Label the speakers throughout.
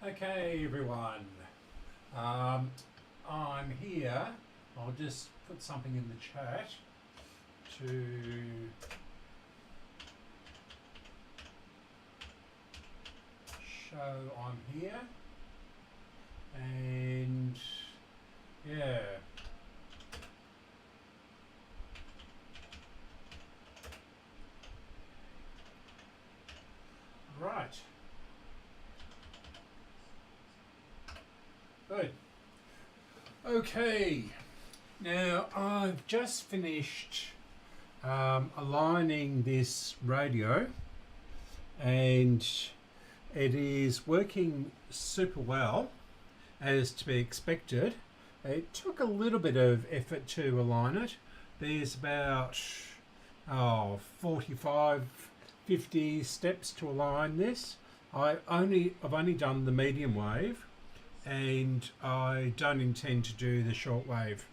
Speaker 1: Okay everyone, I'm here. I'll just put something in the chat to show I'm here, and yeah. Right. Good. Okay. Now I've just finished aligning this radio, and it is working super well, as to be expected. It took a little bit of effort to align it. There's about 45, 50 steps to align this. I've only done the medium wave, and I don't intend to do the short wave,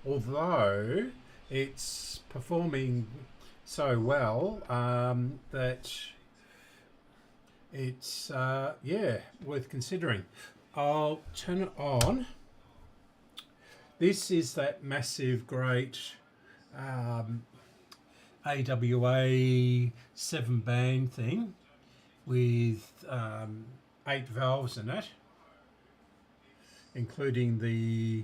Speaker 1: although it's performing so well that it's yeah, worth considering. I'll turn it on. This is that massive great AWA 7-band thing with 8 valves in it, including the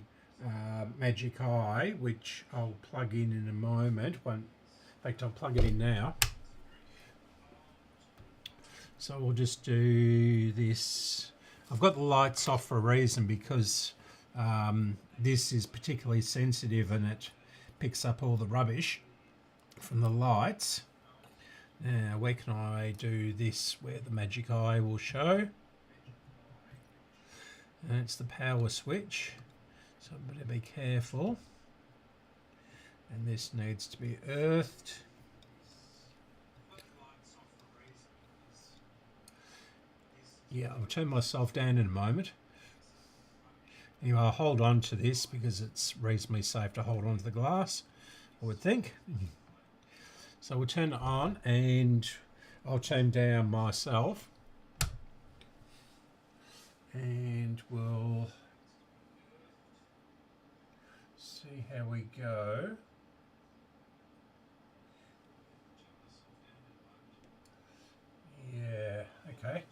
Speaker 1: Magic Eye, which I'll plug in a moment. In fact, I'll plug it in now. So we'll just do this. I've got the lights off for a reason, because this is particularly sensitive and it picks up all the rubbish from the lights. Now, where can I do this where the Magic Eye will show? And it's the power switch, so I better be careful. And this needs to be earthed. Yeah, I'll turn myself down in a moment. Anyway, I'll hold on to this because it's reasonably safe to hold on to the glass, I would think. So we'll turn it on, and I'll turn down myself, and we'll see how we go. Yeah, okay.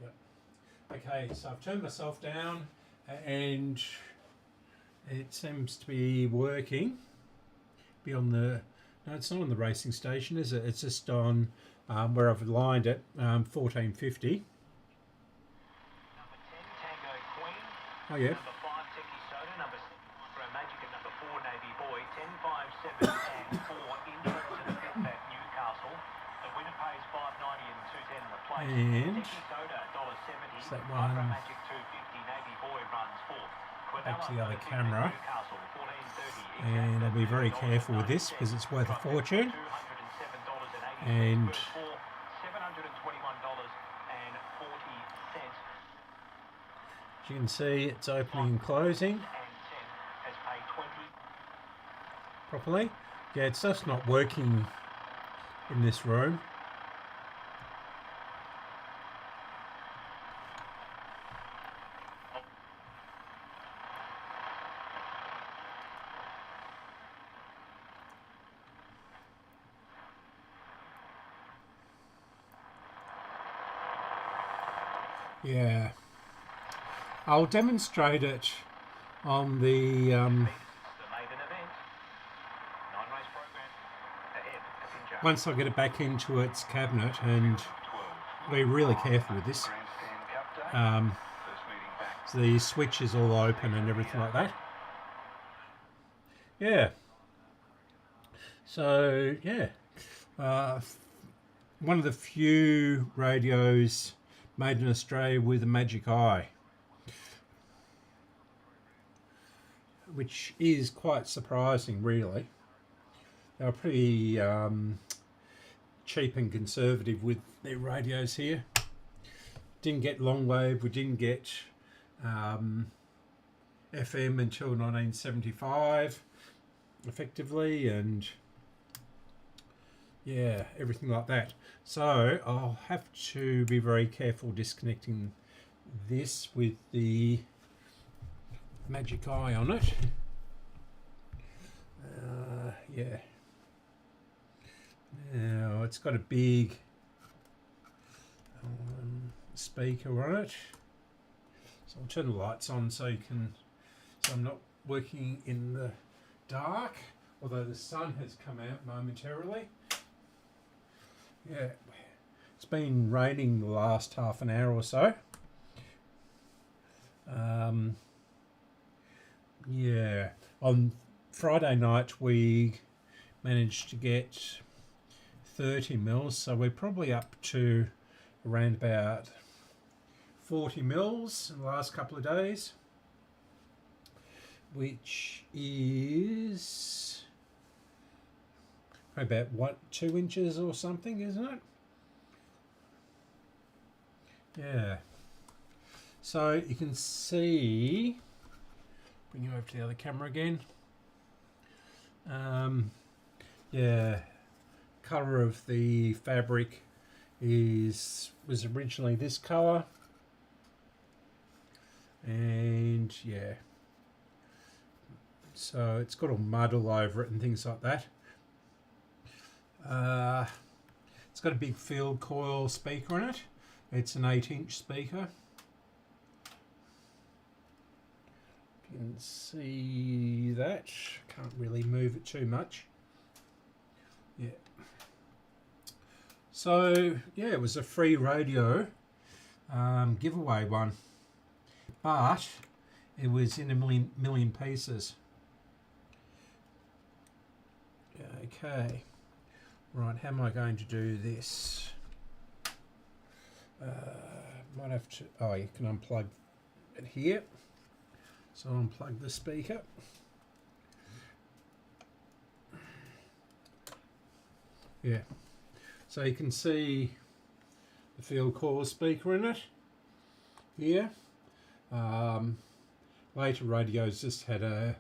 Speaker 1: Yep. Okay, so I've turned myself down, and it seems to be working. Be on the, no, it's not on the racing station, is it? It's just on where I've aligned it, 1450. Oh yeah. And is that one back to the other camera, and I'll be very careful with this because it's worth a fortune. And as you can see, it's opening and closing properly. Yeah, it's just not working in this room. Yeah, I'll demonstrate it on the once I get it back into its cabinet, and be really careful with this. So the switch is all open and everything like that. Yeah. So yeah, one of the few radios made in Australia with a Magic Eye, which is quite surprising, really. They were pretty cheap and conservative with their radios here. Didn't get long wave, we didn't get FM until 1975 effectively, and yeah, everything like that. So I'll have to be very careful disconnecting this with the magic eye on it. Yeah. Now it's got a big speaker on it. So I'll turn the lights on so I'm not working in the dark, although the sun has come out momentarily. Yeah, it's been raining the last half an hour or so. Yeah, on Friday night we managed to get 30 mils, so we're probably up to around about 40 mils in the last couple of days, which is about 2 inches or something, isn't it? Yeah. So you can see, bring you over to the other camera again. Yeah, colour of the fabric was originally this colour, and yeah, so it's got all mud all over it and things like that. It's got a big field coil speaker in it. It's an 8-inch speaker. You can see that. Can't really move it too much. Yeah. So yeah, it was a free radio giveaway one, but it was in a million pieces. Okay. Right, how am I going to do this? Might have to. Oh, you can unplug it here. So I'll unplug the speaker. Yeah. So you can see the field coil speaker in it here. Later radios just had a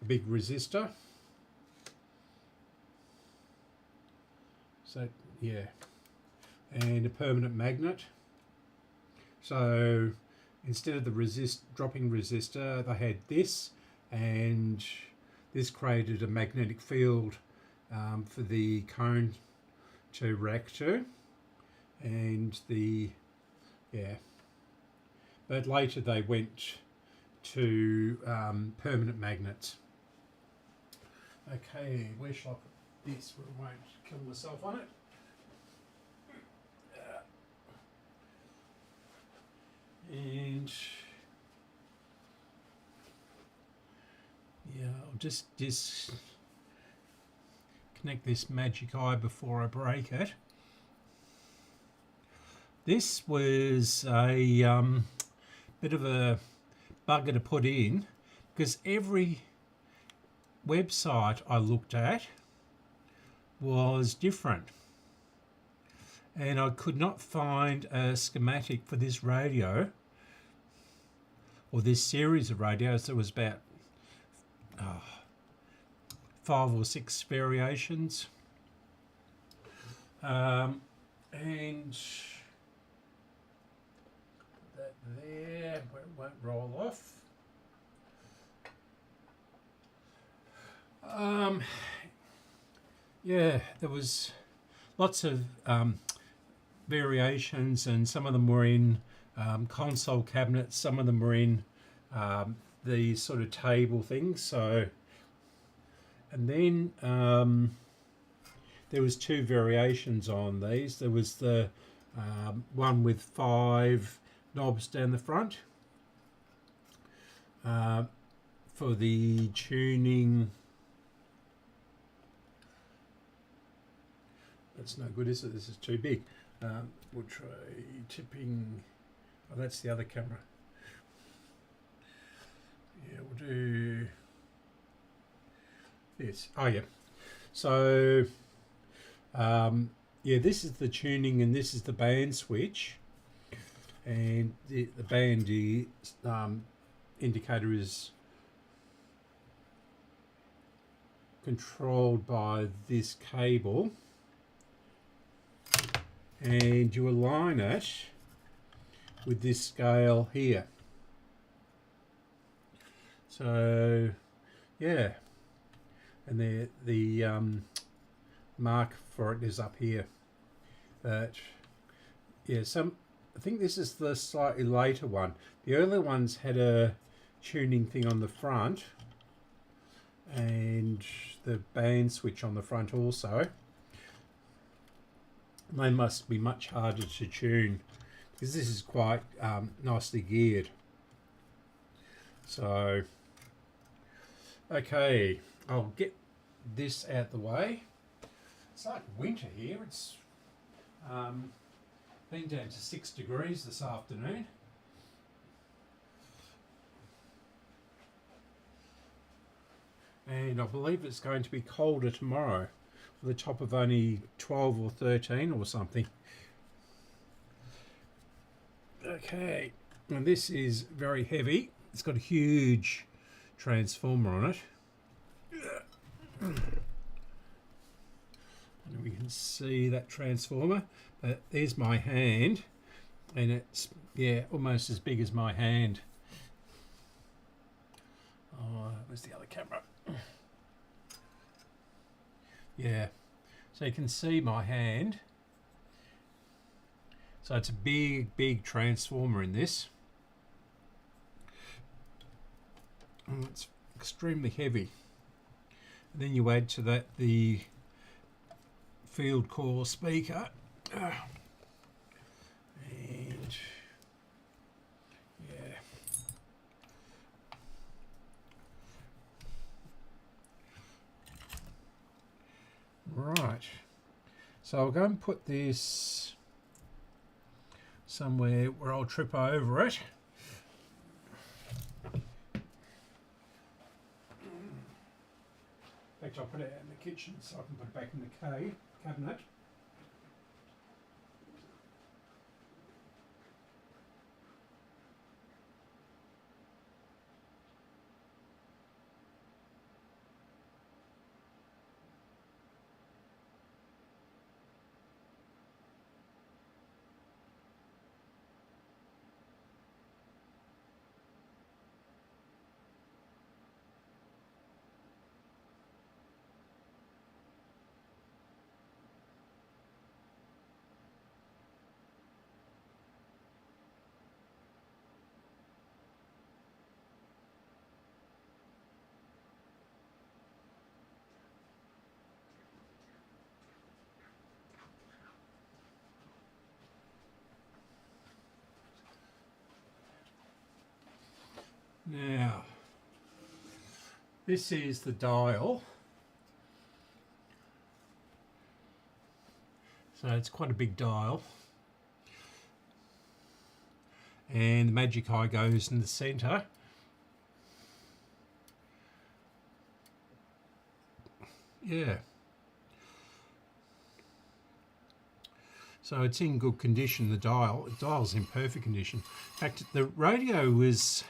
Speaker 1: big resistor. So yeah, and a permanent magnet. So instead of the dropping resistor, they had this, and this created a magnetic field for the cone to react to, and but later they went to permanent magnets. Okay, where shall I put this where I won't kill myself on it? And yeah, I'll just connect this magic eye before I break it. This was a bit of a bugger to put in, because every website I looked at was different, and I could not find a schematic for this radio or this series of radios. There was about 5 or 6 variations, and that there where it won't roll off. Yeah, there was lots of variations, and some of them were in console cabinets, some of them were in these sort of table things. So, and then there was 2 variations on these. There was the one with 5 knobs down the front for the tuning. That's no good, is it? This is too big. We'll try tipping. Oh, that's the other camera. Yeah, we'll do this. Oh, yeah. So, yeah, this is the tuning, and this is the band switch. And the band indicator is controlled by this cable, and you align it with this scale here. So yeah, and the mark for it is up here. But yeah, I think this is the slightly later one. The earlier ones had a tuning thing on the front and the band switch on the front also. They must be much harder to tune because this is quite nicely geared. So okay, I'll get this out the way. It's like winter here. It's been down to 6 degrees this afternoon. And I believe it's going to be colder tomorrow, with a top of only 12 or 13 or something. Okay, and this is very heavy. It's got a huge transformer on it. And we can see that transformer, but there's my hand, and it's, yeah, almost as big as my hand. Oh, where's the other camera? Yeah, so you can see my hand. So it's a big transformer in this. And it's extremely heavy. And then you add to that the field core speaker. And yeah. Right. So I'll go and put this somewhere where I'll trip over it. In fact, I'll put it out in the kitchen so I can put it back in the cabinet. Now, this is the dial. So it's quite a big dial. And the magic eye goes in the centre. Yeah. So it's in good condition, the dial. The dial's in perfect condition. In fact, the radio was,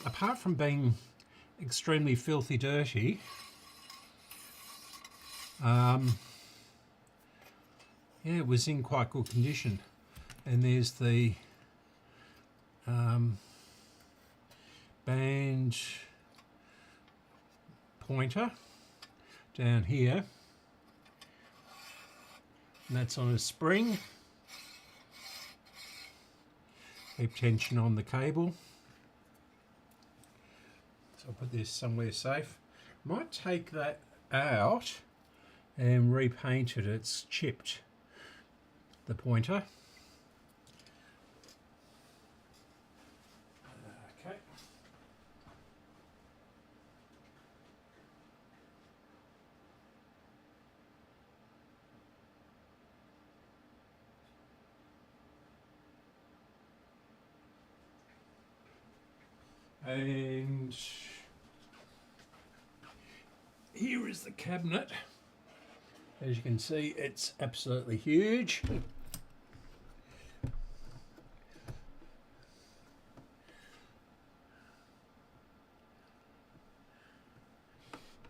Speaker 1: apart from being extremely filthy dirty, yeah, it was in quite good condition. And there's the band pointer down here, and that's on a spring. Keep tension on the cable. So I'll put this somewhere safe. Might take that out and repaint it. It's chipped, the pointer. Okay. And here is the cabinet. As you can see, it's absolutely huge.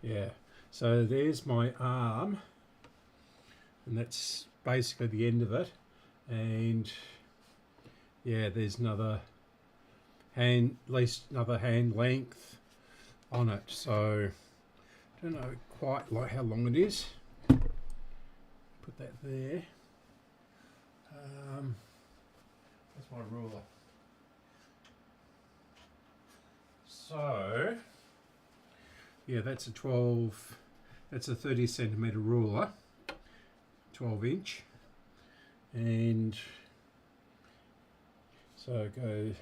Speaker 1: Yeah, So there's my arm, and that's basically the end of it. And yeah, there's another hand, at least another hand length on it. So I don't know quite like how long it is. Put that there. That's my ruler. So yeah, that's a 30 centimetre ruler, 12 inch, and so go,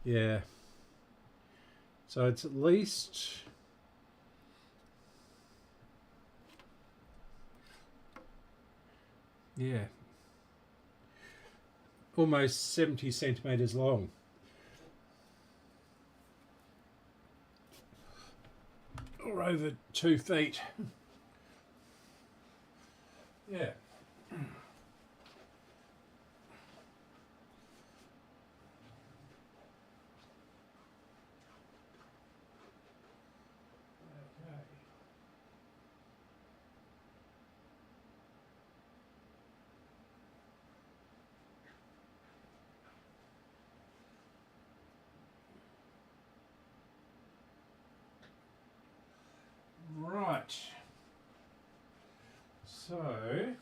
Speaker 1: yeah, so it's at least, yeah, almost 70 centimetres long. Or over 2 feet. Yeah. Right. So in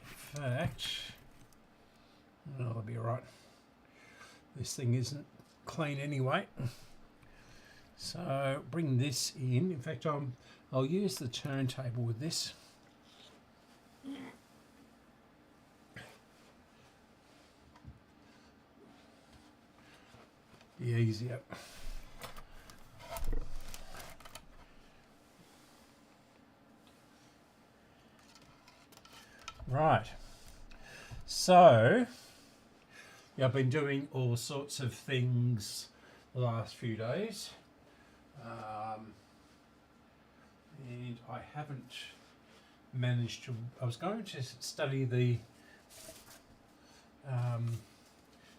Speaker 1: fact, oh, that'll be right. This thing isn't clean anyway. So bring this in. In fact, I'll use the turntable with this. Be easier. Right. So yeah, I've been doing all sorts of things the last few days, and I haven't managed to. I was going to study the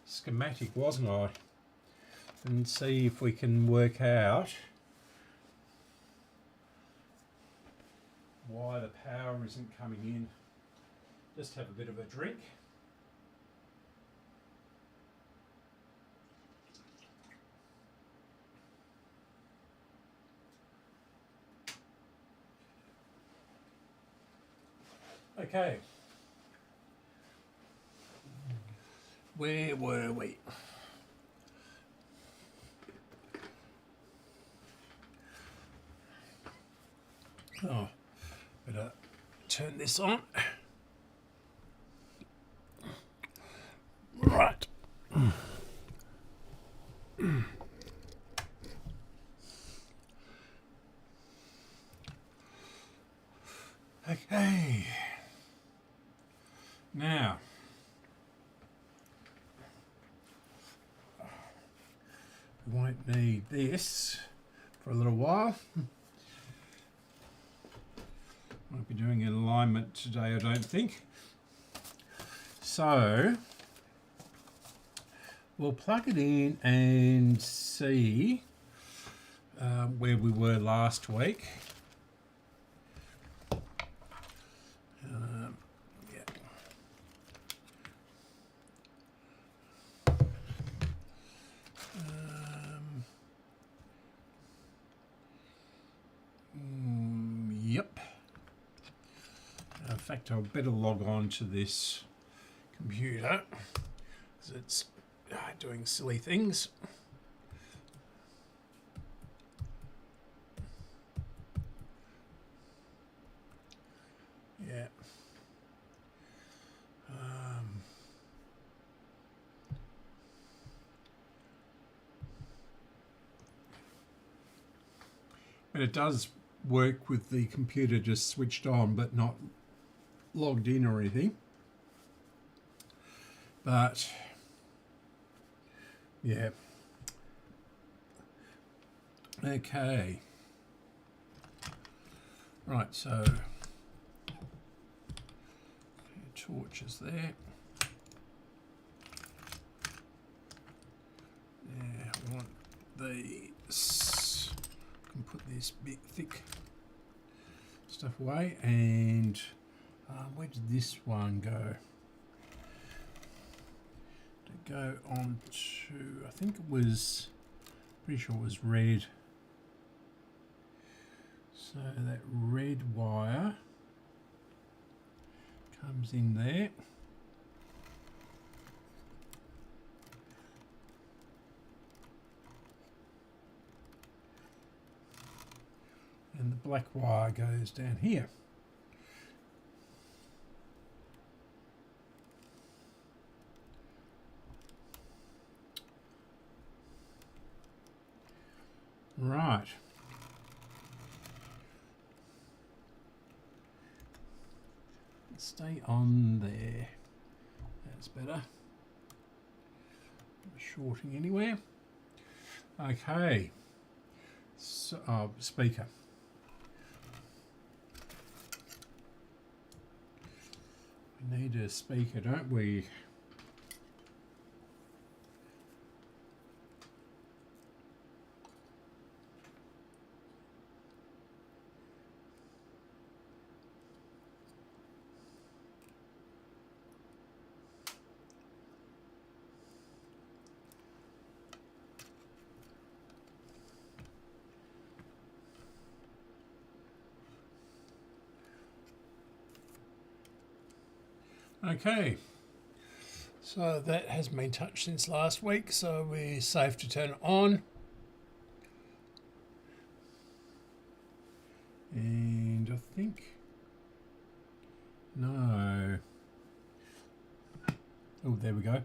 Speaker 1: schematic, wasn't I, and see if we can work out why the power isn't coming in. Just have a bit of a drink. Okay. Where were we? Oh, better turn this on. Right. Okay. Now, we won't need this for a little while. Won't be doing an alignment today, I don't think. So we'll plug it in and see where we were last week. Yep. In fact, I'll better log on to this computer because it's doing silly things. Yeah. But it does work with the computer just switched on but not logged in or anything. But yeah. Okay. Right, so torches there. these. I can put this bit thick stuff away, and where did this one go? To go on to, I think it was, pretty sure it was red. So that red wire comes in there. And the black wire goes down here. Right. Stay on there. That's better. Not shorting anywhere. Okay. So, speaker. We need a speaker, don't we? Okay, so that hasn't been touched since last week, so we're safe to turn it on. And I think, no. Oh, there we go.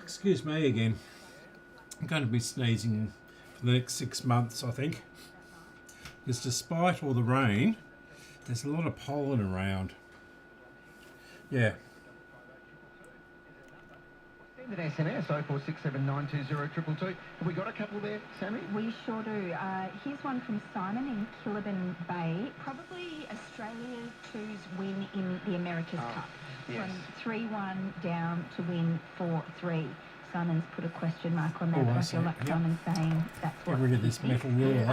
Speaker 1: Excuse me again. I'm going to be sneezing for the next 6 months, I think. Because despite all the rain, there's a lot of pollen around. Yeah.
Speaker 2: Send an SMS 0467920222. Have we got a couple there, Sammy?
Speaker 3: We sure do. Here's one from Simon in Killabin Bay. Probably Australia 2's win in the America's Cup.
Speaker 2: Yes.
Speaker 3: From 3-1 down to win 4-3. Simon's put a question mark on that, but I feel like Simon's saying that's what.
Speaker 1: Get rid of this metal ruler.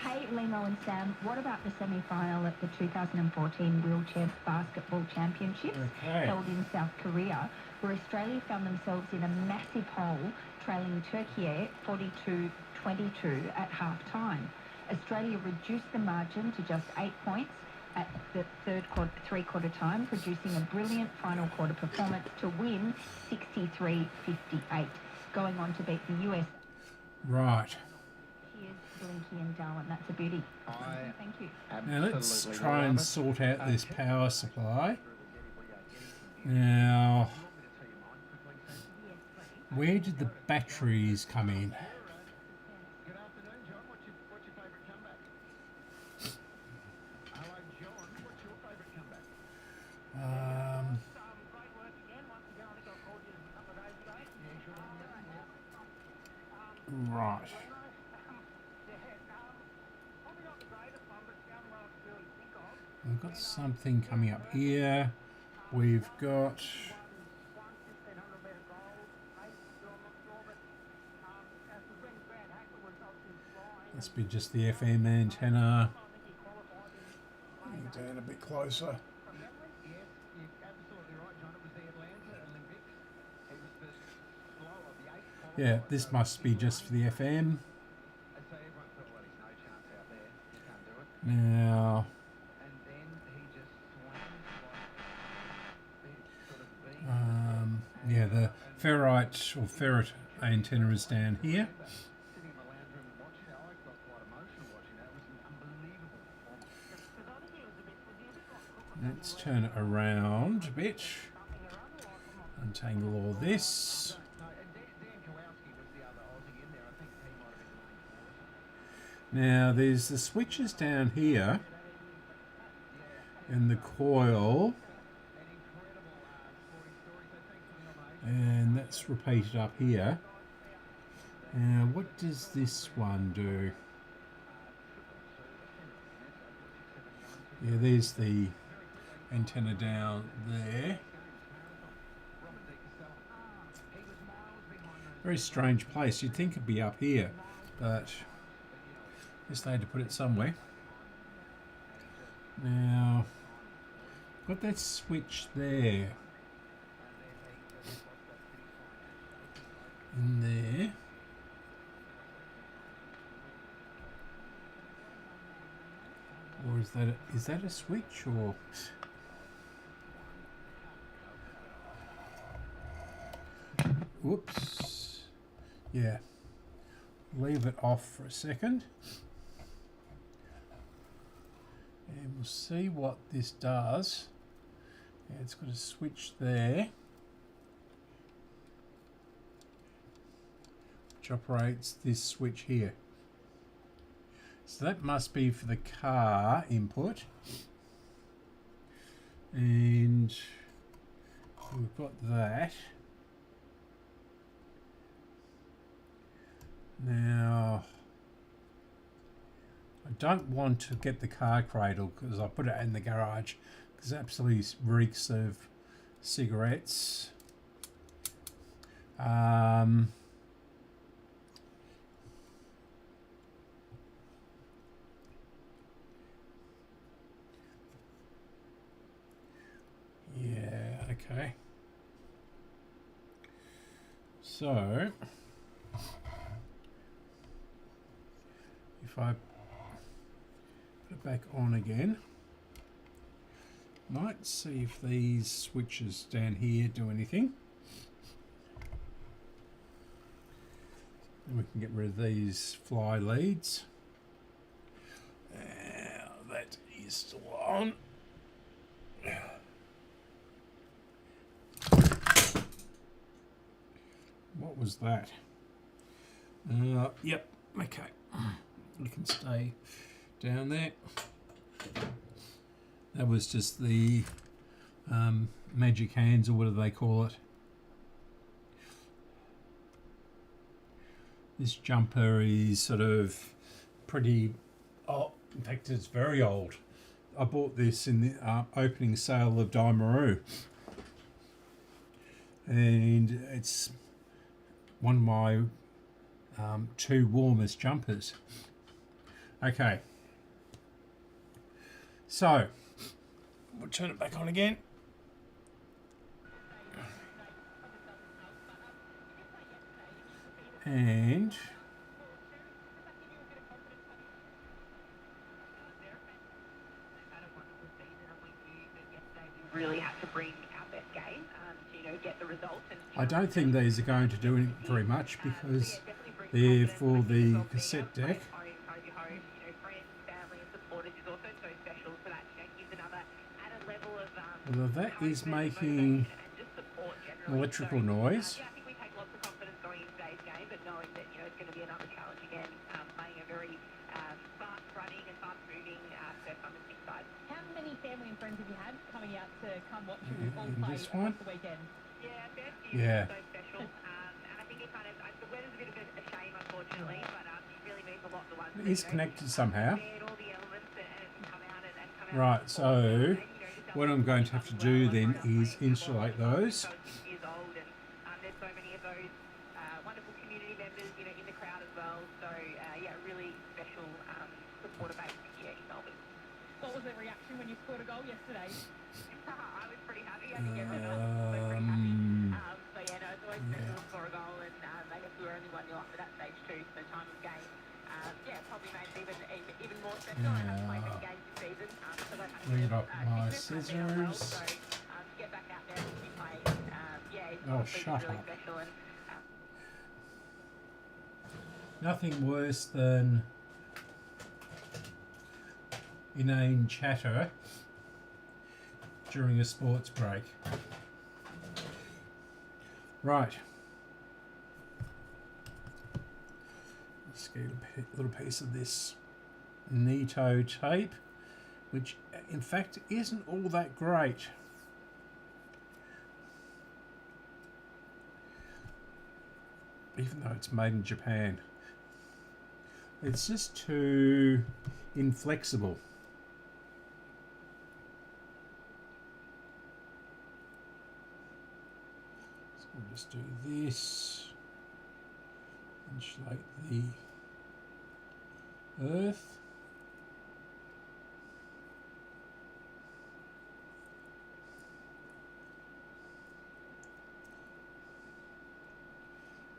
Speaker 3: Hey, Limo and Sam, what about the semi-final at the 2014 Wheelchair Basketball Championship held in South Korea, where Australia found themselves in a massive hole, trailing Turkey 42-22 at half-time. Australia reduced the margin to just 8 points at the three-quarter time, producing a brilliant final quarter performance to win 63-58, going on to beat the US.
Speaker 1: Right.
Speaker 3: Cheers, Blinky and Darwin. That's a beauty. Thank you.
Speaker 1: Now let's try and sort out this power supply. Now, where did the batteries come in? Right. We've got something coming up here. We've got... Must be just the FM antenna. Get down a bit closer. Yeah, this must be just for the FM. Now, yeah, the ferrite or ferret antenna is down here. Let's turn it around a bit. Untangle all this. Now there's the switches down here and the coil, and that's repeated up here, Now, what does this one do? Yeah, there's the antenna down there. Very strange place. You'd think it'd be up here, but I guess they had to put it somewhere. Now, got that switch there. In there. Or is that a switch or? Whoops. Yeah. Leave it off for a second. And we'll see what this does. Yeah, it's got a switch there, which operates this switch here. So that must be for the car input. And we've got that. Now, I don't want to get the car cradle because I put it in the garage because it absolutely reeks of cigarettes. Yeah, okay. So, if I put it back on again, might see if these switches down here do anything. And we can get rid of these fly leads. That is still on. What was that? Yep, okay. You can stay down there. That was just the magic hands, or what do they call it? This jumper is sort of pretty, oh, in fact it's very old. I bought this in the opening sale of Daimaru. And it's one of my two warmest jumpers. Okay, so we'll turn it back on again. And
Speaker 4: really had to bring our best game to get the results.
Speaker 1: I don't think these are going to do it very much because they're for the cassette deck. Well, that is making electrical noise.
Speaker 4: I think we take lots of confidence going into today's game, but knowing that it's going to be another challenge again, playing a very fast running and fast moving surf on the stick side.
Speaker 5: How many family and friends have you had coming out to come watch you all
Speaker 1: In
Speaker 5: play
Speaker 1: this one?
Speaker 5: across the weekend?
Speaker 4: Yeah, first year
Speaker 1: Yeah.
Speaker 4: was so special, and I think it kind of the weather's a bit of a shame, unfortunately, but it really means a lot to us.
Speaker 1: It is connected somehow.
Speaker 4: All the elements and come out and come out.
Speaker 1: Right, so what I'm going to have to do then is insulate those.
Speaker 4: Years old, and there's so many of those wonderful community members, in the crowd as well. So yeah, really special supporter base here in Melbourne.
Speaker 5: What was the reaction when you scored a goal yesterday?
Speaker 4: I was pretty happy. I think everyone else was pretty happy. But yeah, no, it's always special to score a goal, and I guess we were only 1-0 after that stage too, so time of game. Yeah, probably made it even more special. I haven't played many games this season, so I had
Speaker 1: Bring it up my
Speaker 4: fitness and I've been well,
Speaker 1: scissors.
Speaker 4: so to get back out there and be playing, yeah, it's
Speaker 1: Oh,
Speaker 4: obviously
Speaker 1: shut
Speaker 4: really
Speaker 1: up.
Speaker 4: special. And
Speaker 1: Nothing worse than inane chatter during a sports break. Right. Let's get a little piece of this Nito tape, which in fact isn't all that great. even though it's made in Japan. It's just too inflexible. So we'll just do this. Insulate the earth.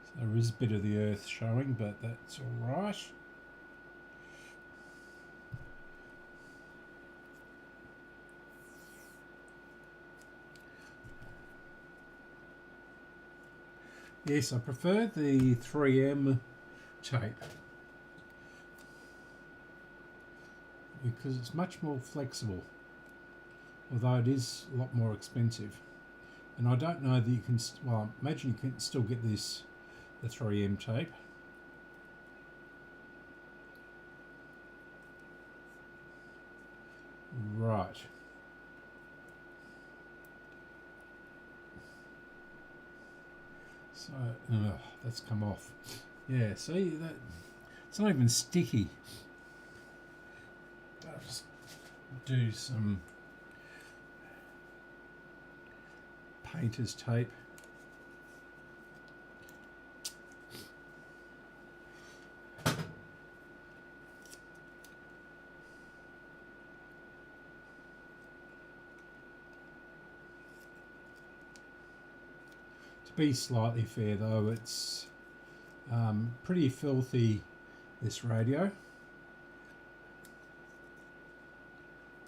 Speaker 1: So there is a bit of the earth showing, but that's all right. Yes, I prefer the 3M tape because it's much more flexible, although it is a lot more expensive. And I don't know that you can, well, imagine you can still get this, the 3M tape. Right. So, that's come off. Yeah, see, that it's not even sticky. I'll just do some painter's tape. To be slightly fair though, it's pretty filthy, this radio,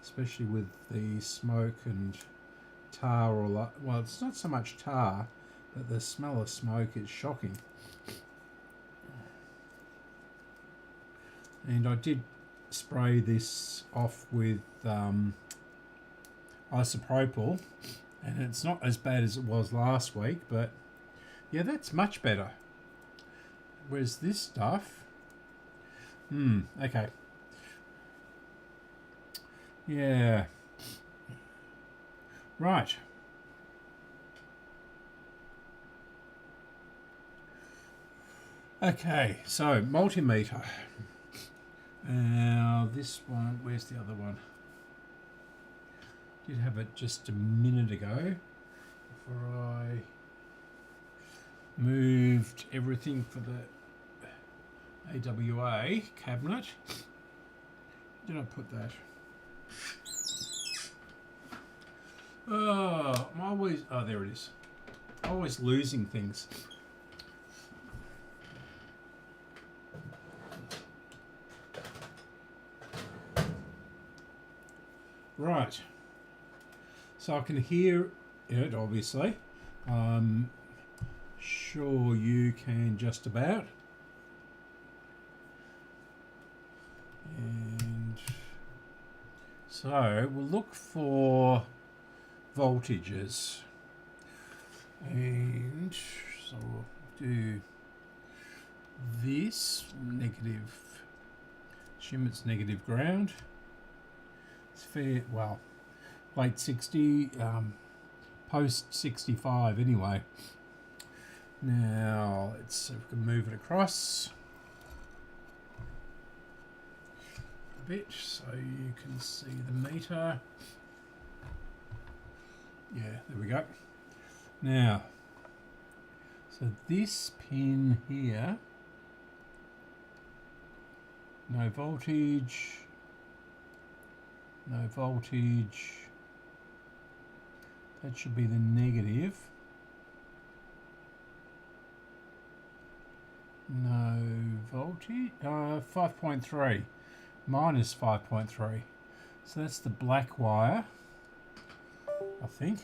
Speaker 1: especially with the smoke and tar or well, it's not so much tar, but the smell of smoke is shocking. And I did spray this off with isopropyl, and it's not as bad as it was last week, but yeah, that's much better. Whereas this stuff, okay. Yeah. Right. Okay, so multimeter. Now this one, where's the other one? Did have it just a minute ago before I moved everything for the AWA cabinet. Where did I put that? Oh, I'm always, oh, there it is. Always losing things. Right. So I can hear it, obviously. I'm sure you can just about. And so we'll look for voltages. And so we'll do this negative, assume it's negative ground. It's fair, well, late 60, post 65 anyway. Now let's see if we can move it across a bit so you can see the meter. Yeah, there we go. Now, so this pin here, no voltage, no voltage. That should be the negative. No voltage. 5.3 minus 5.3. So that's the black wire, I think.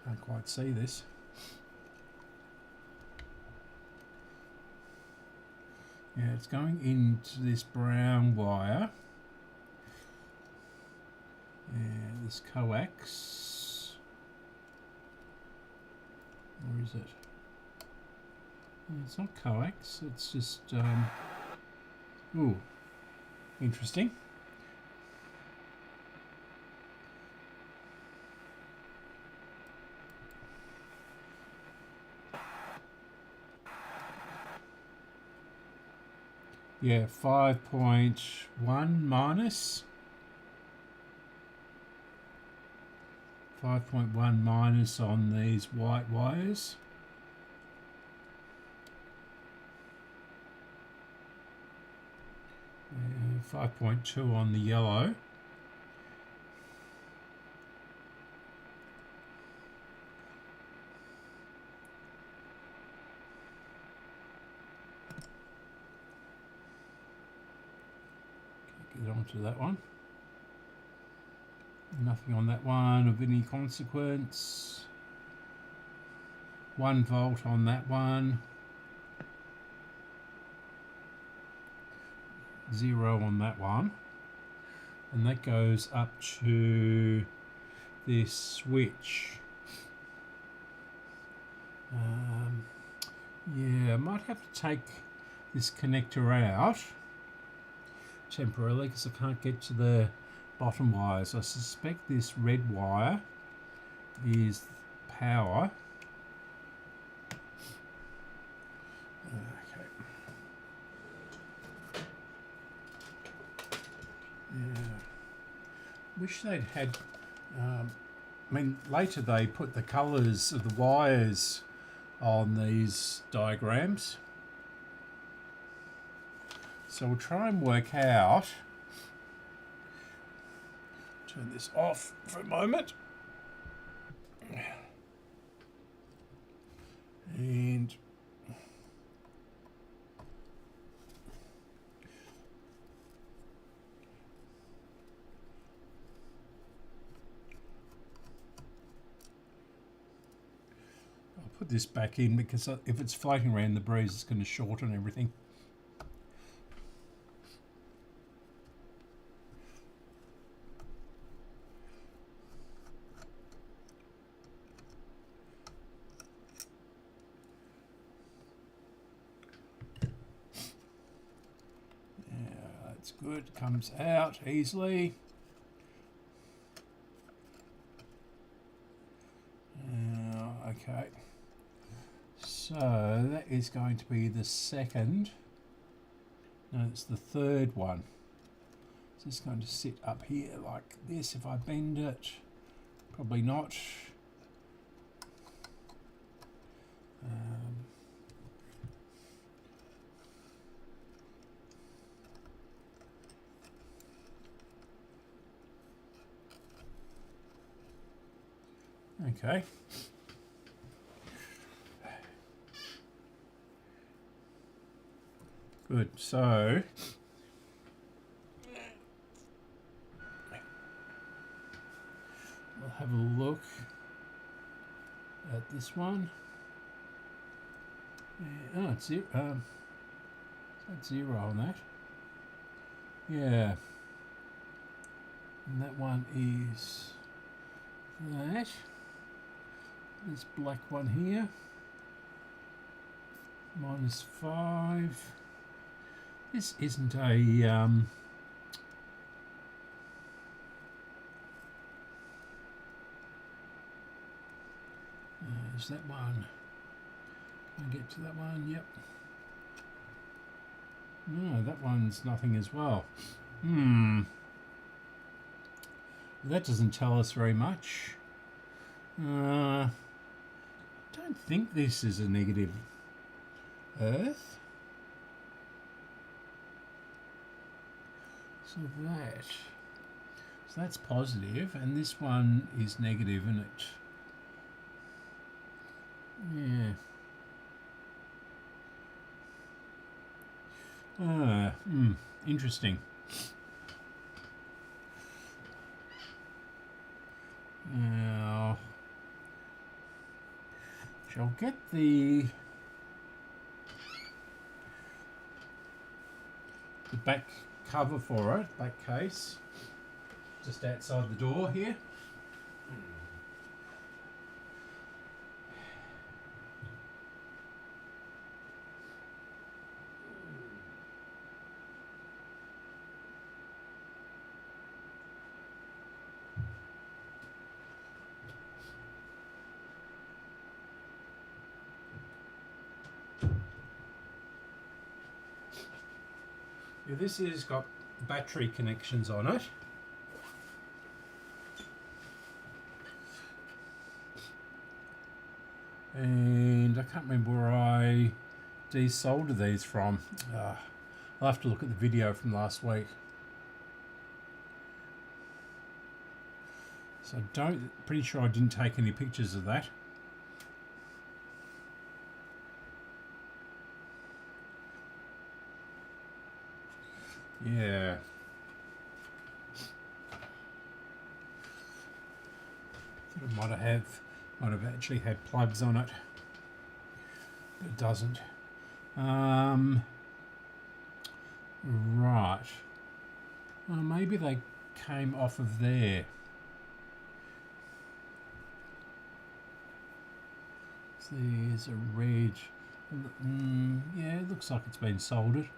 Speaker 1: Can't quite see this. Yeah, it's going into this brown wire. And this coax. Where is it? It's not coax, it's just, ooh, interesting. Yeah, 5.1 minus. 5.1 minus on these white wires. 5.2 on the yellow. Get onto that one. Nothing on that one of any consequence. 1 volt on that one. 0 on that one. And that goes up to this switch. Yeah, I might have to take this connector out temporarily because I can't get to the bottom wires. I suspect this red wire is power. Okay. Yeah. Wish they'd had. I mean, later they put the colours of the wires on these diagrams. So we'll try and work out. Turn this off for a moment. And I'll put this back in because if it's floating around the breeze, it's going to shorten everything. Good, comes out easily. Okay, so that is going to be the second. No, it's the third one. So it's going to sit up here like this. If I bend it, probably not. Okay. Good. So we'll have a look at this one. Oh, it's zero. It's 0 on that. Yeah. And that one is that. This black one here. -5. This isn't a is that one? Can I get to that one? Yep. No, that one's nothing as well. That doesn't tell us very much. I don't think this is a negative earth. So that's positive, and this one is negative, isn't it? Yeah. Interesting. Now, shall get the back cover for it, back case, just outside the door here. Yeah, this has got battery connections on it. And I can't remember where I desoldered these from. I'll have to look at the video from last week. So pretty sure I didn't take any pictures of that. Yeah. I thought it might have actually had plugs on it, but it doesn't. Right. Well, maybe they came off of there. So there's a red. Yeah, it looks like it's been soldered.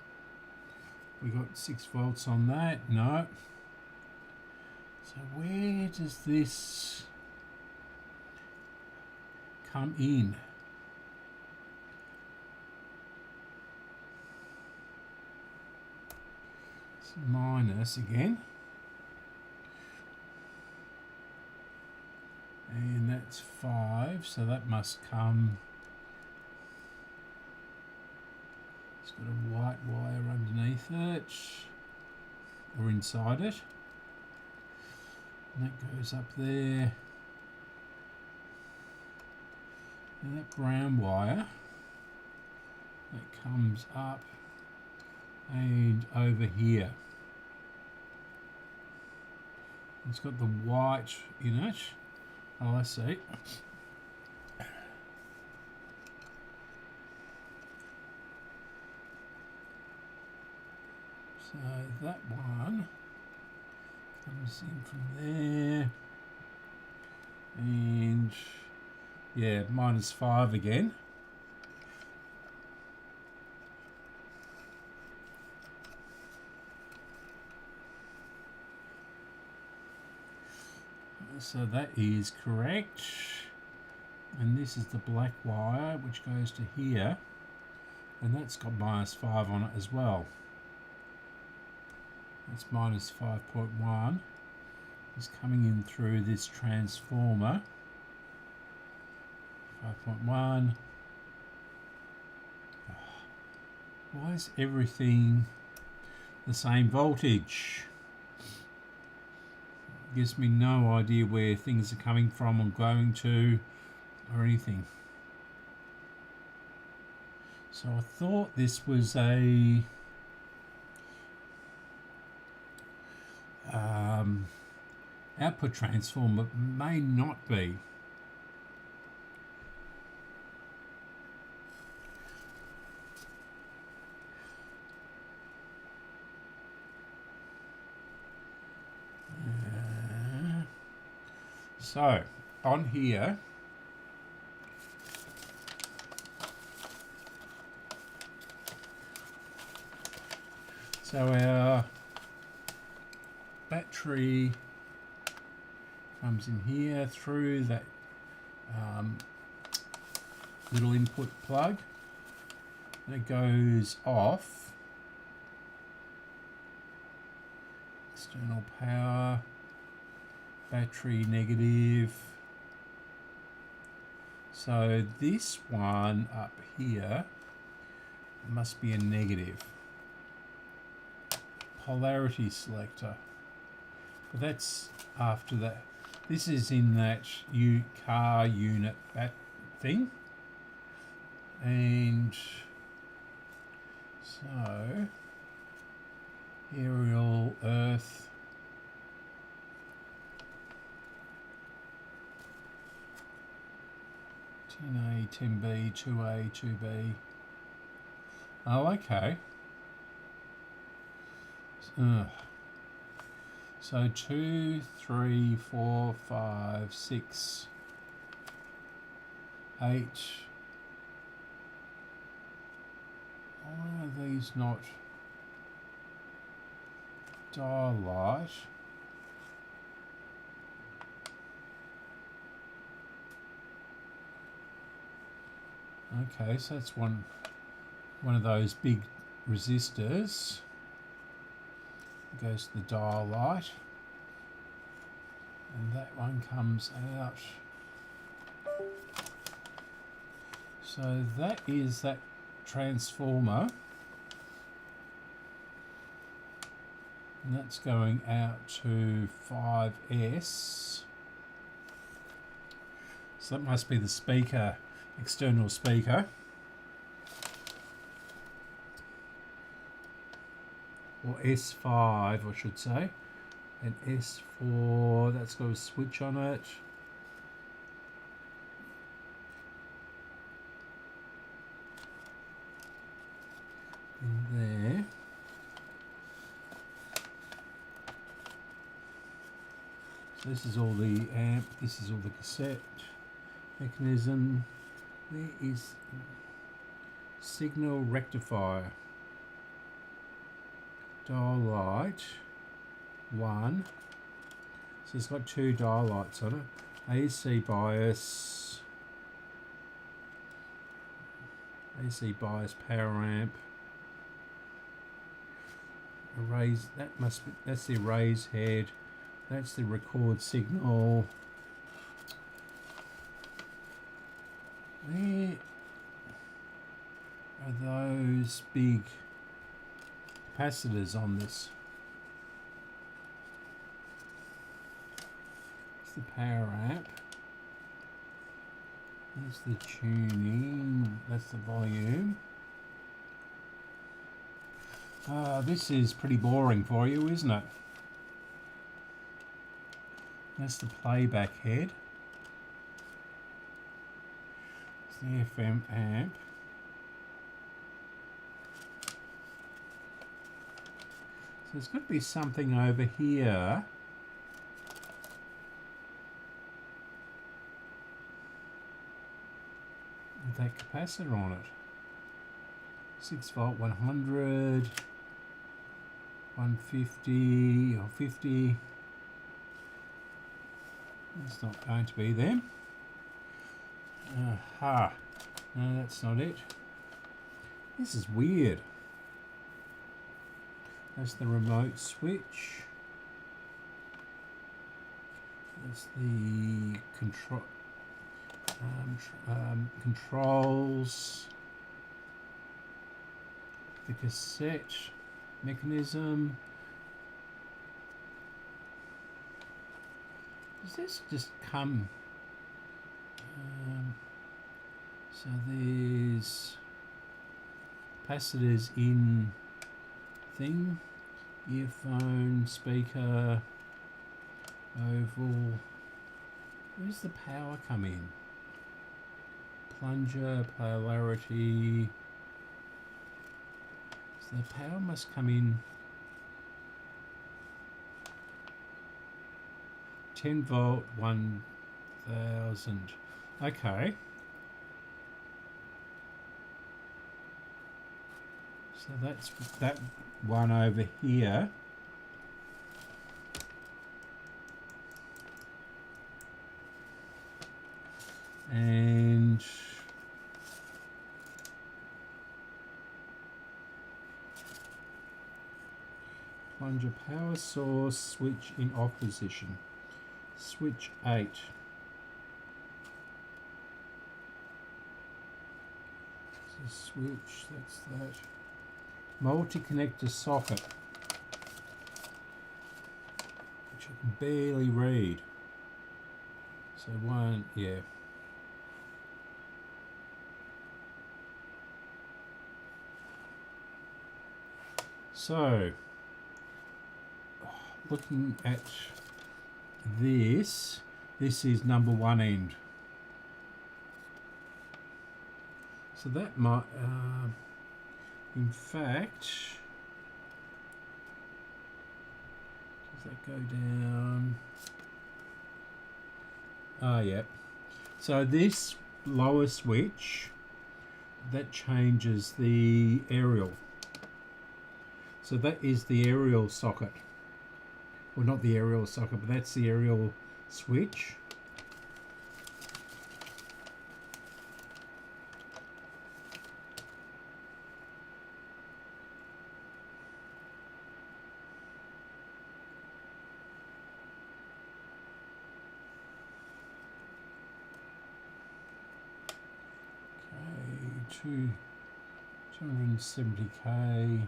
Speaker 1: We got 6 volts on that. No. So where does this come in? It's minus again. And that's 5, so that must come. It's got a white wire underneath it, or inside it. And that goes up there. And that brown wire, that comes up and over here. It's got the white in it. Oh, I see. So that one comes in from there. And yeah, -5 again. So that is correct. And this is the black wire which goes to here. And that's got -5 on it as well. That's -5.1. It's coming in through this transformer. 5.1. Why is everything the same voltage? Gives me no idea where things are coming from or going to or anything. So I thought this was a output transformer, but may not be. So on here, so our battery comes in here through that little input plug, and it goes off. External power, battery negative. So this one up here must be a negative. Polarity selector. But that's after that. This is in that car unit thing. And so aerial, earth, A, 10B, 2A, 2B. Oh, okay. So 2, 3, 4, 5, 6, 8. Why are these not dial light? Okay, so that's one of those big resistors. goes to the dial light, and that one comes out. So that is that transformer, and that's going out to 5S. So that must be the speaker, external speaker. Or S5, I should say. And S4, that's got a switch on it. In there. So this is all the amp, this is all the cassette mechanism. There is signal rectifier. Dial light 1. So it's got 2 dial lights on it. AC bias. AC bias power amp. Erase, that's the erase head. That's the record signal. Where are those big capacitors on this? It's the power amp. There's the tuning. That's the volume. This is pretty boring for you, isn't it? That's the playback head. It's the FM amp. So there's got to be something over here. With that capacitor on it. 6 volt, 100, 150 or 50. It's not going to be them. Aha. No, that's not it. This is weird. That's the remote switch. That's the controls. The cassette mechanism. Does this just come? So there's capacitors in thing, earphone, speaker, oval. Where's the power come in? Plunger, polarity. So the power must come in 10 volt, 1000. Okay. So that's that one over here. And plunger power source switch in off position. Switch 8. So switch, that's that. Multi-connector socket, which I can barely read. So one, yeah. So, looking at this is number 1 end. So that might, in fact, does that go down? Yeah. So this lower switch, that changes the aerial. So that is the aerial socket. Well, not the aerial socket, but that's the aerial switch. 270k.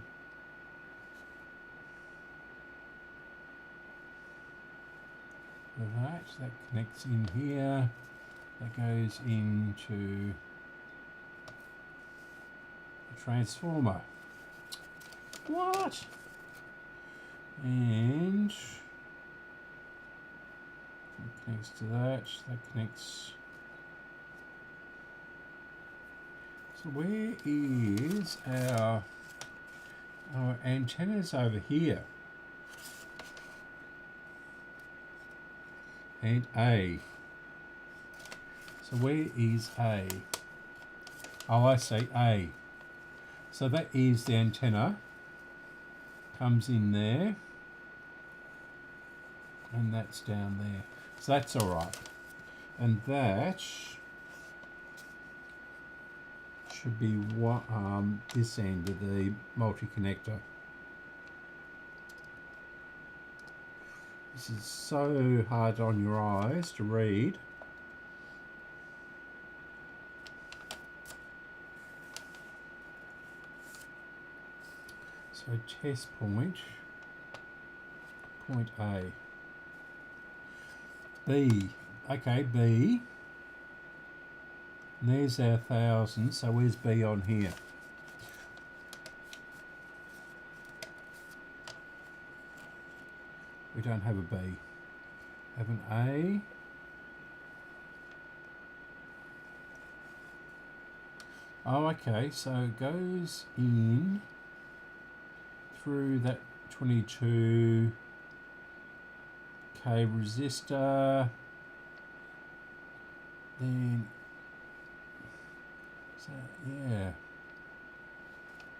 Speaker 1: That connects in here. That goes into the transformer. What? And that connects to that. That connects. So where is our antennas over here? And A. So where is A? Oh, I say A. So that is the antenna. Comes in there. And that's down there. So that's all right. And that should be what, this end of the multi-connector. This is so hard on your eyes to read. So test point, point A. B, okay, B. And there's our 1000, so where's B on here? We don't have a B. Have an A. Oh, okay, so it goes in through that 22k resistor. Then, so yeah.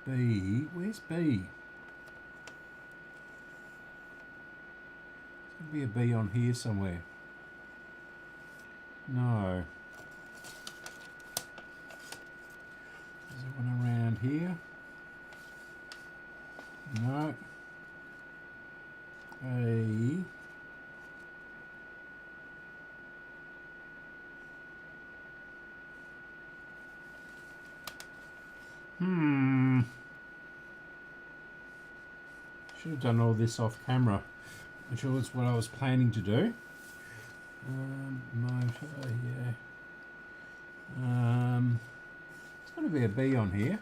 Speaker 1: B, where's B? Be a B on here somewhere. No. Is there one around here? No. A. Should have done all this off camera, which was what I was planning to do. Motor, yeah. It's going to be a B on here.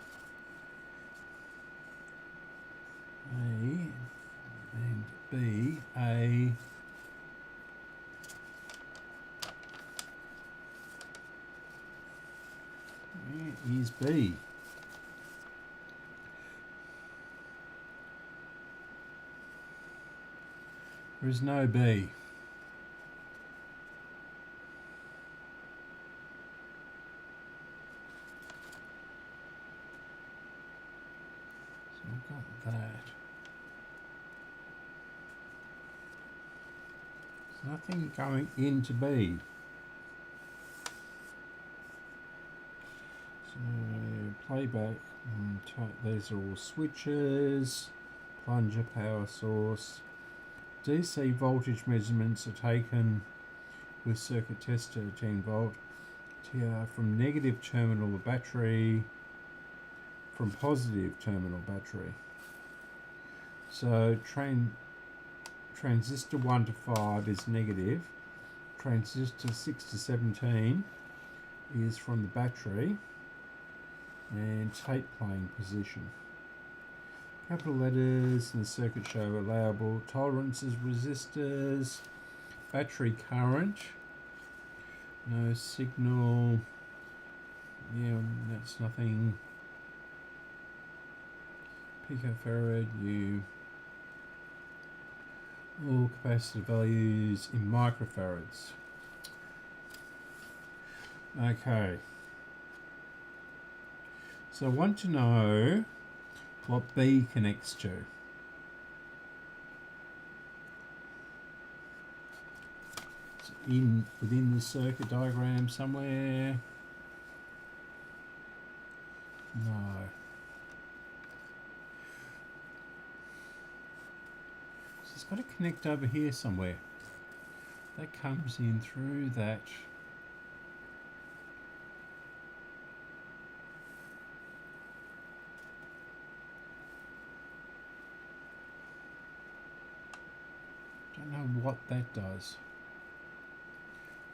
Speaker 1: A and B, A. Where is B? There is no B. So we've got that. There's nothing going into B. So playback, these are all switches, plunger, power source. DC voltage measurements are taken with circuit tester 10 volt from negative terminal of battery, from positive terminal battery. So transistor 1 to 5 is negative, transistor 6 to 17 is from the battery, and tape playing position. Capital letters in the circuit show allowable tolerances, resistors, battery current, no signal, yeah, that's nothing. Picofarad, all capacitor values in microfarads. Okay. So I want to know what B connects to. It's within the circuit diagram somewhere. No. So it's got to connect over here somewhere. That comes in through that. don't know what that does.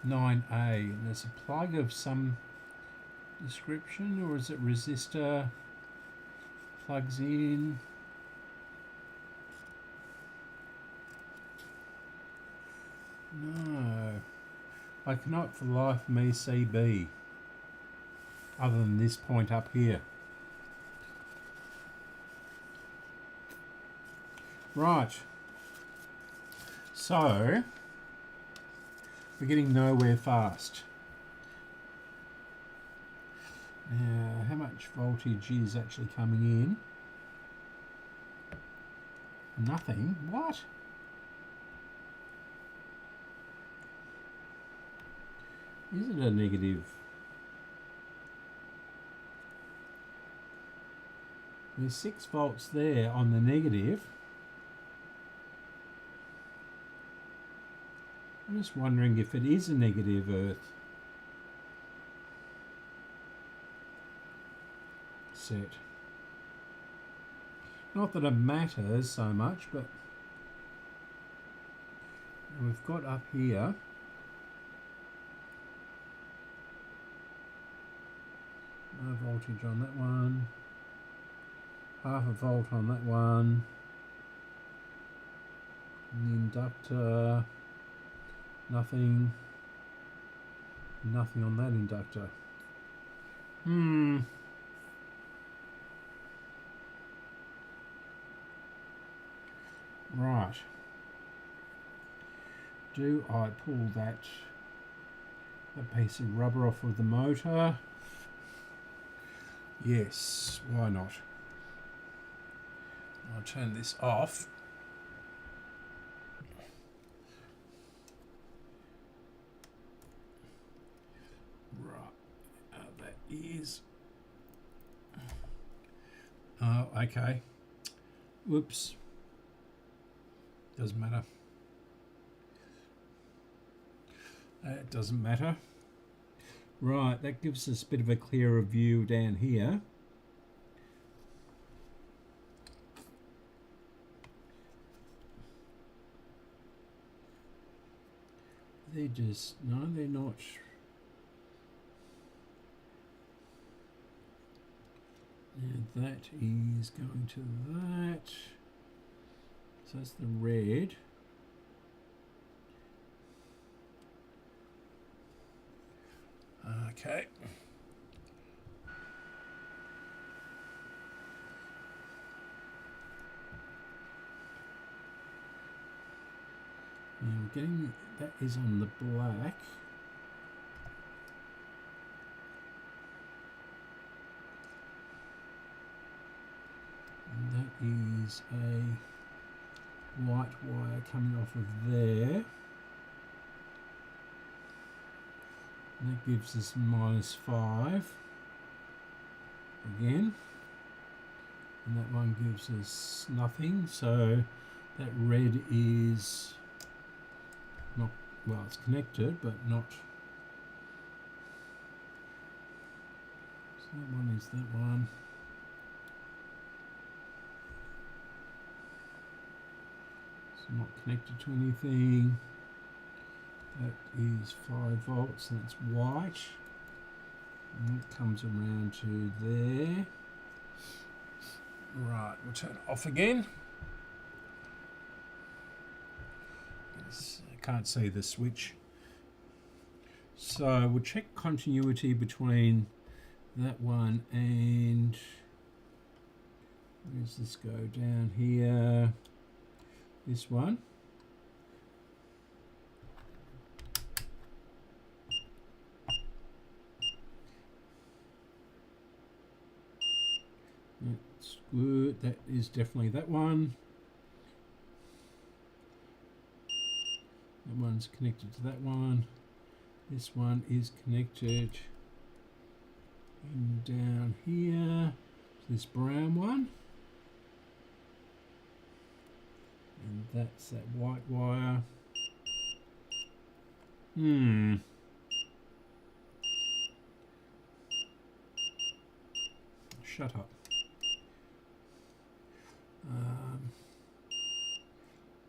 Speaker 1: 9A, and there's a plug of some description, or is it resistor? Plugs in. No, I cannot for the life of me see B, other than this point up here. Right, so we're getting nowhere fast. Now, how much voltage is actually coming in? Nothing. What? Is it a negative? There's 6 volts there on the negative. I'm just wondering if it is a negative earth set. Not that it matters so much, but we've got up here no voltage on that one, half a volt on that one, and the inductor, nothing on that inductor. Right. Do I pull that piece of rubber off of the motor? Yes, why not? I'll turn this off. Right, that is... Oh, okay. Whoops. Doesn't matter. It doesn't matter. Right, that gives us a bit of a clearer view down here. They're just, no, they're not. And that is going to that. So that's the red. Okay. Now we're getting, that is on the black. And that is a white wire coming off of there. And that gives us -5 again, and that one gives us nothing, so that red is not, well, it's connected but not, so that one is that one. It's not connected to anything. That is 5 volts, and that's white. And that comes around to there. Right, we'll turn it off again. I can't see the switch. So we'll check continuity between that one and, where does this go? Down here. This one. That's good. That is definitely that one. That one's connected to that one. This one is connected in down here to this brown one. And that's that white wire. Shut up.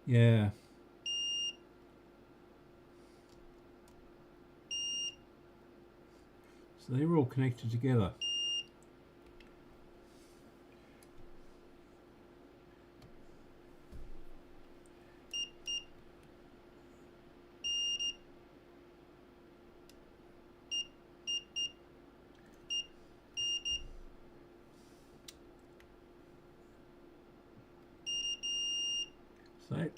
Speaker 1: Yeah. So they're all connected together. So that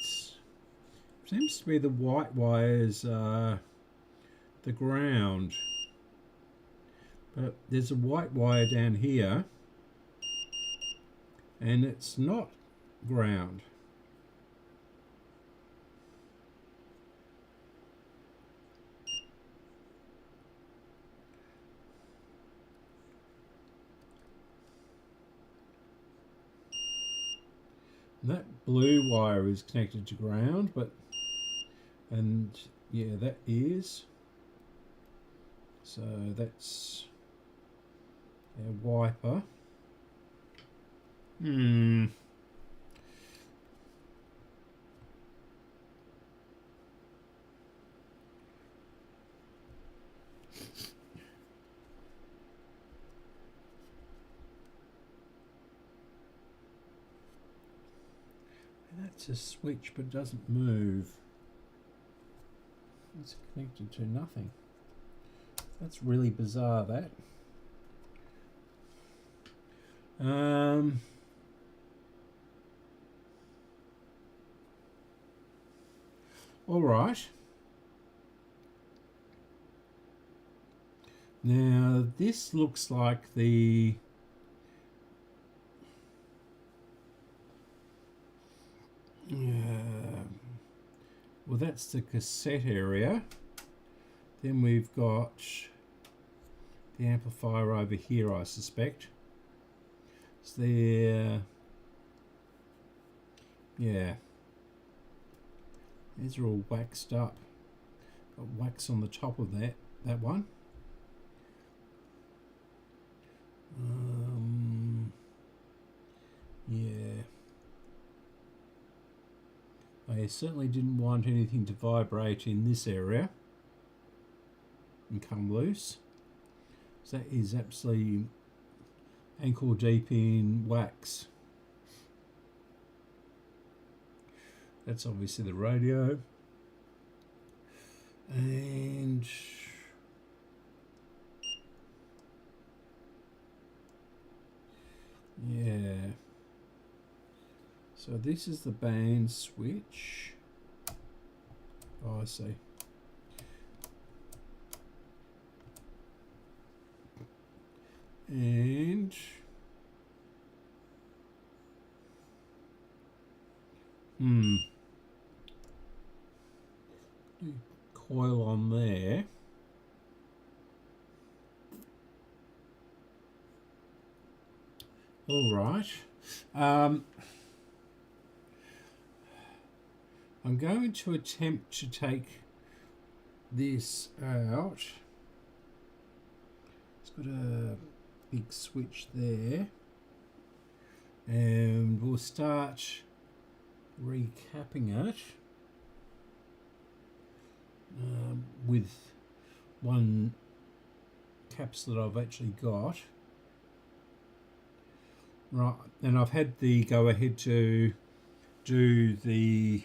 Speaker 1: seems to be the white wires, the ground. But there's a white wire down here, and it's not ground. That blue wire is connected to ground, and yeah, that is. So that's our wiper. That's a switch, but it doesn't move. It's connected to nothing. That's really bizarre, that. All right. Now, this looks like the... well, that's the cassette area. Then we've got the amplifier over here, I suspect. It's there. Yeah. These are all waxed up. Got wax on the top of that one. Yeah. I certainly didn't want anything to vibrate in this area and come loose. So that is absolutely ankle deep in wax. That's obviously the radio. And yeah. So this is the band switch. Oh, I see. And coil on there. All right. I'm going to attempt to take this out. It's got a big switch there, and we'll start recapping it with one caps that I've actually got. Right, and I've had the go ahead to do the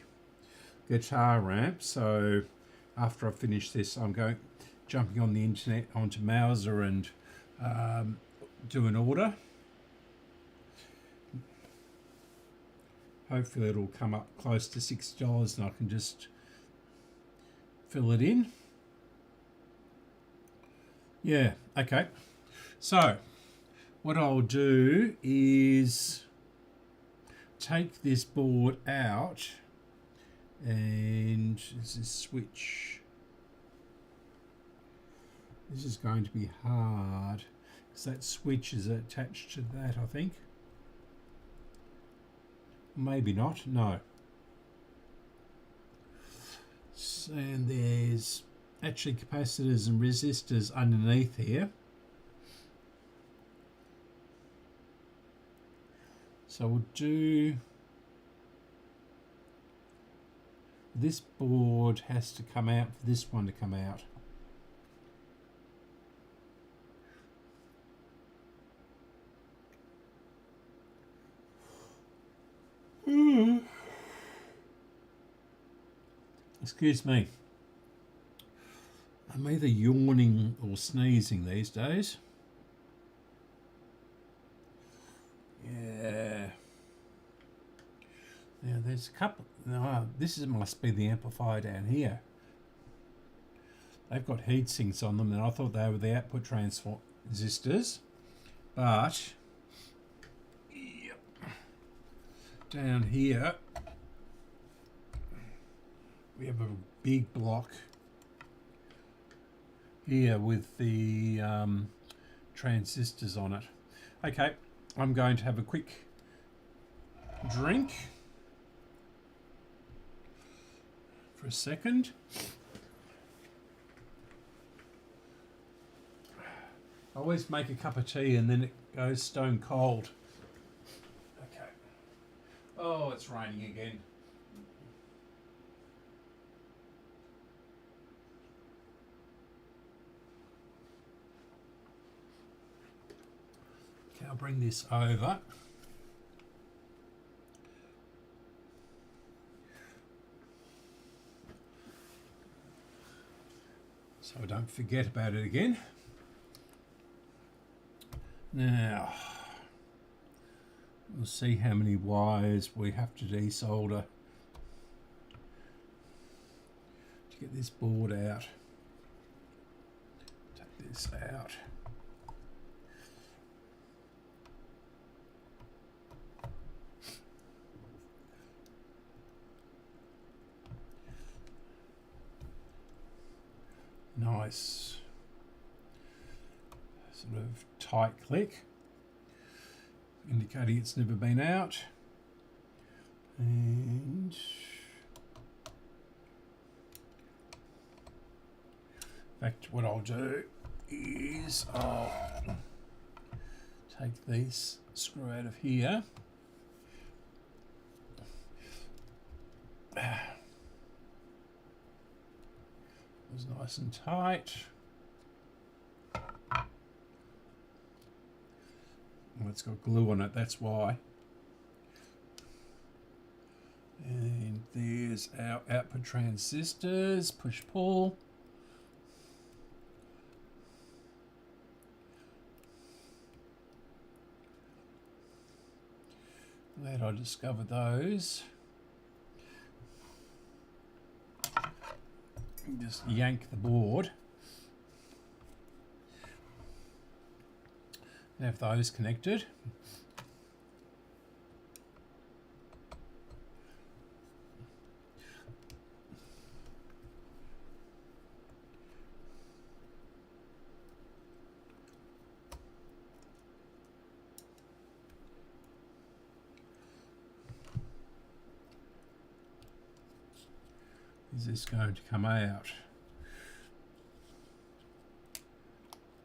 Speaker 1: guitar ramp, so after I finish this I'm jumping on the internet onto Mauser and do an order. Hopefully it'll come up close to $60 and I can just fill it in. Yeah, okay. So what I'll do is take this board out, and this is switch. This is going to be hard because that switch is attached to that, I think. Maybe not, no. And there's actually capacitors and resistors underneath here. So we'll do, this board has to come out for this one to come out. Excuse me. I'm either yawning or sneezing these days. Yeah. Now there's a couple. No, must be the amplifier down here. They've got heat sinks on them, and I thought they were the output transistors. But yep, down here we have a big block here with the transistors on it. Okay, I'm going to have a quick drink for a second. I always make a cup of tea and then it goes stone cold. Okay. Oh, it's raining again. Okay, I'll bring this over. So I don't forget about it again. Now, we'll see how many wires we have to desolder to get this board out. Take this out. Nice. Sort of tight click, indicating it's never been out. And in fact, what I'll do is I'll take this screw out of here. It was nice and tight. Well, it's got glue on it, that's why. And there's our output transistors, push pull. Glad I discovered those. Just yank the board. Have those connected. Is this going to come out?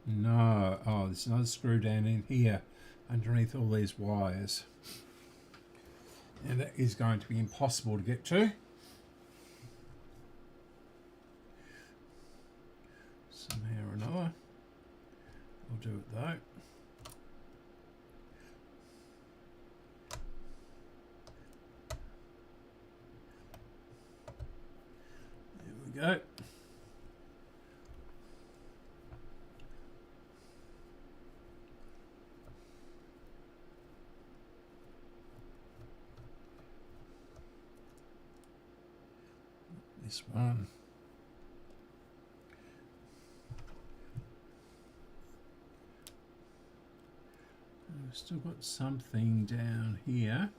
Speaker 1: No. Oh, there's another screw down in here underneath all these wires. And that is going to be impossible to get to. Somehow or another. I'll do it though. There we go. This one. We've still got something down here.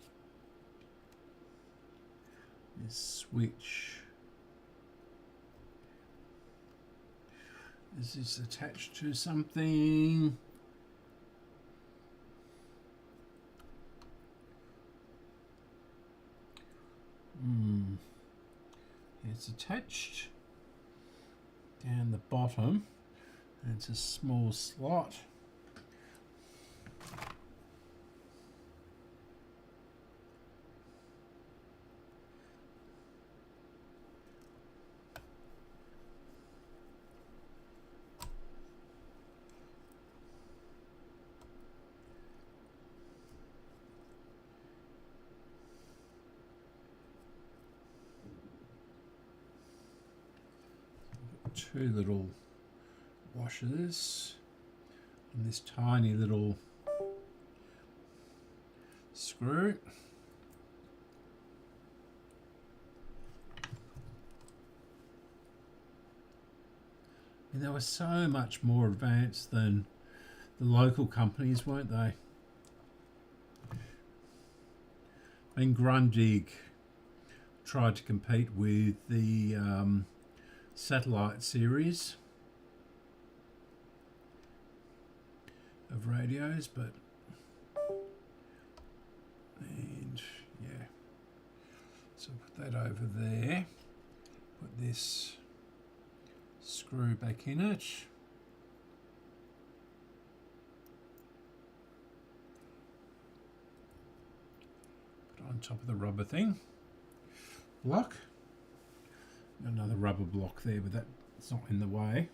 Speaker 1: This switch. Is this attached to something? It's attached down the bottom, and it's a small slot. two little washers and this tiny little screw. And they were so much more advanced than the local companies, weren't they? I mean, Grundig tried to compete with the satellite series of radios, but yeah, so put that over there, put this screw back in it, put it on top of the rubber thing block. Another rubber block there, but that's not in the way.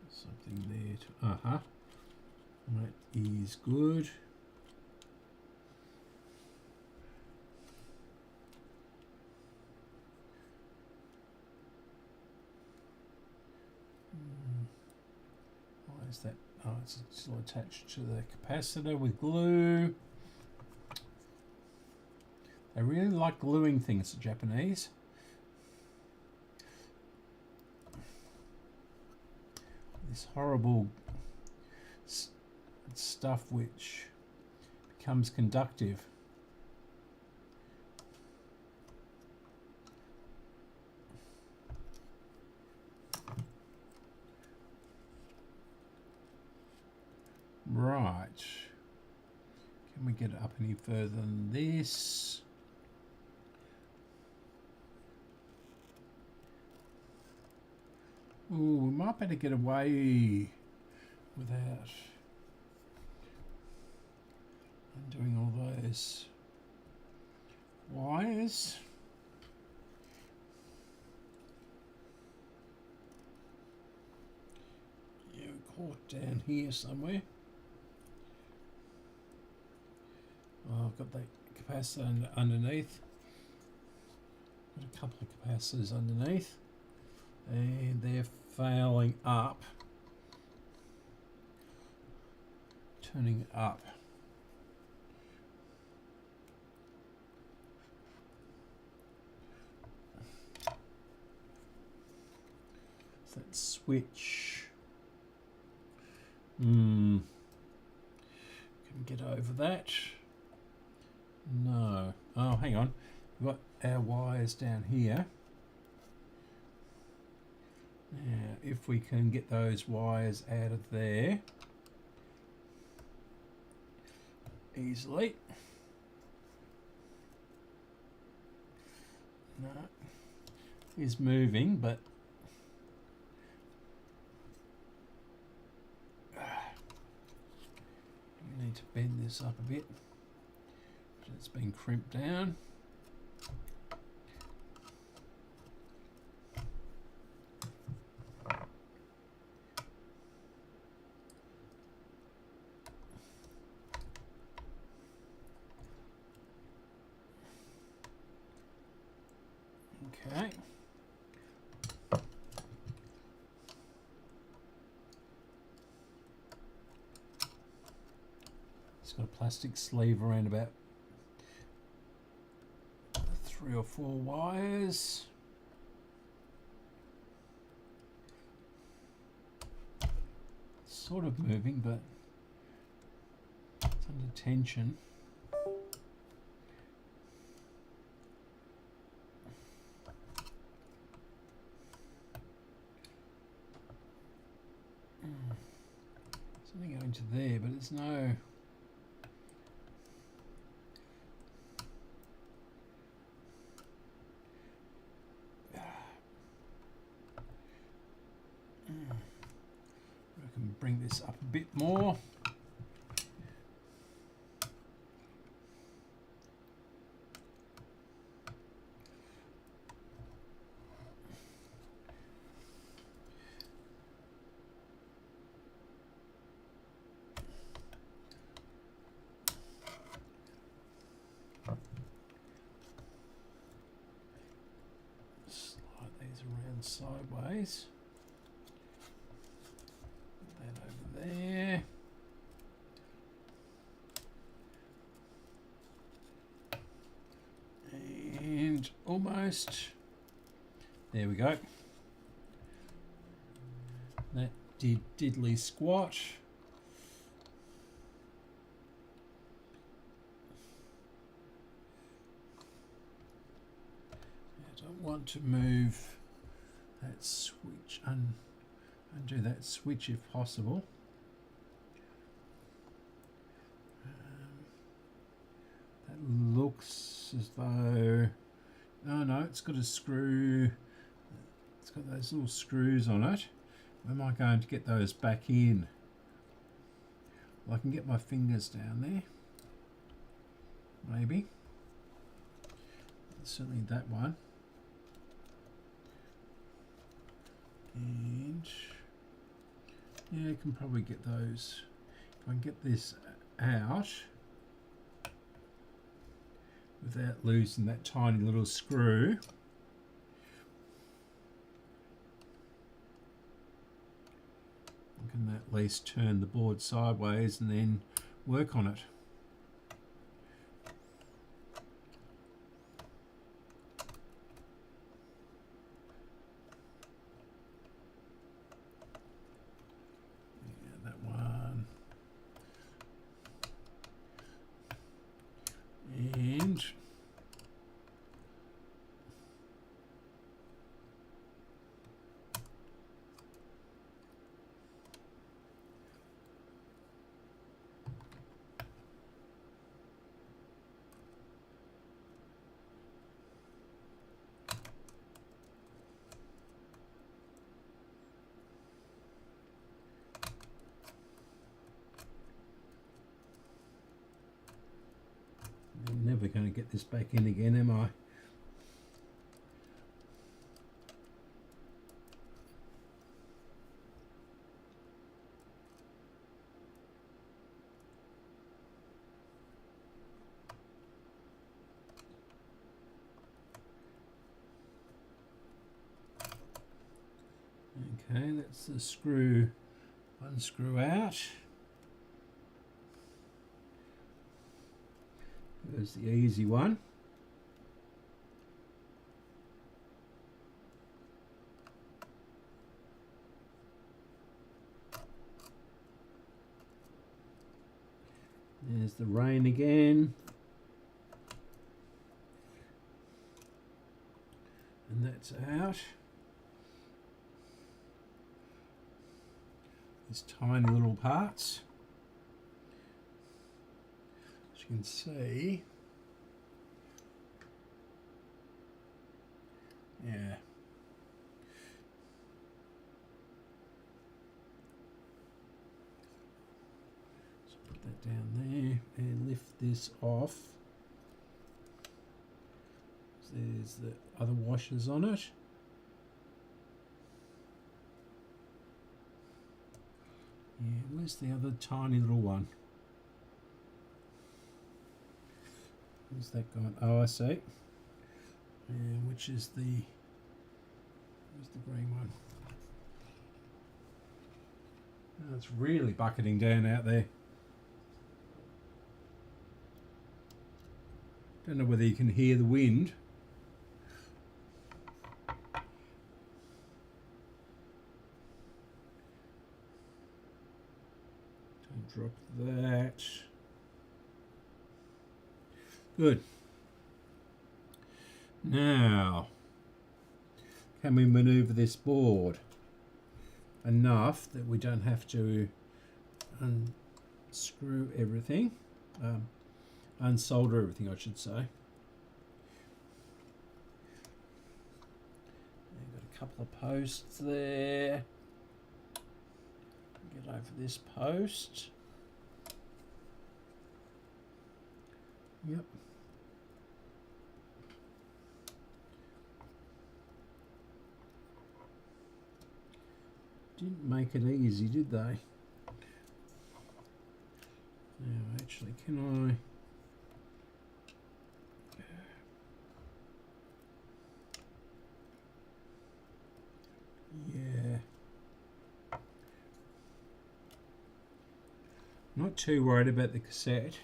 Speaker 1: Something there to, that is good. Why is that? Oh, it's still attached to the capacitor with glue. They really like gluing things, the Japanese. This horrible stuff which becomes conductive. Right. Can we get it up any further than this? Ooh, we might better get away without undoing all those wires. Yeah, caught down here somewhere. Oh, I've got that capacitor underneath. Got a couple of capacitors underneath, and they're failing up, turning up. So that switch. Can we get over that? No. Oh, hang on. We've got our wires down here. Now, if we can get those wires out of there easily. No. It's moving, but we need to bend this up a bit. It's been crimped down. Okay. It's got a plastic sleeve around about 3 or 4 wires. It's sort of moving, but it's under tension. Something going to there, but it's no. I can bring this up a bit more. board sideways. Put that over there. And almost. There we go. That did diddly squat. I don't want to move that switch, undo that switch if possible. That looks as though, no, it's got a screw. It's got those little screws on it. Where am I going to get those back in? Well, I can get my fingers down there. Maybe. Certainly that one. And yeah, I can probably get those. If I can get this out without losing that tiny little screw. I can at least turn the board sideways and then work on it. Yeah, that one. And I'm never going to get this back in again, am I? Okay, that's the screw, one screw out. There's the easy one. There's the rain again. And that's out. These tiny little parts. As you can see, yeah. So put that down there and lift this off. There's the other washers on it. Yeah, where's the other tiny little one? Where's that gone? Oh, I see. And which is the, where's the green one? Oh, it's really bucketing down out there. Don't know whether you can hear the wind. Don't drop that. Good. Now, can we maneuver this board enough that we don't have to unscrew everything, unsolder everything, I should say. Got a couple of posts there. Get over this post. Yep. Didn't make it easy, did they? Now, actually, can I? Not too worried about the cassette,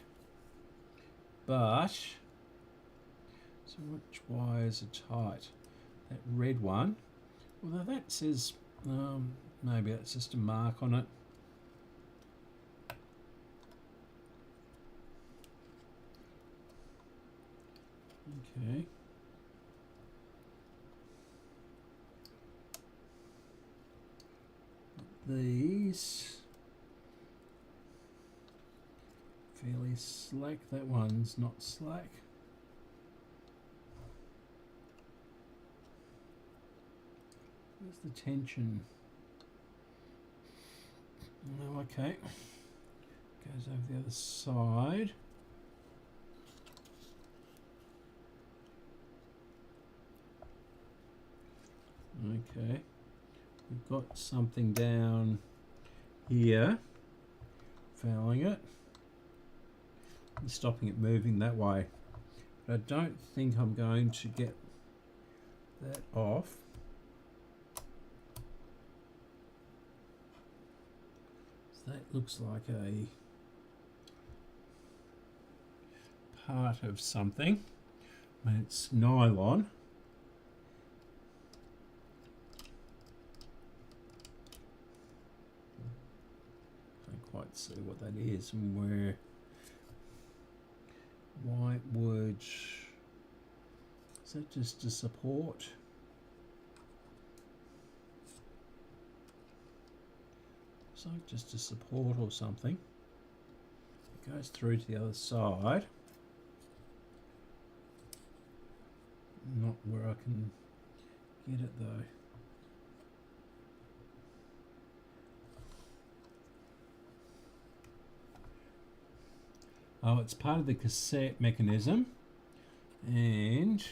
Speaker 1: but so which wires are tight? That red one, although that says maybe that's just a mark on it. Okay. These fairly slack. That one's not slack. Where's the tension? Oh, okay. Goes over the other side. Okay. We've got something down here fouling it and stopping it moving that way. But I don't think I'm going to get that off. So that looks like a part of something. I mean, it's nylon. Quite see what that is, and where white wood, is that just a support? It's like just a support or something. It goes through to the other side. Not where I can get it though. Oh, it's part of the cassette mechanism, and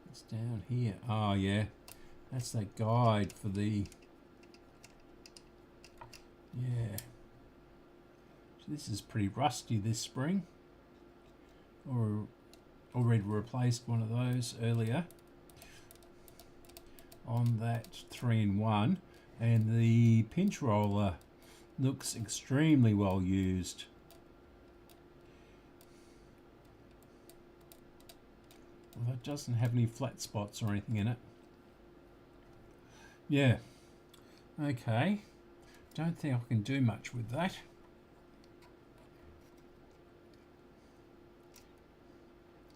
Speaker 1: it's down here. Oh yeah, that's that guide for the, yeah. So this is pretty rusty, this spring, or already replaced one of those earlier on that 3-in-1, and the pinch roller looks extremely well used. Well, it doesn't have any flat spots or anything in it. Yeah. Okay. Don't think I can do much with that.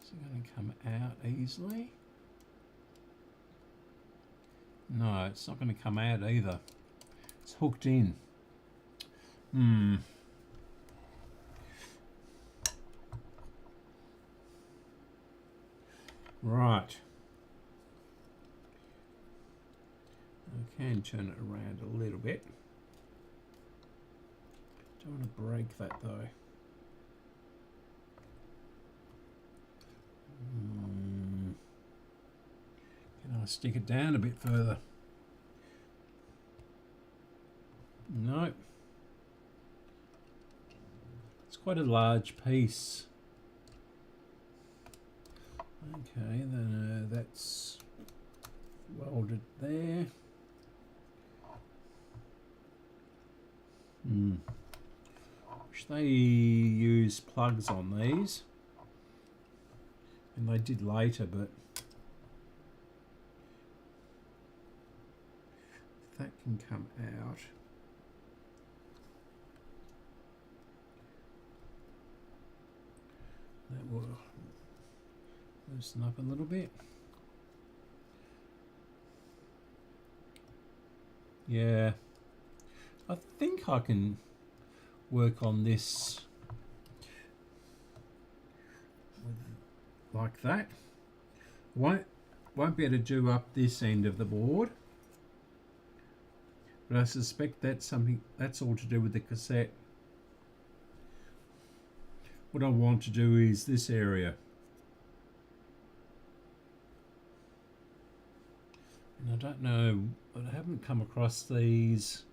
Speaker 1: Is it going to come out easily? No, it's not going to come out either. It's hooked in. Right. I can turn it around a little bit. Don't want to break that though. Can I stick it down a bit further? No. It's quite a large piece. Okay, then that's welded there. Wish they use plugs on these, and they did later, but if that can come out. That will loosen up a little bit. Yeah, I think I can work on this like that. Won't be able to do up this end of the board, but I suspect that's all to do with the cassette. What I want to do is this area. And I don't know, I haven't come across these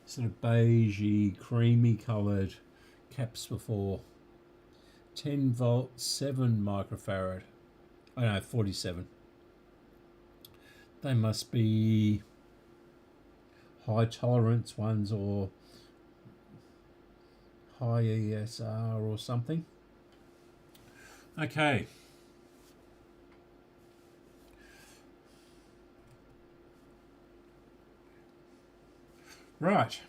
Speaker 1: sort of beigey, creamy coloured caps before. 10 volt, 7 microfarad. Oh no, 47. They must be high tolerance ones, or high ESR or something. Okay. Right.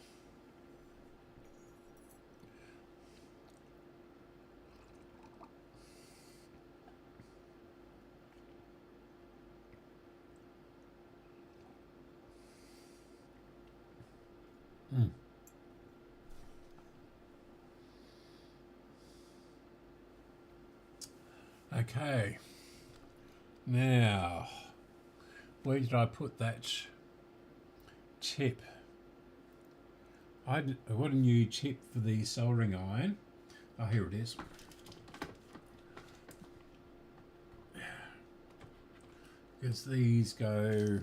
Speaker 1: Okay. Now, where did I put that tip? I got a new tip for the soldering iron. Oh, here it is. Because these go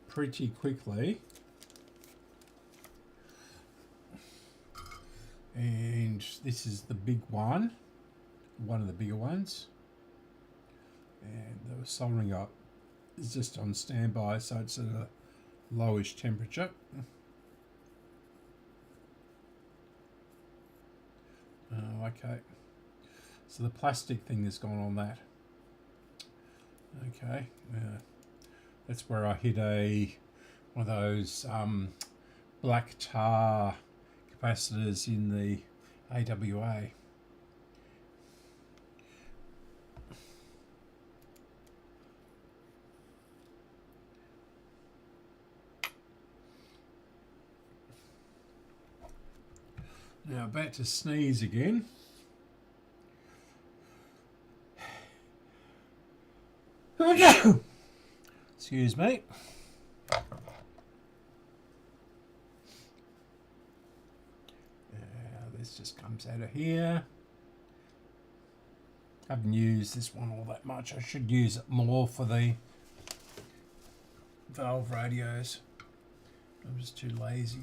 Speaker 1: pretty quickly. And this is the big one of the bigger ones. And the soldering up is just on standby, so it's at a lowish temperature. Oh, okay. So the plastic thing has gone on that. Okay. That's where I hit one of those black tar capacitors in the AWA. Now about to sneeze again. Excuse me. This just comes out of here. I haven't used this one all that much. I should use it more for the valve radios. I'm just too lazy.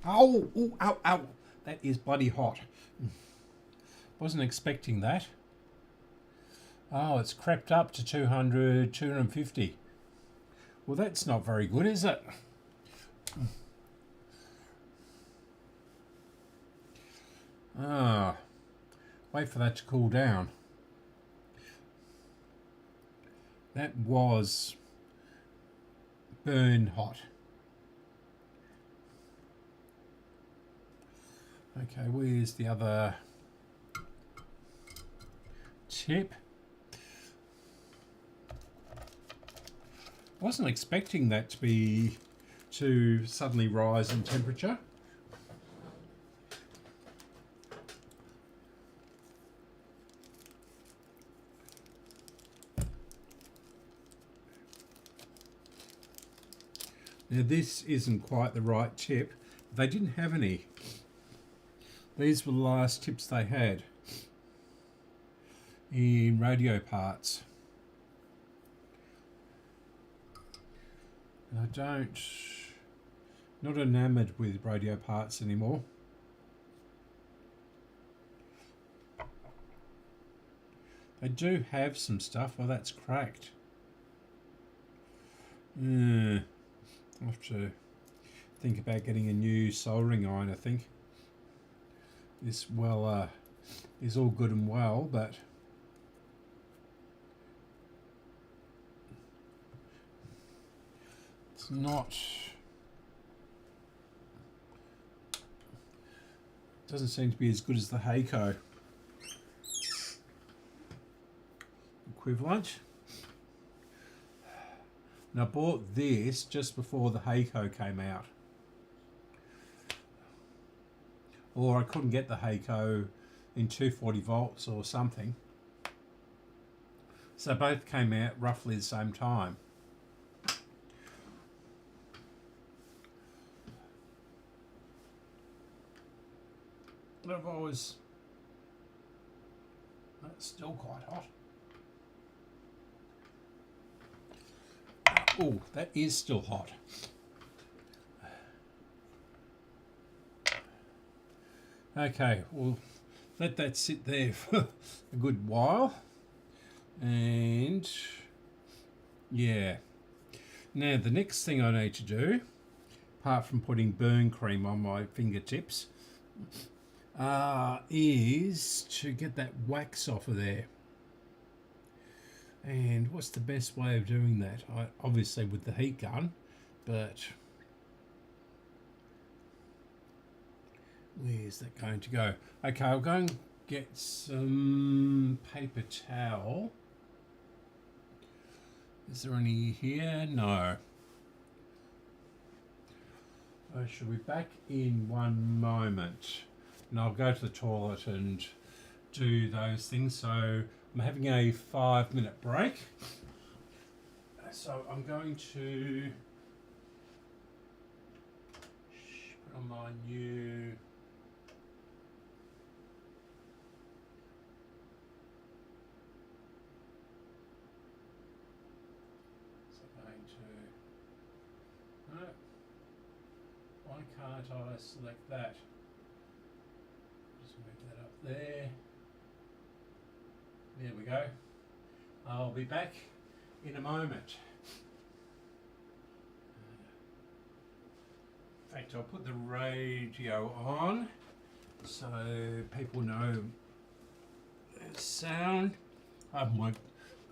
Speaker 1: Ow, ooh, ow, ow. That is bloody hot. Wasn't expecting that. Oh, it's crept up to 200, 250. Well, that's not very good, is it? Ah, wait for that to cool down. That was burn hot. Okay, where's the other tip? Wasn't expecting that to suddenly rise in temperature. Now this isn't quite the right tip. They didn't have any. These were the last tips they had in radio parts. And not enamoured with radio parts anymore. They do have some stuff. Oh, that's cracked. I'll have to think about getting a new soldering iron, I think. This is all good and well, but it's not. Doesn't seem to be as good as the Heiko equivalent. And I bought this just before the Heiko came out. Or I couldn't get the Heiko in 240 volts or something. So both came out roughly the same time. But I've always... That's still quite hot. Oh, that is still hot. Okay, we'll let that sit there for a good while. And yeah, Now the next thing I need to do, apart from putting burn cream on my fingertips, is to get that wax off of there. And what's the best way of doing that? Obviously with the heat gun, but where's that going to go? Okay, I'll go and get some paper towel. Is there any here? No. I shall be back in one moment, and I'll go to the toilet and do those things. So I'm having a 5-minute break. So I'm going to put on my new why can't I select that? Just move that up there. There we go. I'll be back in a moment. In fact, I'll put the radio on so people know the sound. I haven't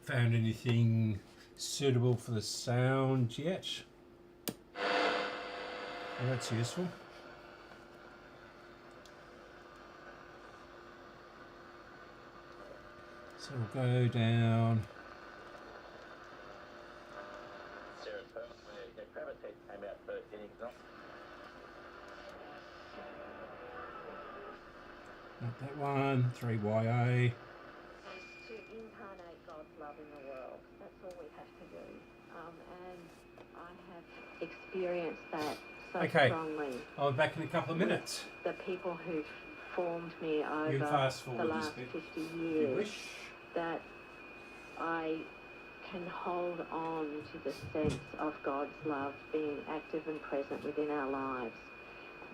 Speaker 1: found anything suitable for the sound yet. Well, that's useful. So we'll go down. Not that one, 3YA.
Speaker 6: Is to incarnate God's love in the world. That's all we have to do. And I have experienced that so strongly.
Speaker 1: I'll be back in a couple of minutes.
Speaker 6: The people who've formed me over the last 50 years, that I can hold on to the sense of God's love being active and present within our lives.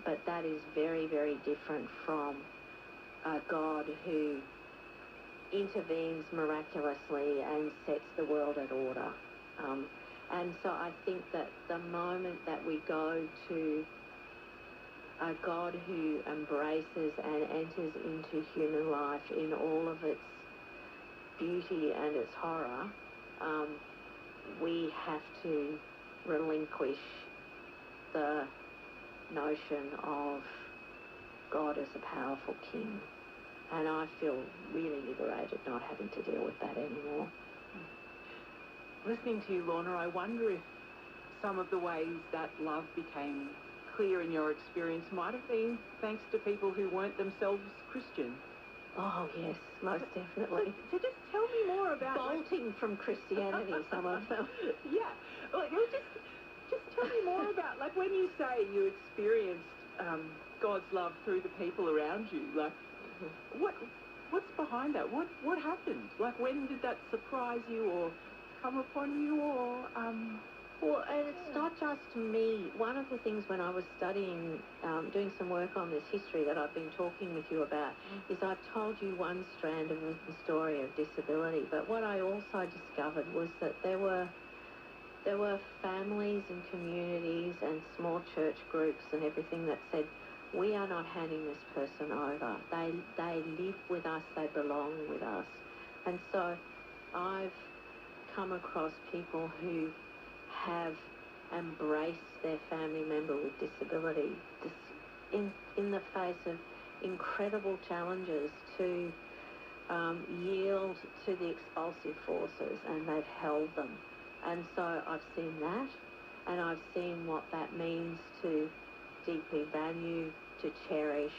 Speaker 6: But that is very, very different from a God who intervenes miraculously and sets the world at order. And so I think that the moment that we go to a God who embraces and enters into human life in all of its beauty and its horror, we have to relinquish the notion of God as a powerful king. And I feel really liberated not having to deal with that anymore.
Speaker 7: Listening to you, Lorna, I wonder if some of the ways that love became clear in your experience might have been thanks to people who weren't themselves Christian.
Speaker 6: Oh, yes, most definitely.
Speaker 7: So just tell me more about...
Speaker 6: Bolting from Christianity, some of them.
Speaker 7: Yeah. Like, just tell me more about, like, when you say you experienced God's love through the people around you, like, what's behind that? What happened? Like, when did that surprise you or come upon you, or...
Speaker 6: Well, and it's not just me. One of the things when I was studying, doing some work on this history that I've been talking with you about, is I've told you one strand of the story of disability, but what I also discovered was that there were families and communities and small church groups and everything that said, we are not handing this person over. They live with us, they belong with us. And so I've come across people who have embraced their family member with disability in the face of incredible challenges to yield to the expulsive forces, and they've held them. And so I've seen that, and I've seen what that means to deeply value, to cherish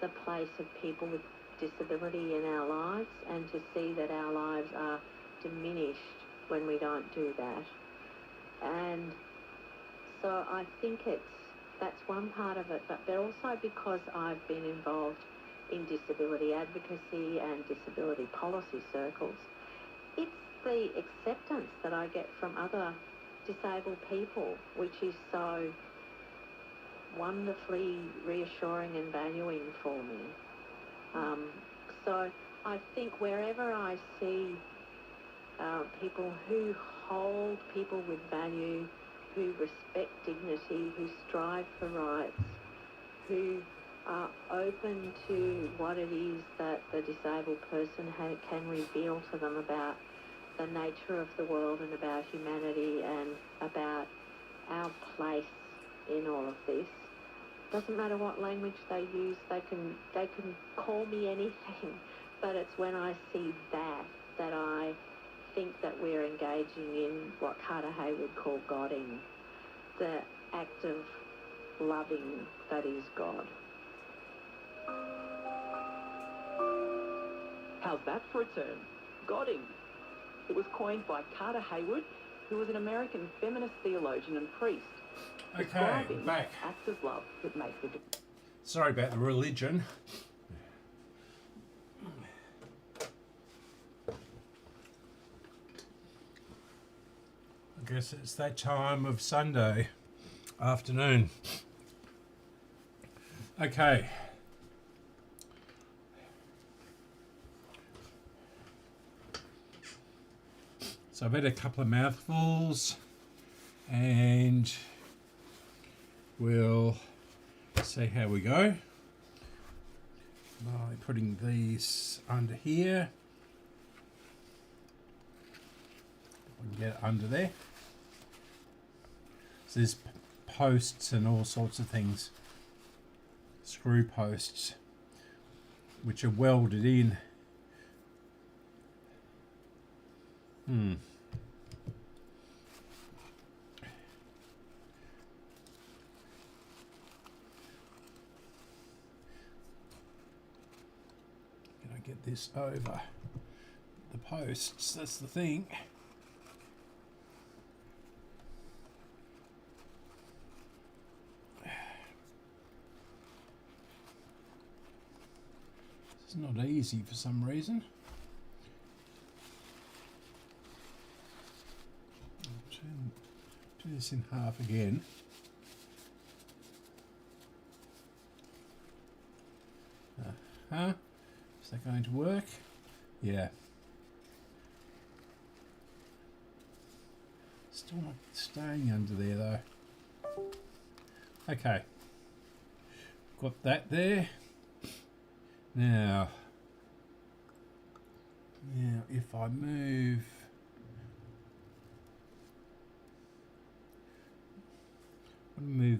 Speaker 6: the place of people with disability in our lives, and to see that our lives are diminished when we don't do that. And so I think that's one part of it, but also because I've been involved in disability advocacy and disability policy circles, it's the acceptance that I get from other disabled people, which is so wonderfully reassuring and valuing for me. So I think wherever I see people who hold people with value, who respect dignity, who strive for rights, who are open to what it is that the disabled person can reveal to them about the nature of the world and about humanity and about our place in all of this. Doesn't matter what language they use, they can call me anything, but it's when I see that I think that we're engaging in what Carter Hayward called Godding, the act of loving that is God.
Speaker 7: How's that for a term? Godding. It was coined by Carter Hayward, who was an American feminist theologian and priest.
Speaker 1: Okay,
Speaker 7: Describing
Speaker 1: back.
Speaker 7: acts of love that make the difference.
Speaker 1: Sorry about the religion. I guess it's that time of Sunday afternoon. Okay. So I've had a couple of mouthfuls and we'll see how we go by putting these under here. We can get it under there. So there's posts and all sorts of things, screw posts, which are welded in. Can I get this over the posts? That's the thing. It's not easy for some reason. Do this in half again. Is that going to work? Yeah. Still not staying under there though. Okay. Got that there. Now if I move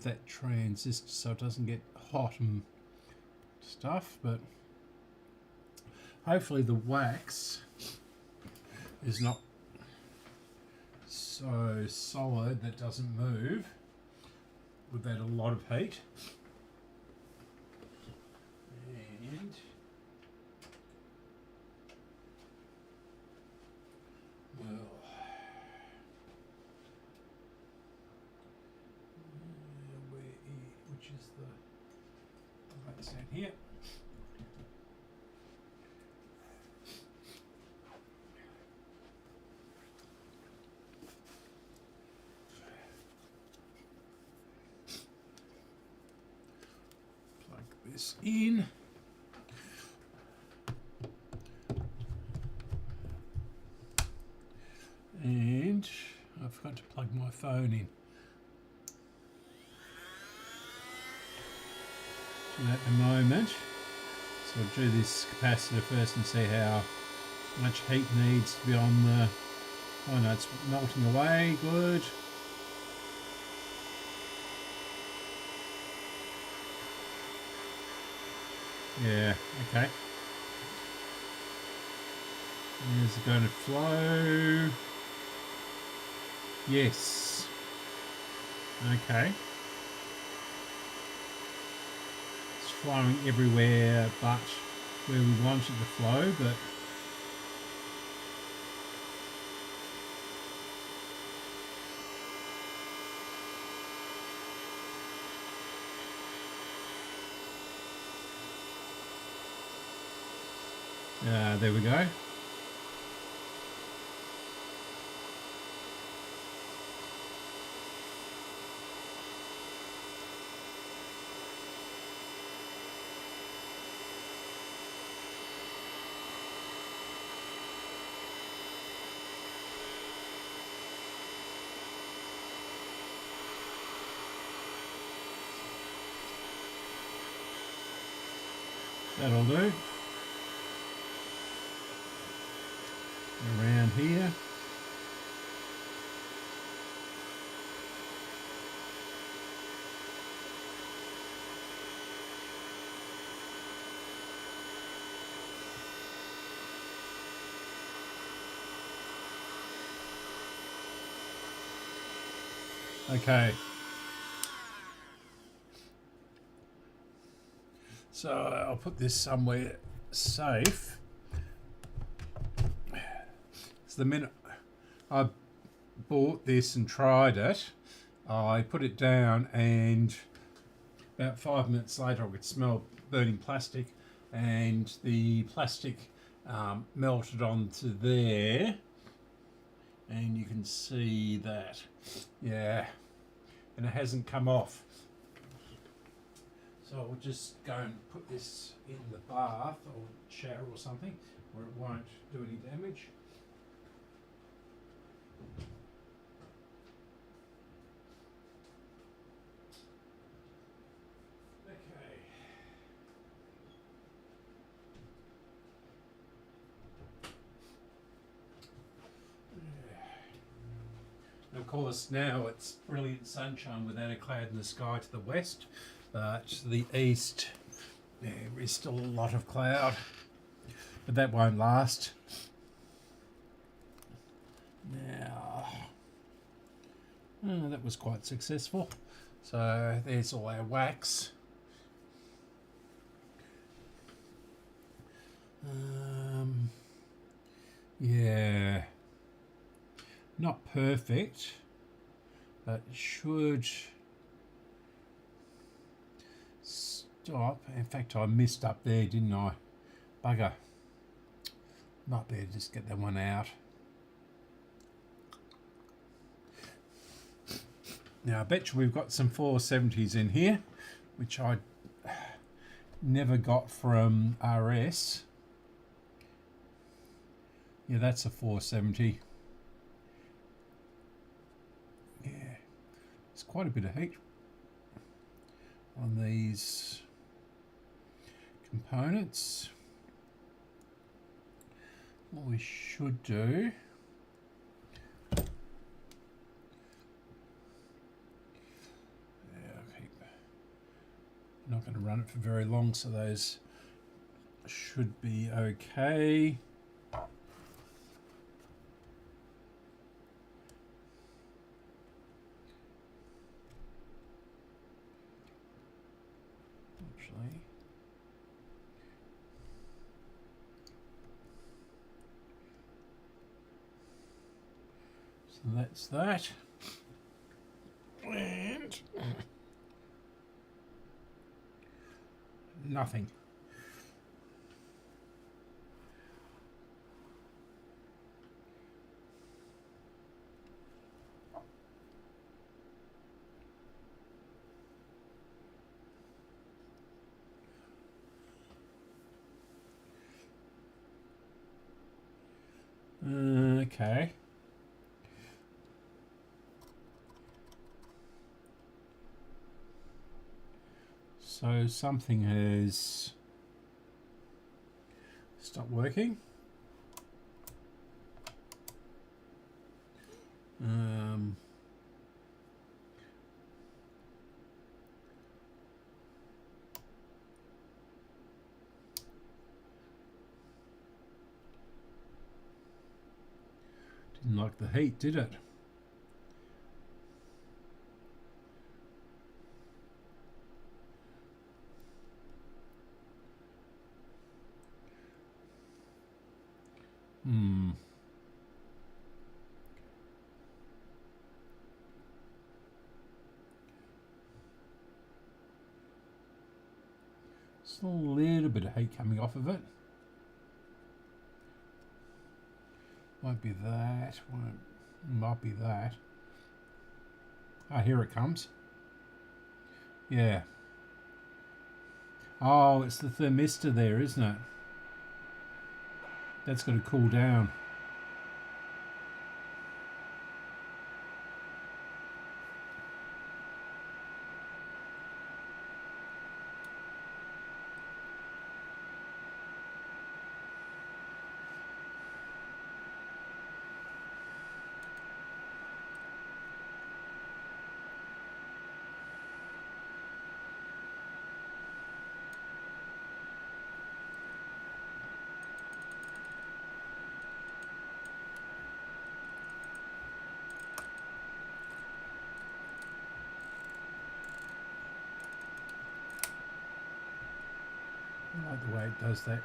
Speaker 1: that transistor so it doesn't get hot and stuff, but hopefully the wax is not so solid that doesn't move without a lot of heat. And well, which is the right down here. Plug this in. And I forgot to plug my phone in. At the moment, so I'll do this capacitor first and see how much heat needs to be on the. Oh no, it's melting away. Good. Yeah. Okay. Is it going to flow? Yes. Okay. Flowing everywhere but where we want it to flow, but there we go. That'll do. Around here. Okay. So I'll put this somewhere safe. So the minute I bought this and tried it, I put it down, and about 5 minutes later I could smell burning plastic, and the plastic melted onto there, and you can see that, yeah, and it hasn't come off. So I'll just go and put this in the bath or shower or something where it won't do any damage. Okay. And of course now it's brilliant sunshine without a cloud in the sky to the west, but to the east there is still a lot of cloud, but that won't last. Now, that was quite successful. So there's all our wax. Yeah, not perfect, but should stop. In fact, I missed up there, didn't I? Bugger. Might be able to just get that one out. Now I bet you we've got some 470s in here, which I never got from RS. Yeah, that's a 470. Yeah, there's quite a bit of heat on these components. What we should do, not going to run it for very long, so those should be okay. Actually, so that's that. And nothing. Okay. So something has stopped working. Didn't like the heat, did it? Still a little bit of heat coming off of it. Won't be that. Might be that. Ah, here it comes. Yeah. Oh, it's the thermistor there, isn't it? That's got to cool down. I like the way it does that.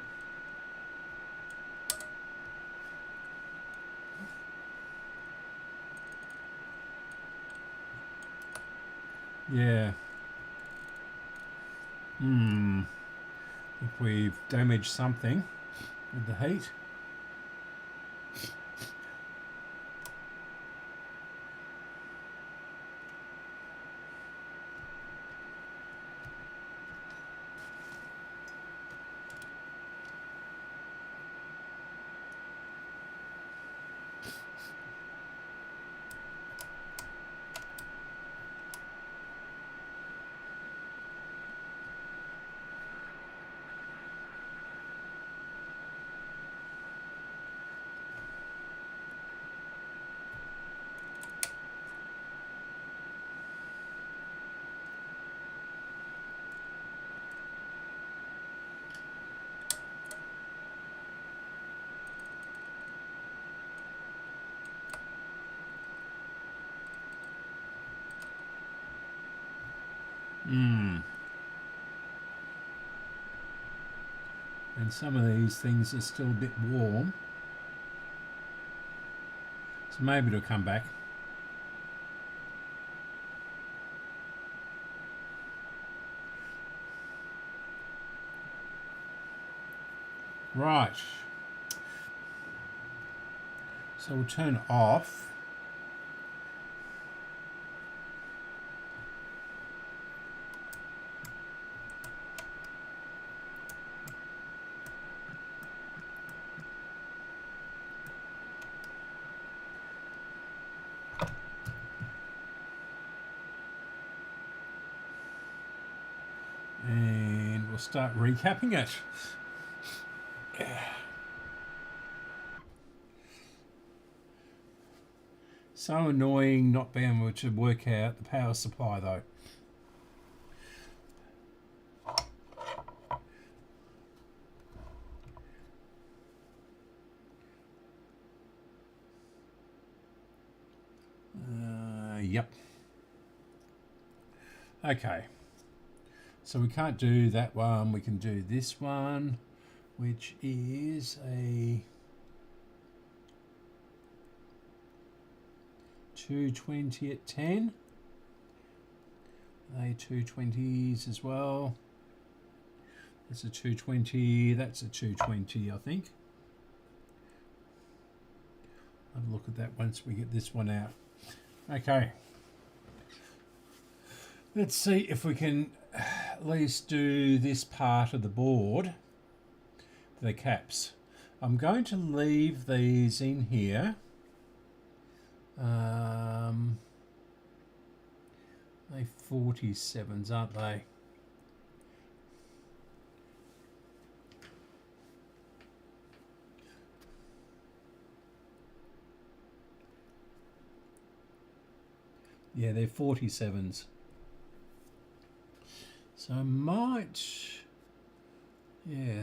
Speaker 1: Yeah. I think we've damaged something with the heat. And some of these things are still a bit warm. So maybe it'll come back. Right. So we'll turn it off. And we'll start recapping it. So annoying not being able to work out the power supply though. Yep. Okay. So we can't do that one. We can do this one, which is a 220 at 10. They 220s as well. That's a 220. That's a 220, I think. I'll have a look at that once we get this one out. Okay. Let's see if we can at least do this part of the board, the caps. I'm going to leave these in here. They're 47s, aren't they? Yeah, they're 47s. So I might, yeah,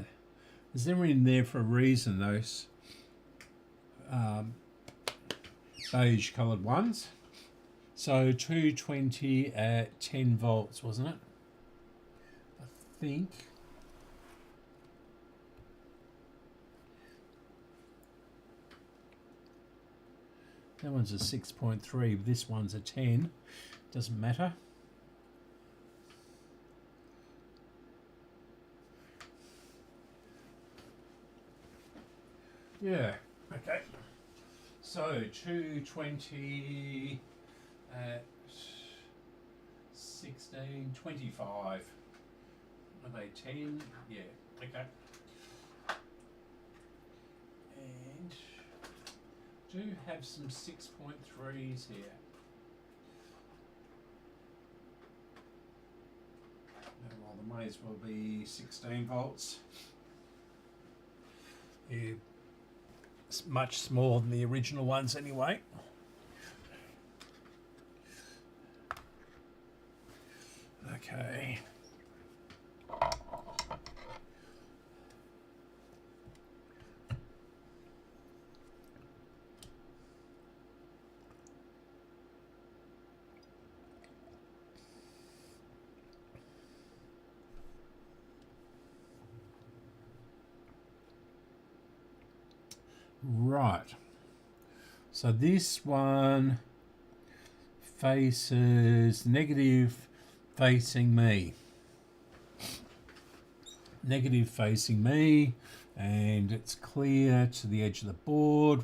Speaker 1: there's them in there for a reason, those beige coloured ones. So 220 at 10 volts, wasn't it? I think. That one's a 6.3, this one's a 10. Doesn't matter. Yeah, okay. So 220 at 16.25. Are they 10? Yeah, okay. And do have some 6.3s here. Well, they may as well be 16 volts. Yeah. It's much smaller than the original ones anyway. Okay. Right. So this one faces negative facing me. Negative facing me, and it's clear to the edge of the board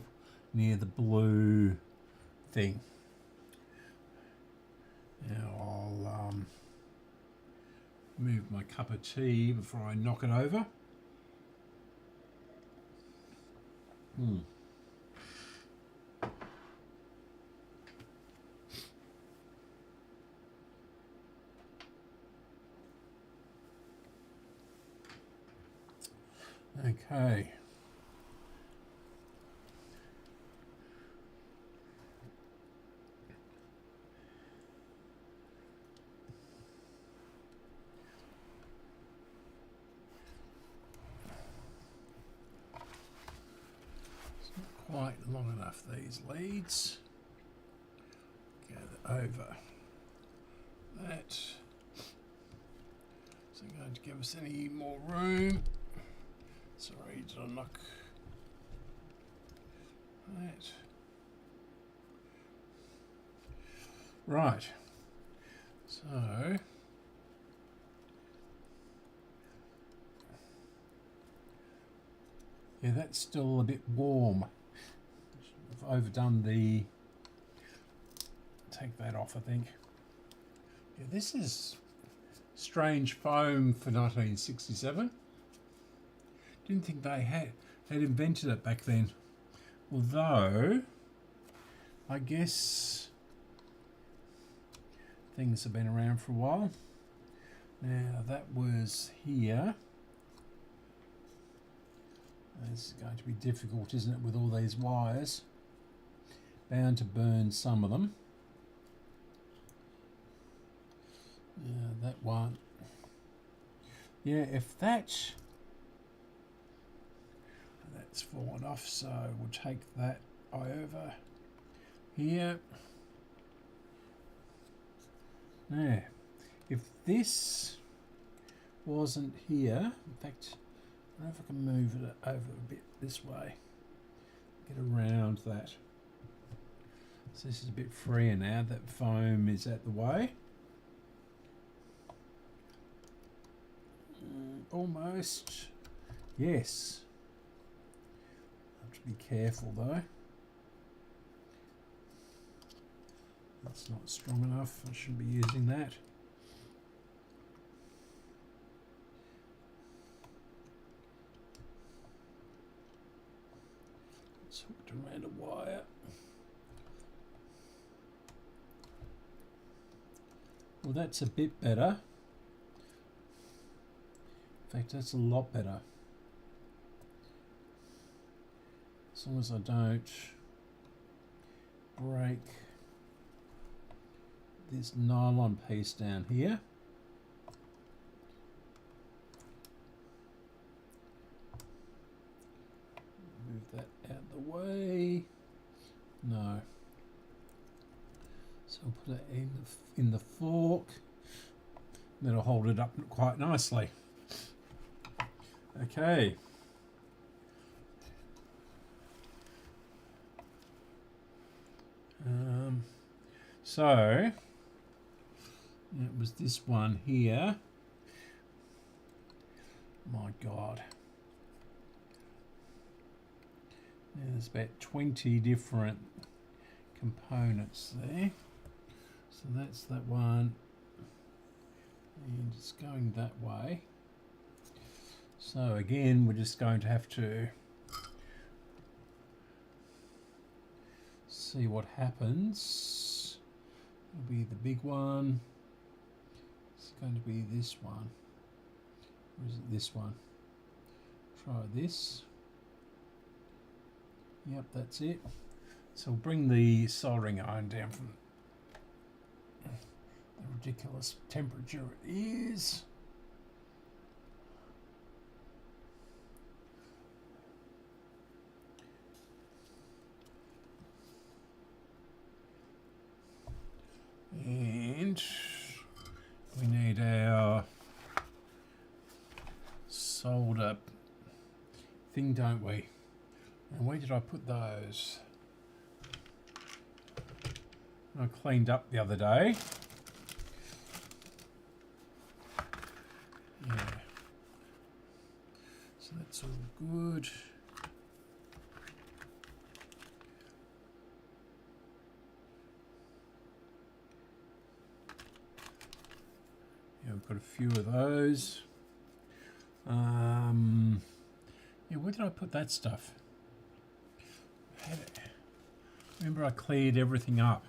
Speaker 1: near the blue thing. Now I'll move my cup of tea before I knock it over. Okay. It's not quite long enough, these leads. Go over that. Isn't going to give us any more room. Sorry, did I knock that? Right. So yeah, that's still a bit warm. I've overdone the. Take that off, I think. Yeah, this is strange foam for 1967. Didn't think they had invented it back then. Although, I guess things have been around for a while. Now that was here. This is going to be difficult, isn't it, with all these wires? Bound to burn some of them. That one. Yeah, if that's fallen off, so we'll take that over here. Now, if this wasn't here, in fact, I don't know if I can move it over a bit this way, get around that. So this is a bit freer now, that foam is out the way. Almost. Yes. Have to be careful though. That's not strong enough. I shouldn't be using that. It's hooked around a wire. Well, that's a bit better. In fact, that's a lot better. As long as I don't break this nylon piece down here. Move that out the way. No. So I'll put it in the fork. That'll hold it up quite nicely. Okay. So it was this one here. My God. There's about 20 different components there. So that's that one. And it's going that way. So again, we're just going to have to see what happens. It'll be the big one. It's going to be this one. Or is it this one? Try this. Yep, that's it. So we'll bring the soldering iron down from the ridiculous temperature it is. And we need our solder thing, don't we? And where did I put those? I cleaned up the other day. Yeah. So that's all good. Yeah, we've got a few of those. Yeah, where did I put that stuff? Remember, I cleared everything up.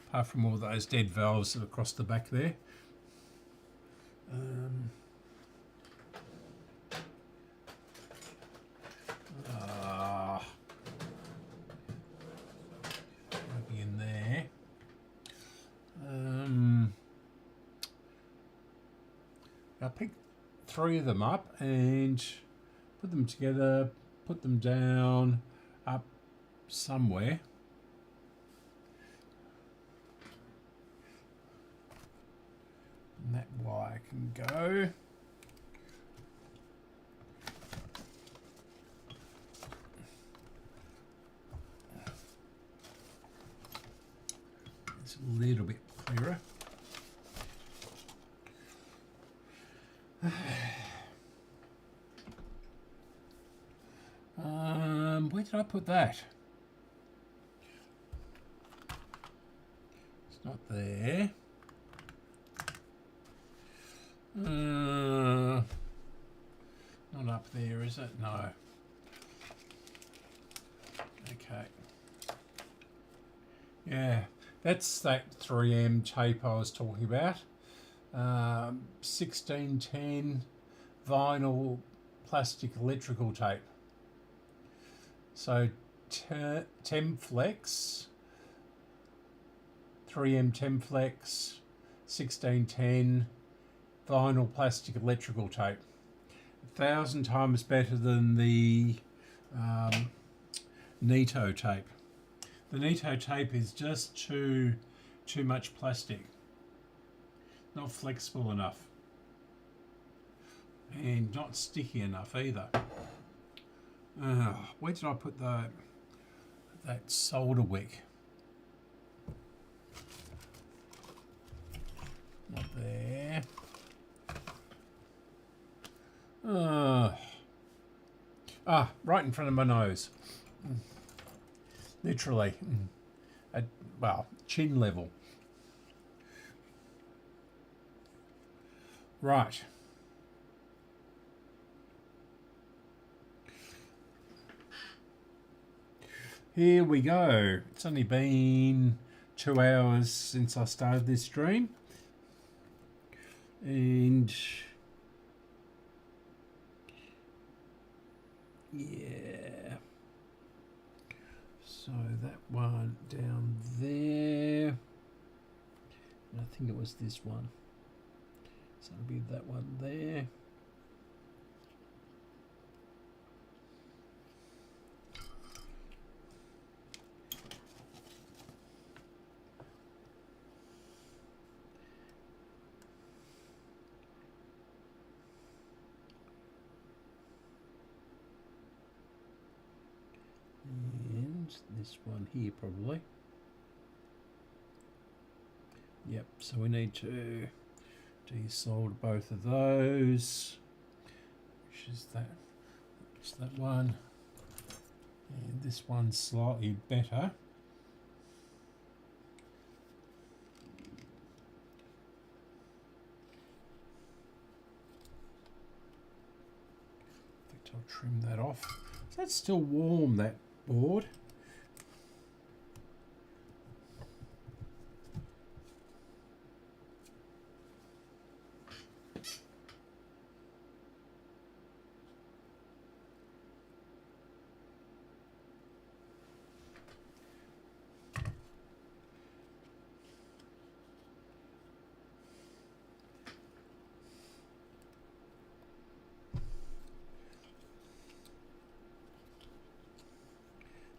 Speaker 1: Apart from all those dead valves across the back there. Maybe in there. I picked 3 of them up and put them together, put them down, up somewhere. And that wire can go. It's a little bit clearer. Where did I put that? It's not there. Not up there, is it? No. Okay. Yeah, that's that 3M tape I was talking about. 1610 vinyl plastic electrical tape. So Temflex, 3M Temflex, 1610 vinyl plastic electrical tape. 1,000 times better than the Nito tape. The Nito tape is just too much plastic. Not flexible enough. And not sticky enough either. Where did I put that solder wick? Not there. Right in front of my nose. Literally. At, well, chin level. Right. Here we go. It's only been 2 hours since I started this stream. And yeah. So that one down there. And I think it was this one. So it'll be that one there. And this one here probably. Yep, so we need to desolder both of those. Which is that? It's that one. And this one's slightly better. I think I'll trim that off. So that's still warm, that board.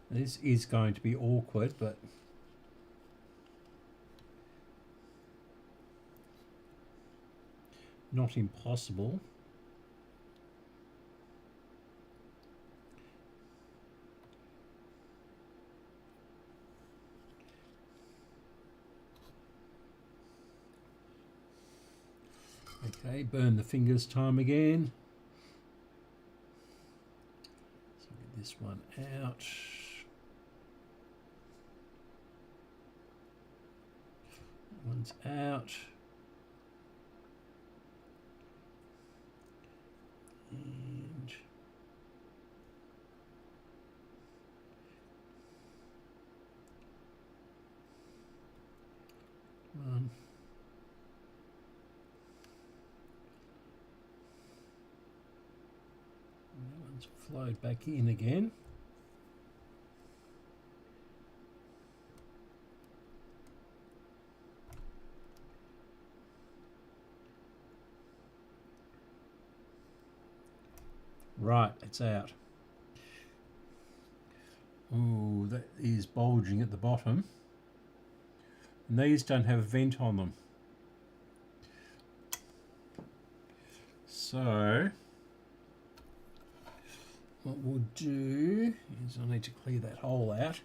Speaker 1: This is going to be awkward, but not impossible. Okay, burn the fingers time again. So get this one out. That one's out. And one. And that one's flowed back in again. Right, it's out. Oh, that is bulging at the bottom. And these don't have a vent on them. So, what we'll do is I need to clear that hole out.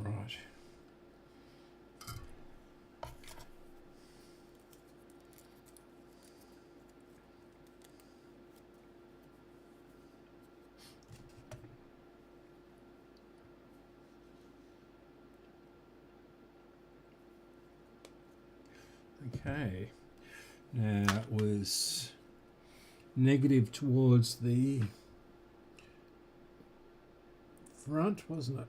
Speaker 1: Right. Okay. Now it was negative towards the front, wasn't it?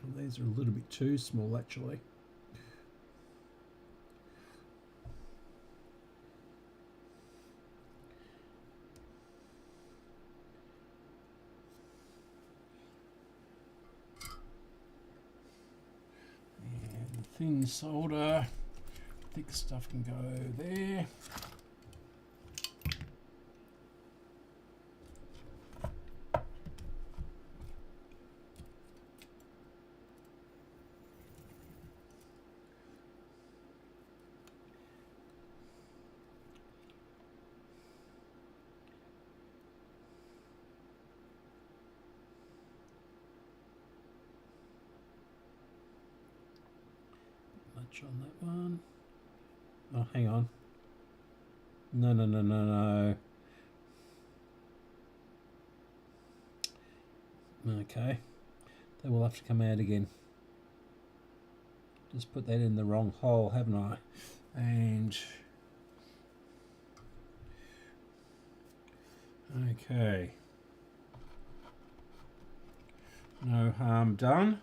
Speaker 1: Well, these are a little bit too small actually. And thin solder, thick stuff can go there. On that one. Oh, hang on. No. Okay. They will have to come out again. Just put that in the wrong hole, haven't I? And okay. No harm done.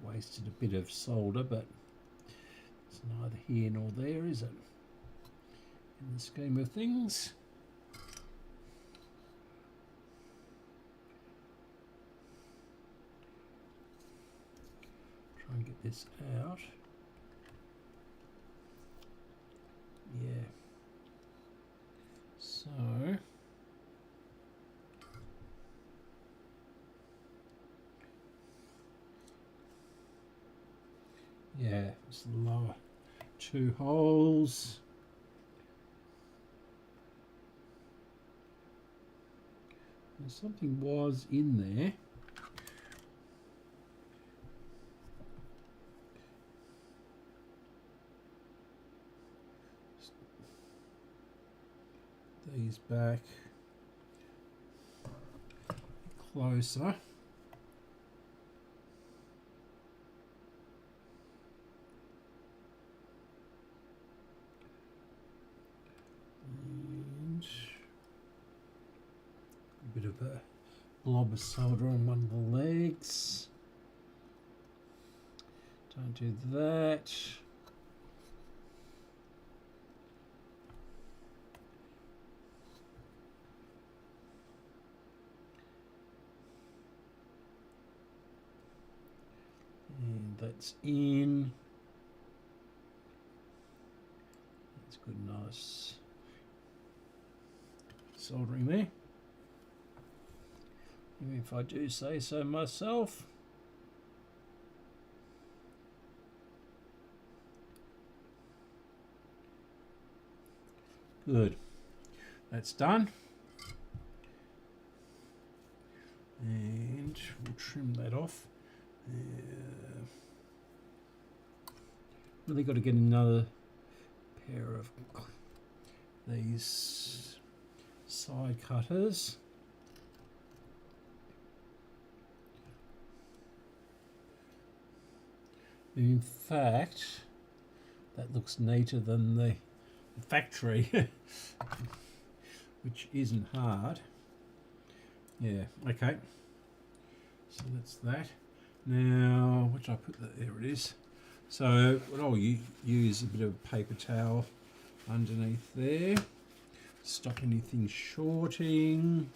Speaker 1: Wasted a bit of solder, but it's neither here nor there, is it? In the scheme of things. Try and get this out. Yeah. So yeah, it's the lower two holes. And something was in there. These back closer. A bit of a blob of solder on one of the legs. Don't do that. And that's in. That's good, nice soldering there. Even if I do say so myself. Good. That's done. And we'll trim that off. Really got to get another pair of these side cutters. In fact, that looks neater than the factory, which isn't hard. Yeah, okay. So that's that. Now, which I put that, there it is. So what I'll use a bit of paper towel underneath there. Stop anything shorting.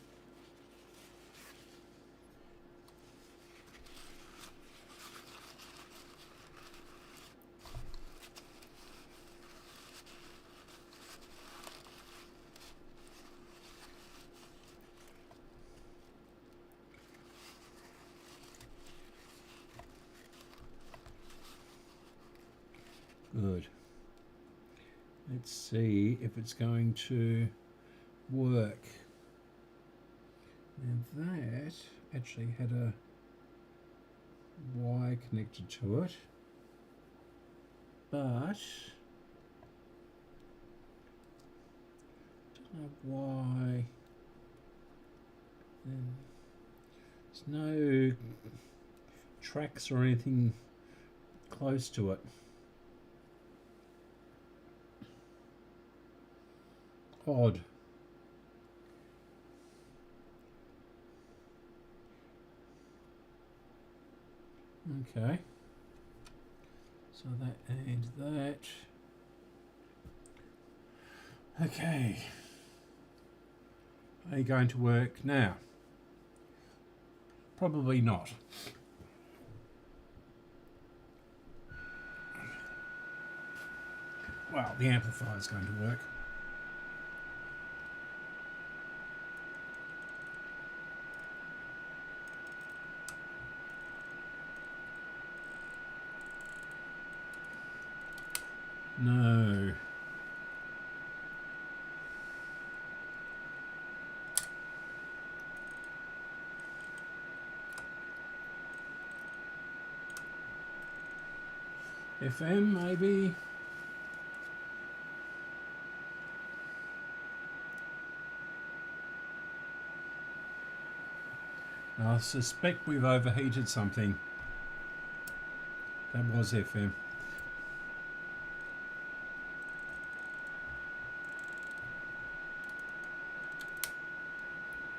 Speaker 1: Good. Let's see if it's going to work. And that actually had a wire connected to it, but I don't know why. There's no tracks or anything close to it. Odd. Okay. So that and that. Okay. Are you going to work now? Probably not. Well, the amplifier is going to work. No. FM maybe. I suspect we've overheated something. That was FM.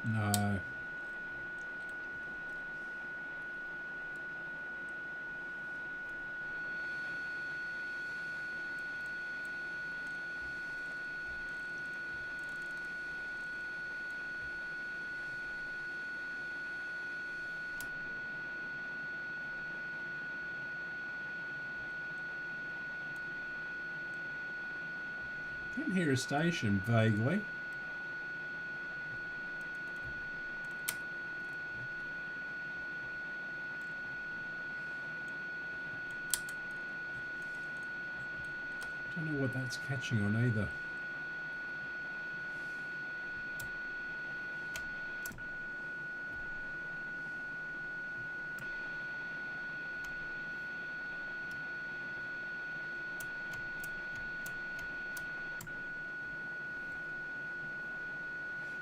Speaker 1: No. I can hear a station vaguely. Don't know what that's catching on either.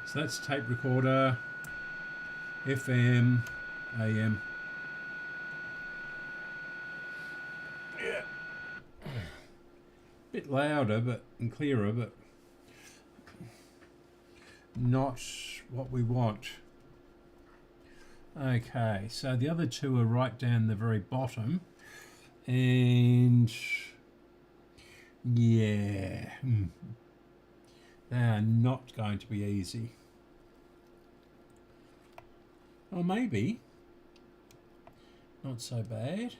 Speaker 1: So that's tape recorder, FM, AM. Yeah. Bit louder but and clearer, but not what we want. Okay, so the other two are right down the very bottom, and yeah, they are not going to be easy. Or maybe not so bad.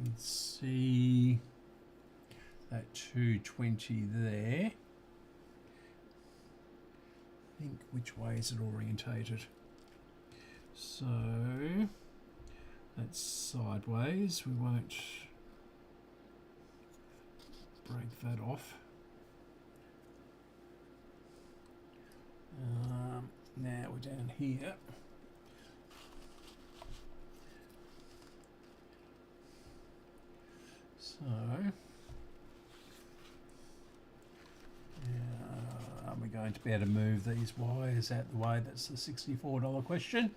Speaker 1: Let's see that 220 there. think, which way is it orientated? So that's sideways. We won't break that off. Now we're down here. So are we going to be able to move these wires out the way? That's the $64 question.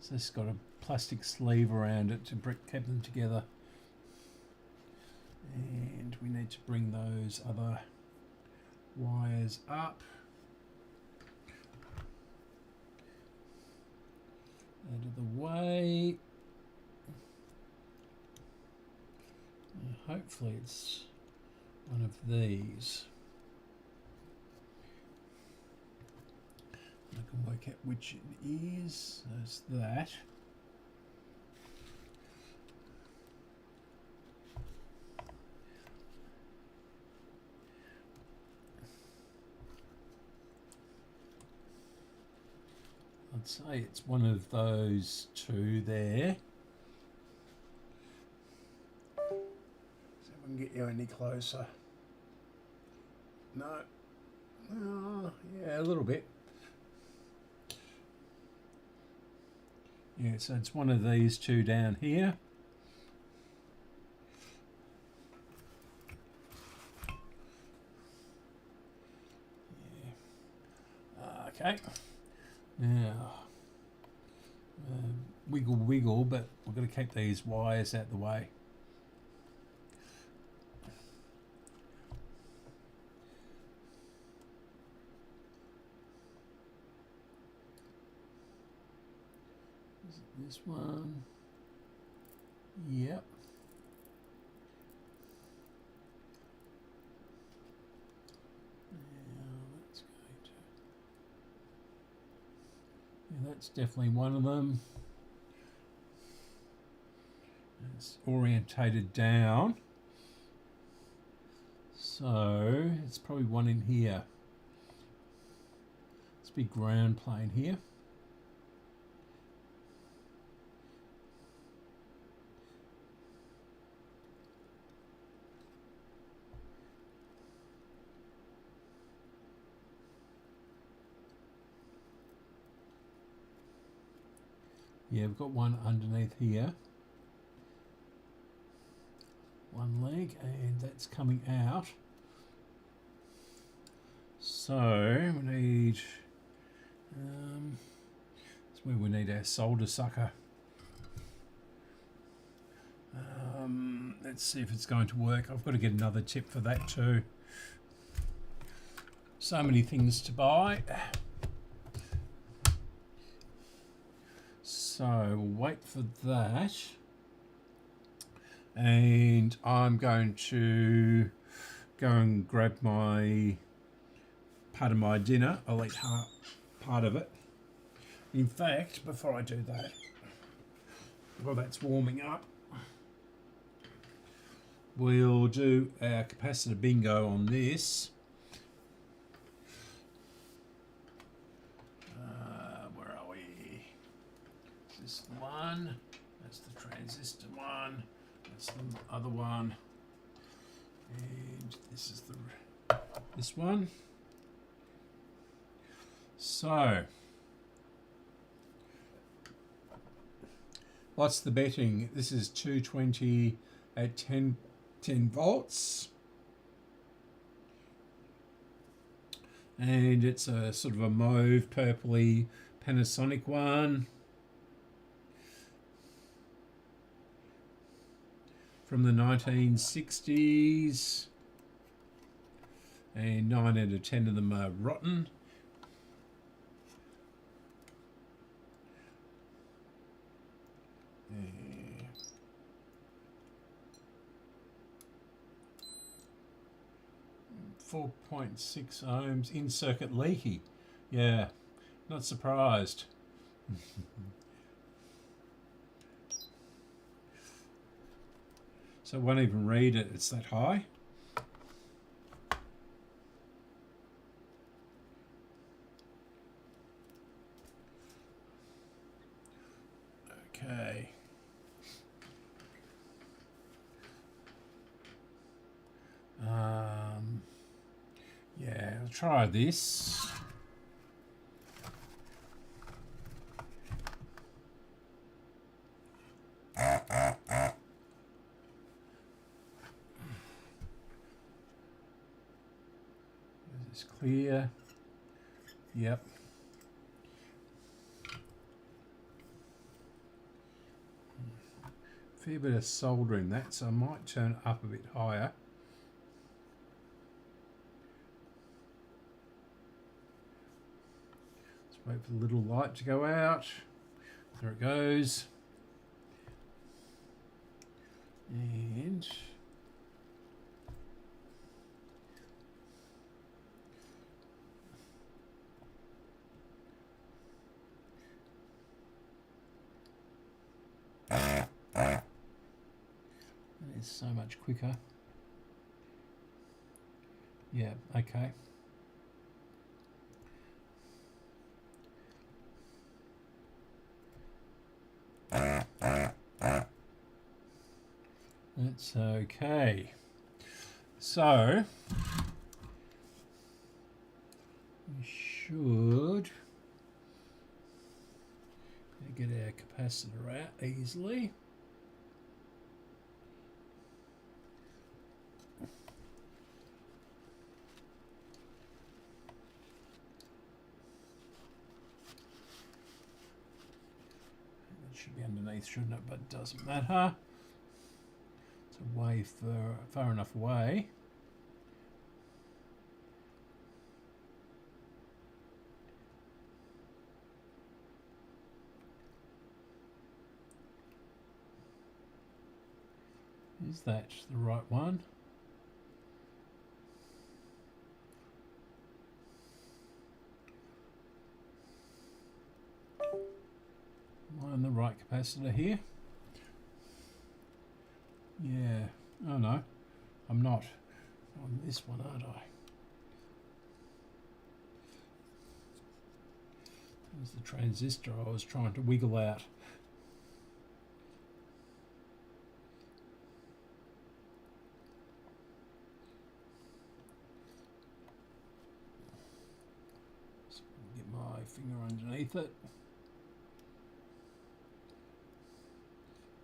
Speaker 1: So it's got a plastic sleeve around it to keep them together. And we need to bring those other wires up. Out of the way. And hopefully it's one of these. I can work out which it is. There's that. I'd say it's one of those two there. See if I can get you any closer. No. Oh, yeah, a little bit. Yeah, so it's one of these two down here. Yeah. Okay. Now, wiggle, wiggle, but we've got to keep these wires out the way. Is it this one? Yep. That's definitely one of them. It's orientated down, so it's probably one in here. It's a big ground plane here. Yeah, we've got one underneath here. One leg, and that's coming out. So we need, that's where we need our solder sucker. Let's see if it's going to work. I've got to get another tip for that too. So many things to buy. So we'll wait for that, and I'm going to go and grab my part of my dinner. I'll eat part of it. In fact, before I do that, while that's warming up, we'll do our capacitor bingo on this. One, that's the transistor one, that's the other one, and this is this one. So, what's the betting? This is 220 at 10 volts, and it's a sort of a mauve purpley Panasonic one. From the 1960s, and 9 out of 10 of them are rotten. Yeah. 4.6 ohms, in circuit leaky. Yeah, not surprised. So it won't even read it, it's that high. I'll try this. Is this clear? Yep. Fair bit of soldering that, so I might turn it up a bit higher. Let's wait for the little light to go out. There it goes. And it's so much quicker. Yeah, okay. That's okay. So we should get our capacitor out easily. It should be underneath, shouldn't it? But it doesn't matter. It's way far enough away. Is that the right one? Am I on the right capacitor here? Yeah. Oh no, I'm not on this one, aren't I? There's the transistor I was trying to wiggle out. So get my finger underneath it.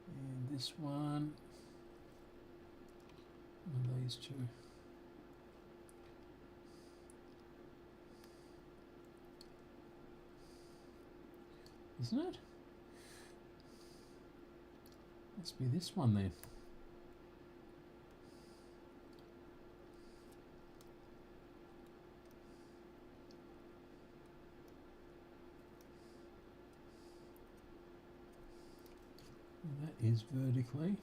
Speaker 1: And this one. And these two. Isn't it? Must be this one then. And that is vertically.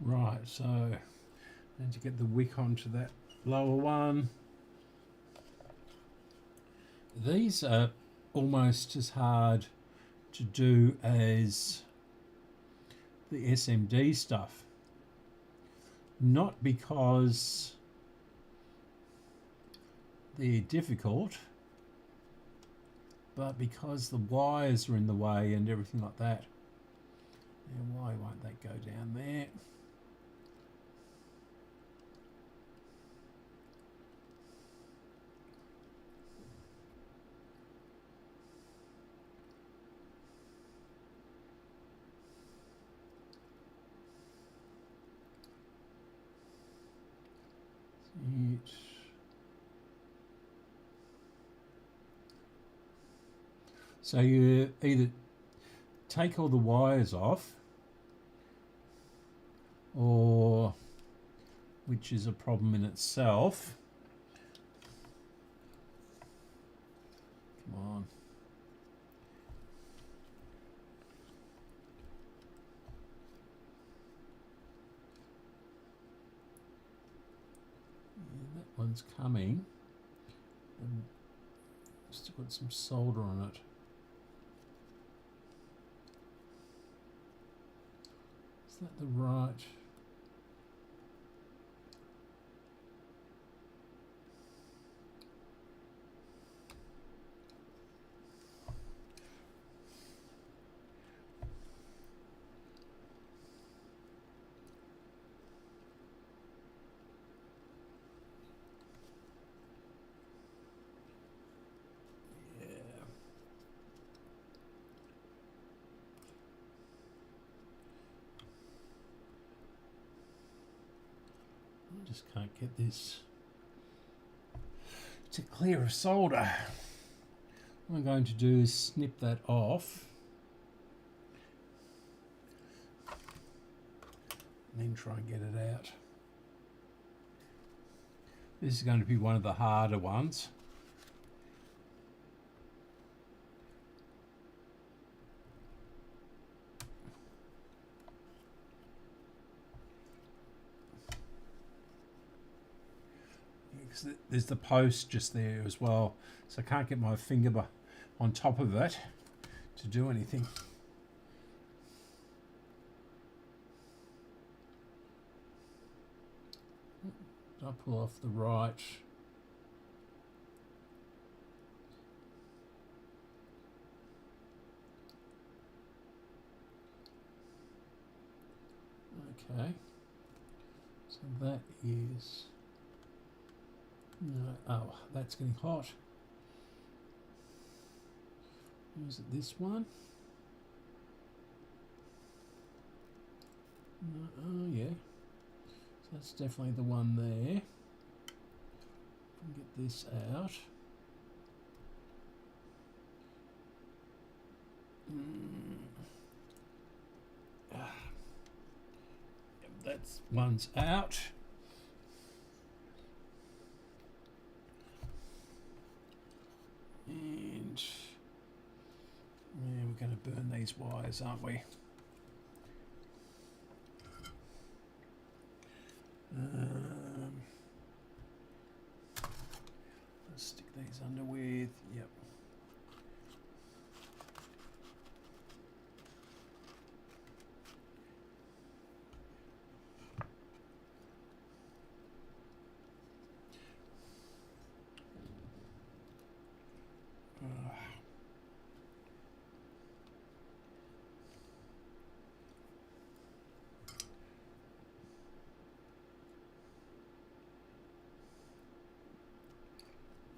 Speaker 1: Right, so then to get the wick onto that lower one. These are almost as hard to do as the SMD stuff. Not because they're difficult, but because the wires are in the way and everything like that. And why won't that go down there? So you either take all the wires off, or, which is a problem in itself. Come on. Yeah, that one's coming. And still got some solder on it. Is that the right? just can't get this to clear of solder. What I'm going to do is snip that off and then try and get it out. This is going to be one of the harder ones. There's the post just there as well, so I can't get my finger on top of it to do anything. I'll pull off the right. Okay, so that is... No, oh, that's getting hot. Is it this one? No, oh yeah. So that's definitely the one there. Get this out. That's one's out. And yeah, we're going to burn these wires, aren't we? Let's stick these under with, yep.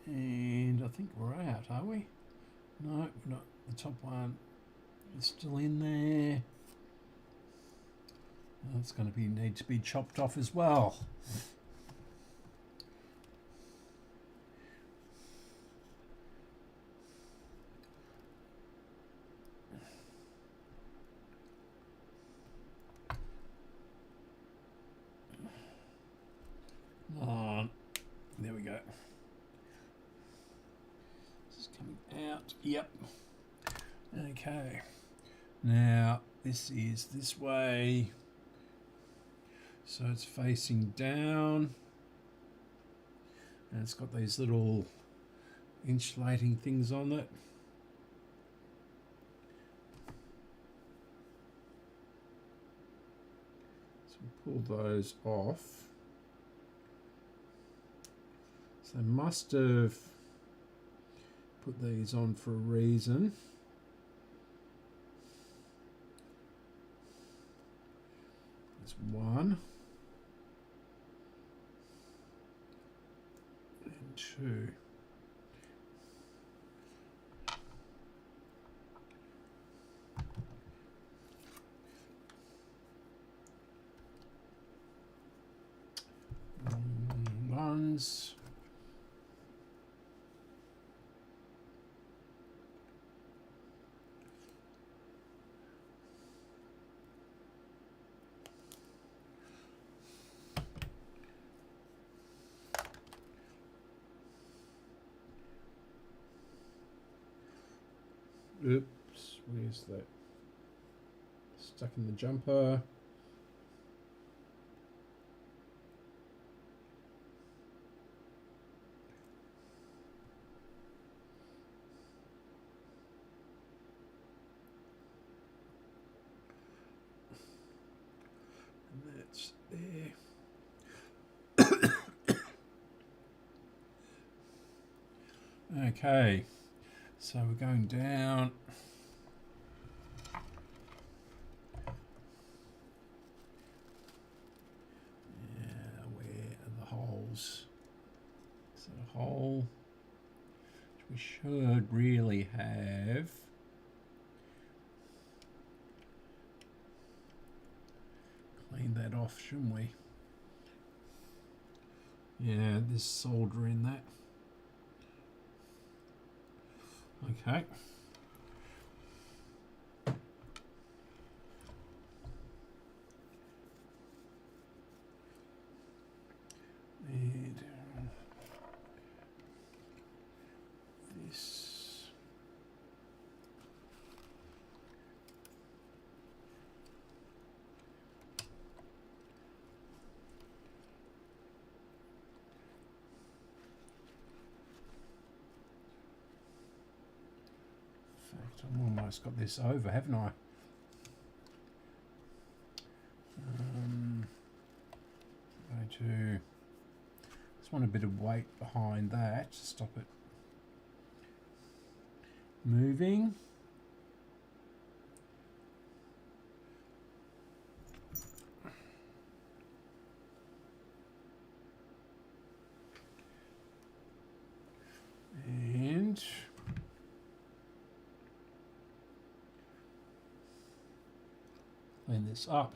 Speaker 1: And I think we're out, are we? No, we're not. The top one is still in there. That's going to need to be chopped off as well. There we go. This is coming out. Yep. Okay. Now this is this way. So it's facing down. And it's got these little insulating things on it. So we pull those off. So they must have put these on for a reason. There's one. And two. Ones. Oops, where's that? Stuck in the jumper. And that's there. Okay. So we're going down. Yeah, where are the holes? Is it a hole? Which we should really have. Clean that off, shouldn't we? Yeah, there's solder in that. Okay. And this. In fact, I've almost got this over, haven't I? Going to just want a bit of weight behind that to stop it moving. And clean this up.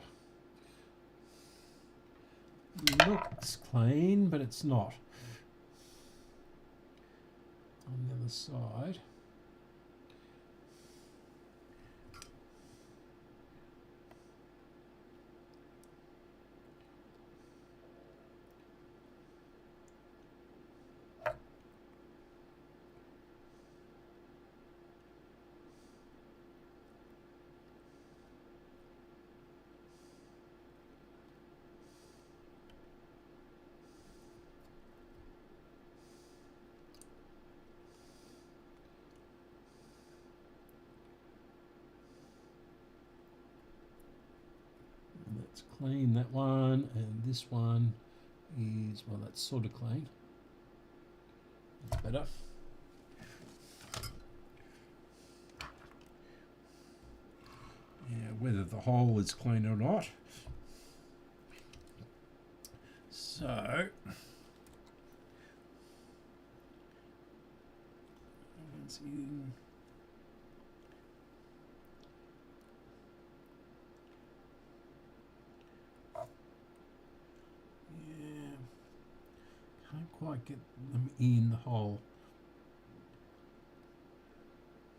Speaker 1: Looks clean, but it's not. On the other side. Let's clean that one, and this one is, well, that's sort of clean. That's better. Yeah, whether the hole is clean or not. So, it's in. Can't quite get them in the hole.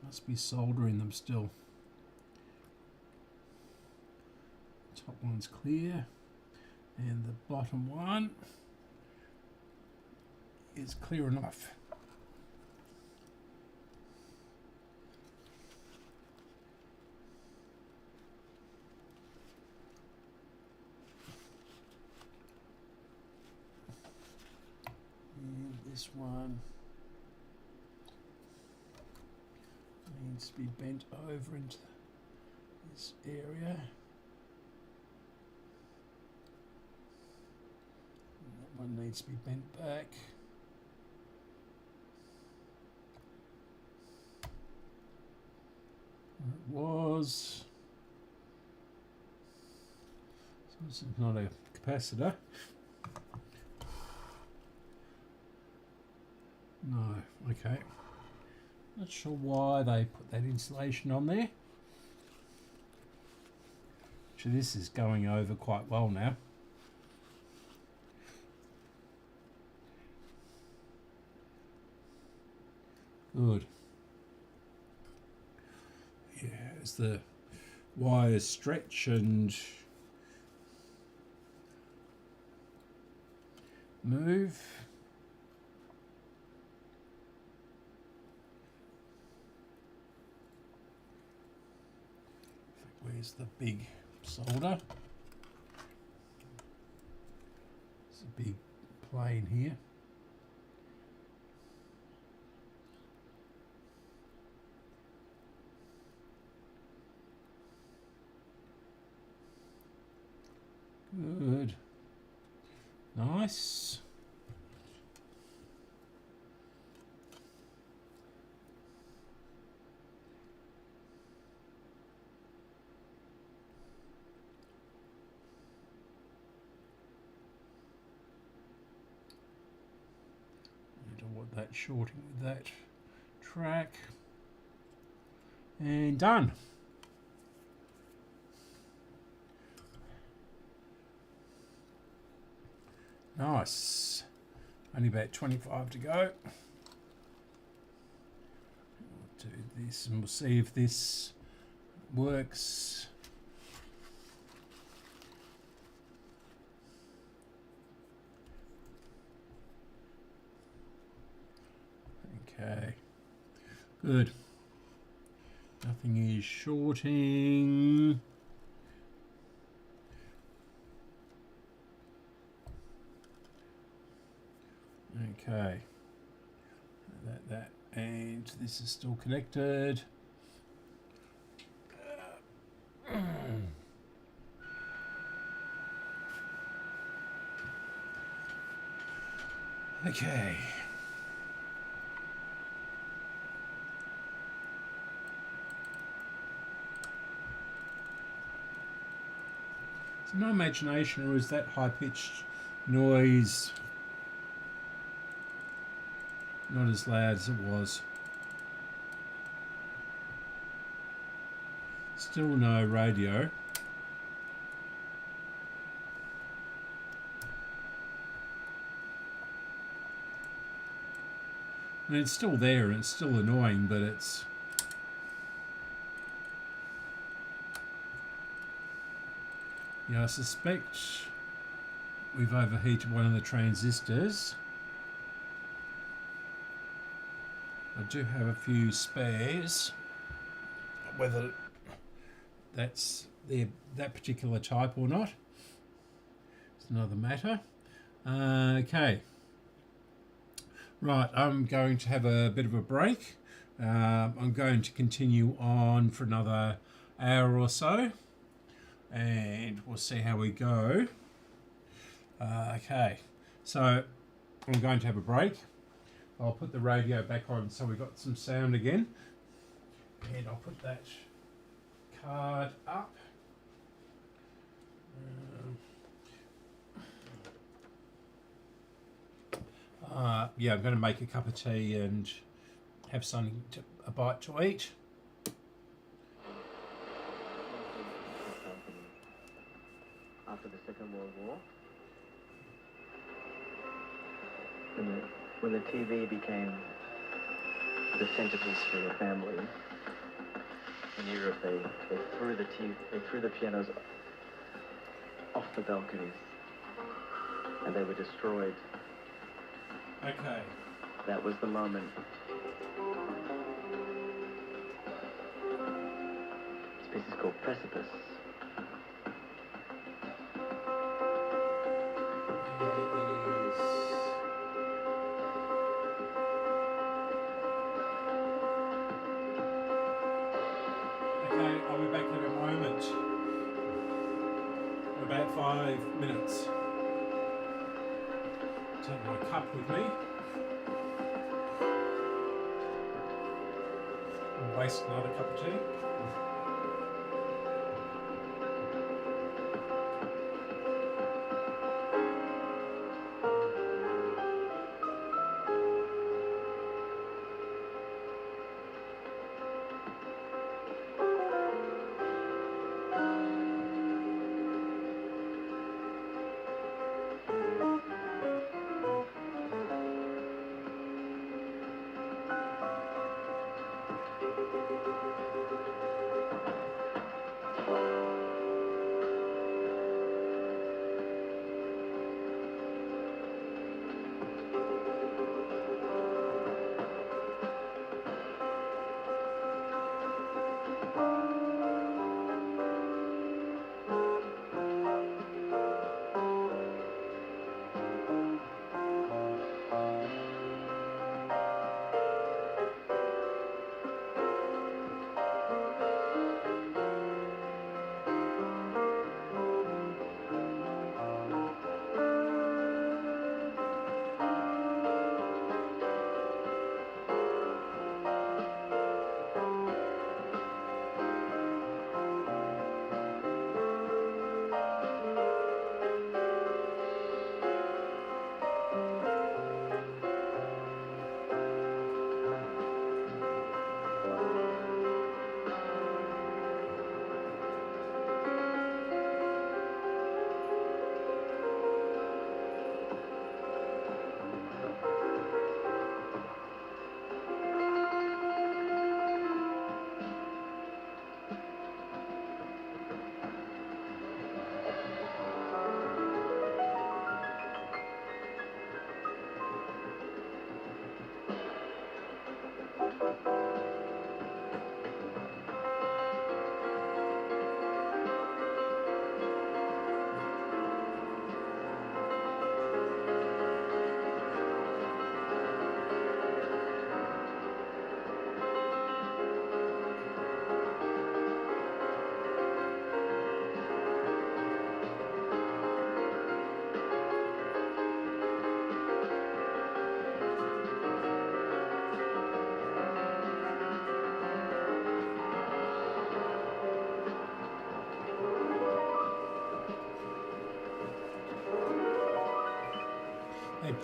Speaker 1: Must be soldering them still. Top one's clear, and the bottom one is clear enough. This one needs to be bent over into this area. And that one needs to be bent back. Where it was. So this is not a capacitor. No, okay. Not sure why they put that insulation on there. Actually, this is going over quite well now. Good. Yeah, as the wires stretch and move. Where's the big solder? It's a big plane here. Good. Nice. That shorting with that track, and done. Nice. Only about 25 to go. We'll do this and we'll see if this works. Okay, good. Nothing is shorting. Okay, that, and this is still connected. Okay. Is it my imagination, or is that high-pitched noise not as loud as it was? Still no radio. I mean, it's still there and it's still annoying, but it's... Yeah, I suspect we've overheated one of the transistors. I do have a few spares. Whether that's that particular type or not, it's another matter. Okay. Right, I'm going to have a bit of a break. I'm going to continue on for another hour or so, and we'll see how we go. Okay, so I'm going to have a break. I'll put the radio back on so we've got some sound again, and I'll put that card up. Yeah, I'm going to make a cup of tea and have something a bite to eat.
Speaker 8: After the Second World War, when the TV became the centerpiece for your family in Europe, they threw the pianos off the balconies, and they were destroyed.
Speaker 1: Okay.
Speaker 8: That was the moment. This piece is called Precipice.
Speaker 1: Okay, I'll be back in a moment. In about 5 minutes. Take my cup with me. I'll waste another cup of tea.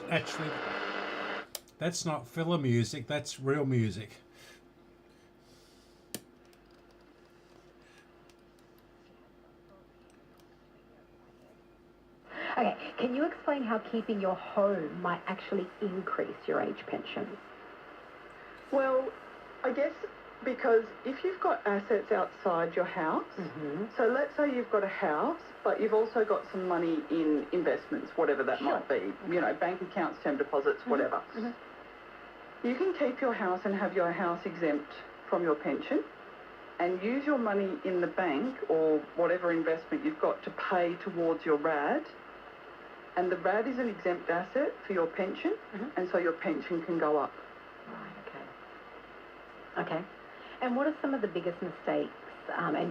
Speaker 1: Actually, that's not filler music, that's real music.
Speaker 9: Okay, can you explain how keeping your home might actually increase your age pension?
Speaker 7: Well, I guess because if you've got assets outside your house, so let's say you've got a house, but you've also got some money in investments, whatever that might be, you know, bank accounts, term deposits, whatever. You can keep your house and have your house exempt from your pension and use your money in the bank or whatever investment you've got to pay towards your RAD. And the RAD is an exempt asset for your pension, and so your pension can go up.
Speaker 9: Right, okay. Okay. And what are some of the biggest mistakes, and I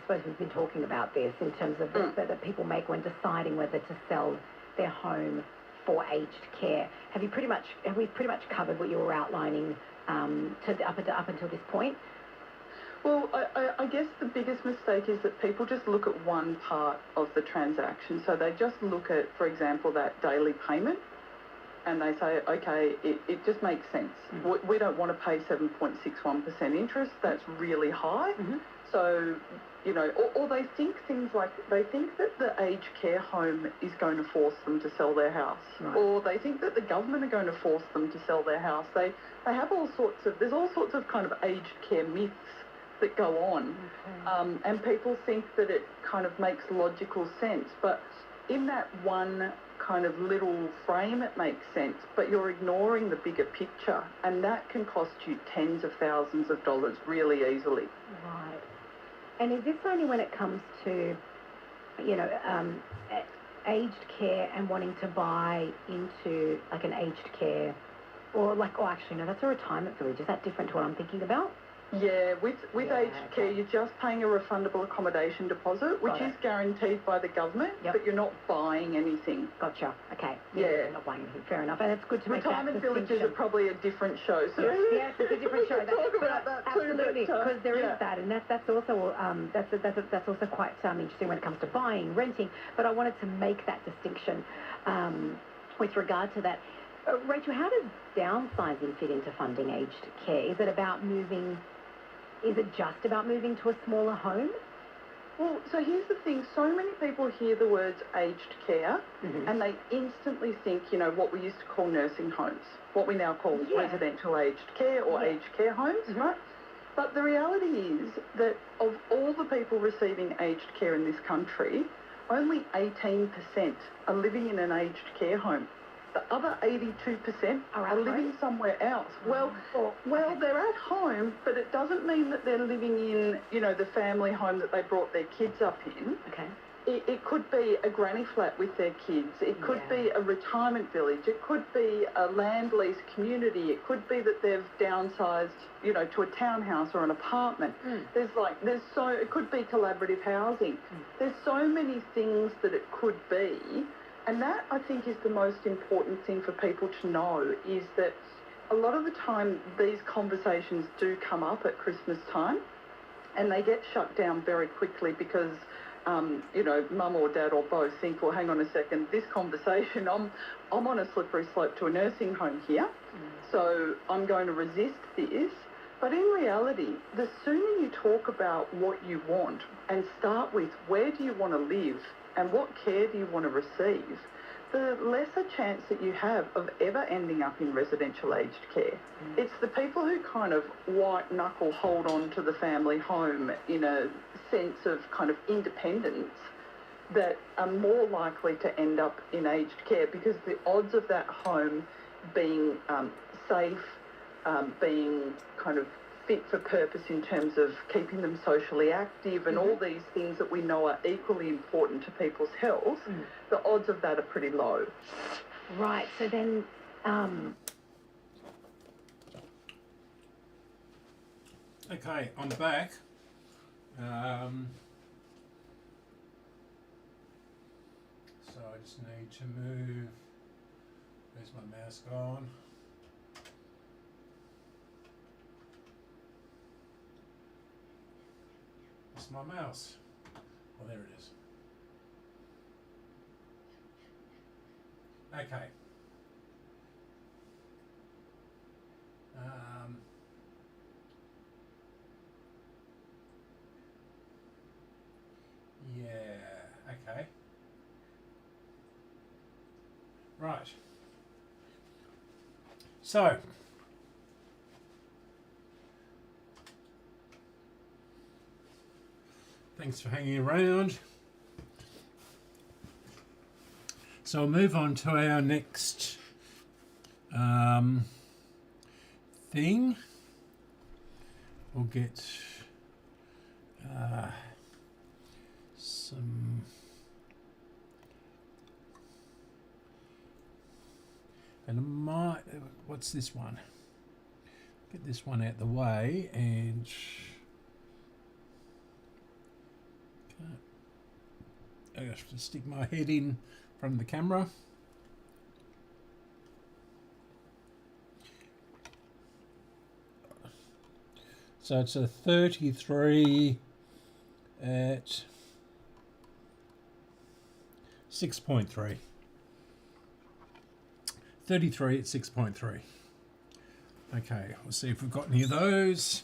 Speaker 9: suppose we've been talking about this, in terms of that people make when deciding whether to sell their home for aged care? Have we pretty much covered what you were outlining up until this point?
Speaker 7: Well, I guess the biggest mistake is that people just look at one part of the transaction. So they just look at, for example, that daily payment, and they say, okay, it just makes sense. We don't want to pay 7.61% interest. That's really high. So, you know, or they think things like, they think that the aged care home is going to force them to sell their house. Or they think that the government are going to force them to sell their house. They have all sorts of, there's all sorts of kind of aged care myths that go on, and people think that it kind of makes logical sense, but in that one kind of little frame it makes sense, but you're ignoring the bigger picture, and that can cost you tens of thousands of dollars really easily.
Speaker 9: Right. And is this only when it comes to, you know, aged care and wanting to buy into like an aged care, or actually no, that's a retirement village. Is that different to what I'm thinking about?
Speaker 7: Yeah, with aged care, you're just paying a refundable accommodation deposit, which is guaranteed by the government, but you're not buying anything.
Speaker 9: Gotcha. Okay.
Speaker 7: Yeah.
Speaker 9: You're not buying anything. Fair enough. And it's good to make that
Speaker 7: Retirement villages are
Speaker 9: distinction.
Speaker 7: probably a different show. So
Speaker 9: Yes, it's a different show.
Speaker 7: talk about that
Speaker 9: Absolutely,
Speaker 7: too.
Speaker 9: because there is that, and that's also that's also quite interesting when it comes to buying, renting. But I wanted to make that distinction with regard to that. Rachel, how does downsizing fit into funding aged care? Is it about moving? Is it just about moving to a smaller home?
Speaker 7: Well, so here's the thing. So many people hear the words aged care and they instantly think, you know, what we used to call nursing homes, what we now call residential aged care or aged care homes, right? But the reality is that of all the people receiving aged care in this country, only 18% are living in an aged care home. The other 82% are living somewhere else. Well, they're at home, but it doesn't mean that they're living in, you know, the family home that they brought their kids up in.
Speaker 9: Okay.
Speaker 7: It could be a granny flat with their kids. It could be a retirement village. It could be a land lease community. It could be that they've downsized, you know, to a townhouse or an apartment. It could be collaborative housing. There's so many things that it could be. And that, I think, is the most important thing for people to know, is that a lot of the time these conversations do come up at Christmas time and they get shut down very quickly because, you know, mum or dad or both think, well, hang on a second, this conversation, I'm on a slippery slope to a nursing home here, so I'm going to resist this. But in reality, the sooner you talk about what you want and start with where do you want to live and what care do you want to receive, the lesser chance that you have of ever ending up in residential aged care. It's the people who kind of white-knuckle hold on to the family home in a sense of kind of independence that are more likely to end up in aged care, because the odds of that home being safe, being kind of fit for purpose in terms of keeping them socially active and all these things that we know are equally important to people's health, the odds of that are pretty low.
Speaker 9: Right, so then...
Speaker 1: Okay, on the back, so I just need to move, where's my mouse gone? Where's my mouse? Oh, there it is. Okay, Yeah, okay. Right. So, thanks for hanging around. So we'll move on to our next thing. We'll get some and what's this one? Get this one out the way and I have to stick my head in from the camera. So it's a 33 at 6.3. 33 at 6.3. Okay, we'll see if we've got any of those.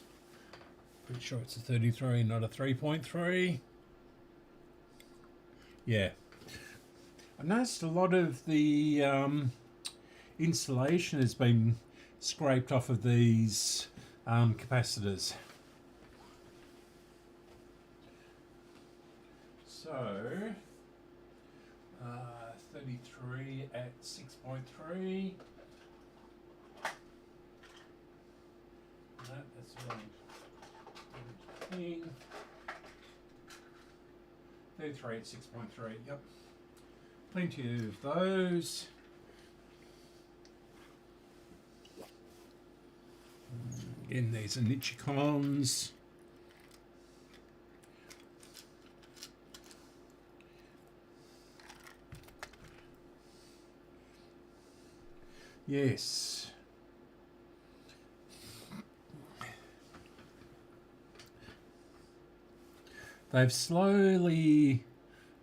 Speaker 1: Pretty sure it's a 33, not a 3.3. Yeah. I've noticed a lot of the insulation has been scraped off of these capacitors. So, 33 at 6.3. No, that's the wrong thing. 33 at 6.3, yep. Plenty of those. Again, these are Nichicons. Yes. They've slowly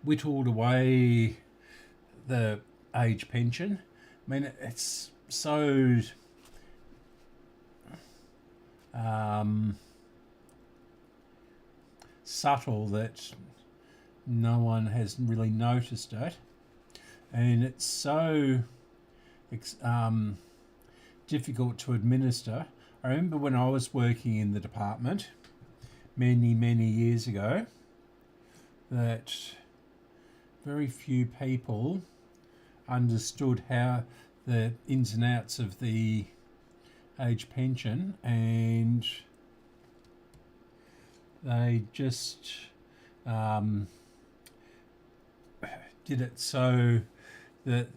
Speaker 1: whittled away the age pension. I mean, it's so subtle that no one has really noticed it, and it's so difficult to administer. I remember when I was working in the department many years ago that very few people understood how the ins and outs of the age pension, and they just did it so that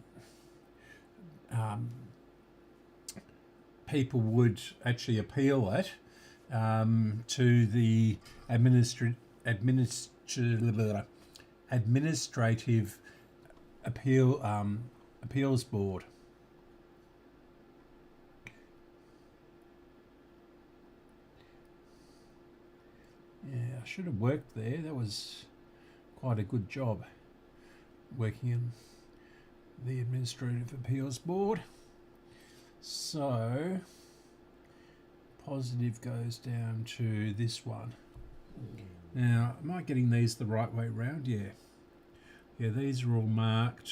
Speaker 1: people would actually appeal it to the administrative appeals board. Yeah, I should have worked there. That was quite a good job, working in the administrative appeals board. So positive goes down to this one. Now, am I getting these the right way round? Yeah. Yeah, these are all marked.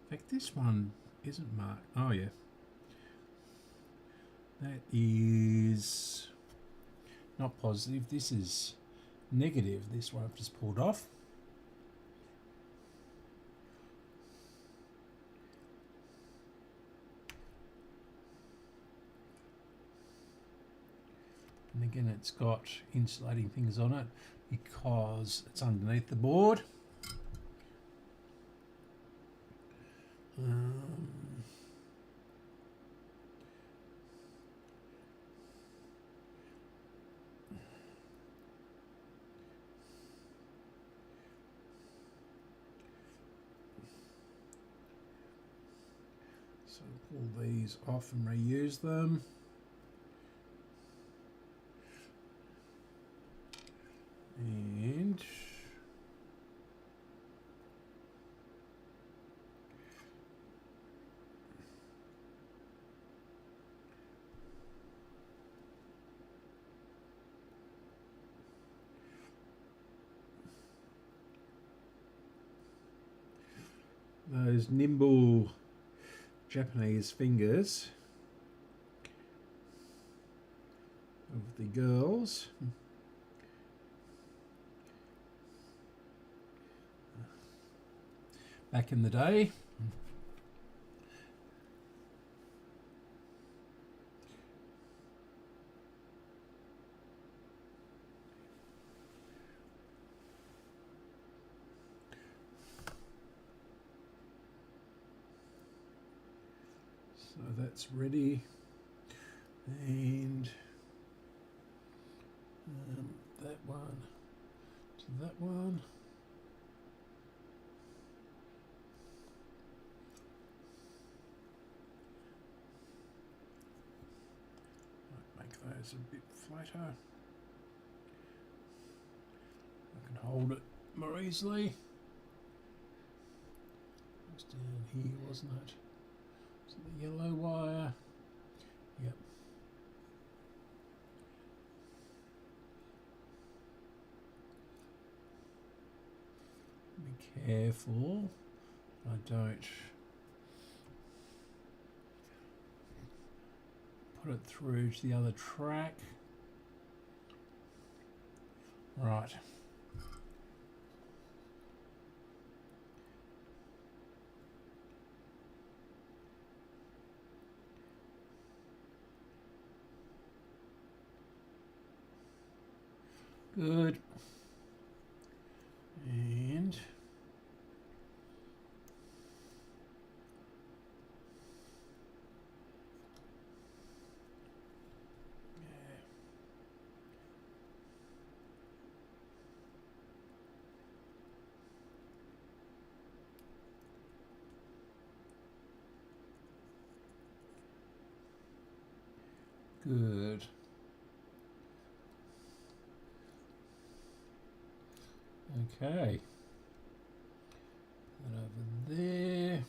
Speaker 1: In fact, this one isn't marked. Oh, yeah. That is not positive. This is negative. This one I've just pulled off. And again, it's got insulating things on it because it's underneath the board. So pull these off and reuse them. And those nimble Japanese fingers of the girls. Back in the day. So that's ready, and that one to that one. Might make those a bit flatter. I can hold it more easily. It was down here, wasn't it? The yellow wire. Yep. Be careful I don't put it through to the other track. Right. Good. And good. Okay. Put that over there.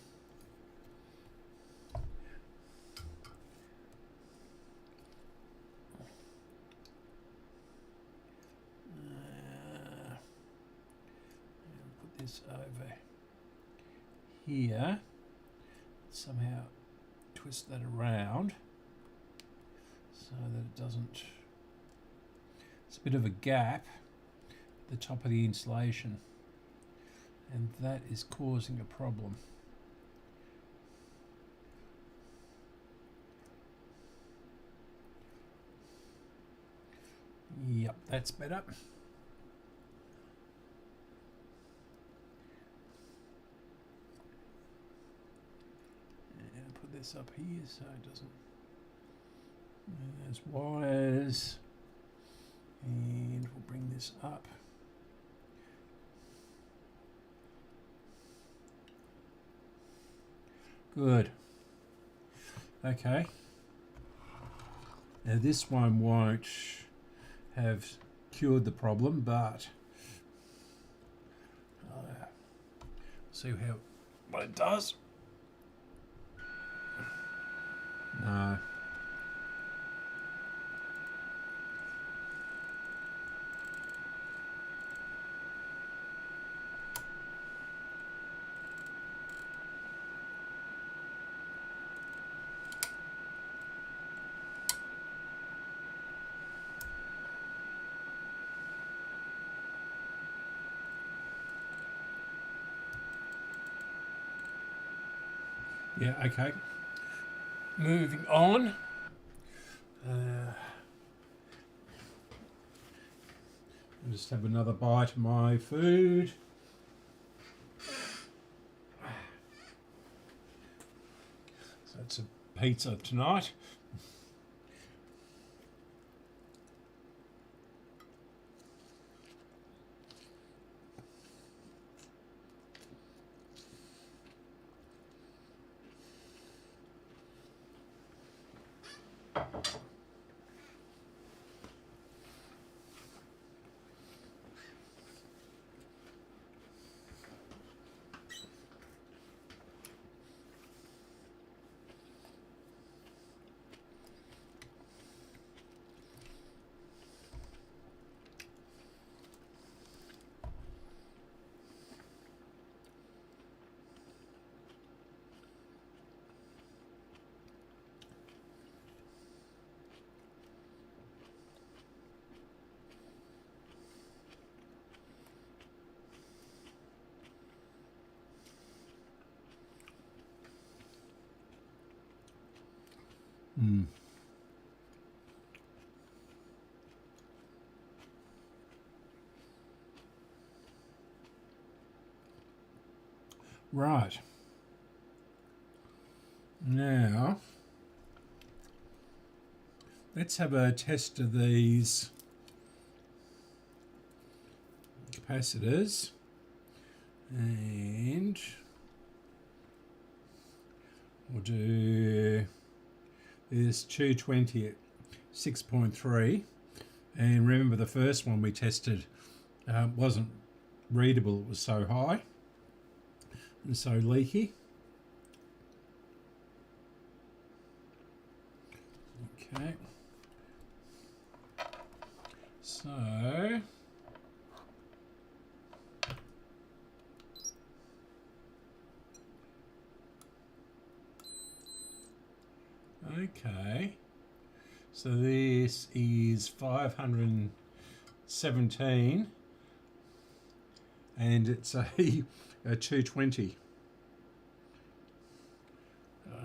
Speaker 1: And put this over here. Somehow twist that around so that it doesn't. It's a bit of a gap the top of the insulation, and that is causing a problem. Yep, that's better. And put this up here so it doesn't. And there's wires, and we'll bring this up. Good. Okay. Now this one won't have cured the problem, but see what it does. No. Yeah, okay. Moving on. I'll just have another bite of my food. So it's a pizza tonight. Right. Now, let's have a test of these capacitors, and we'll do this 220 at 6.3, and remember the first one we tested wasn't readable, it was so high and so leaky. Okay, so okay, so this is 517 and it's a 220.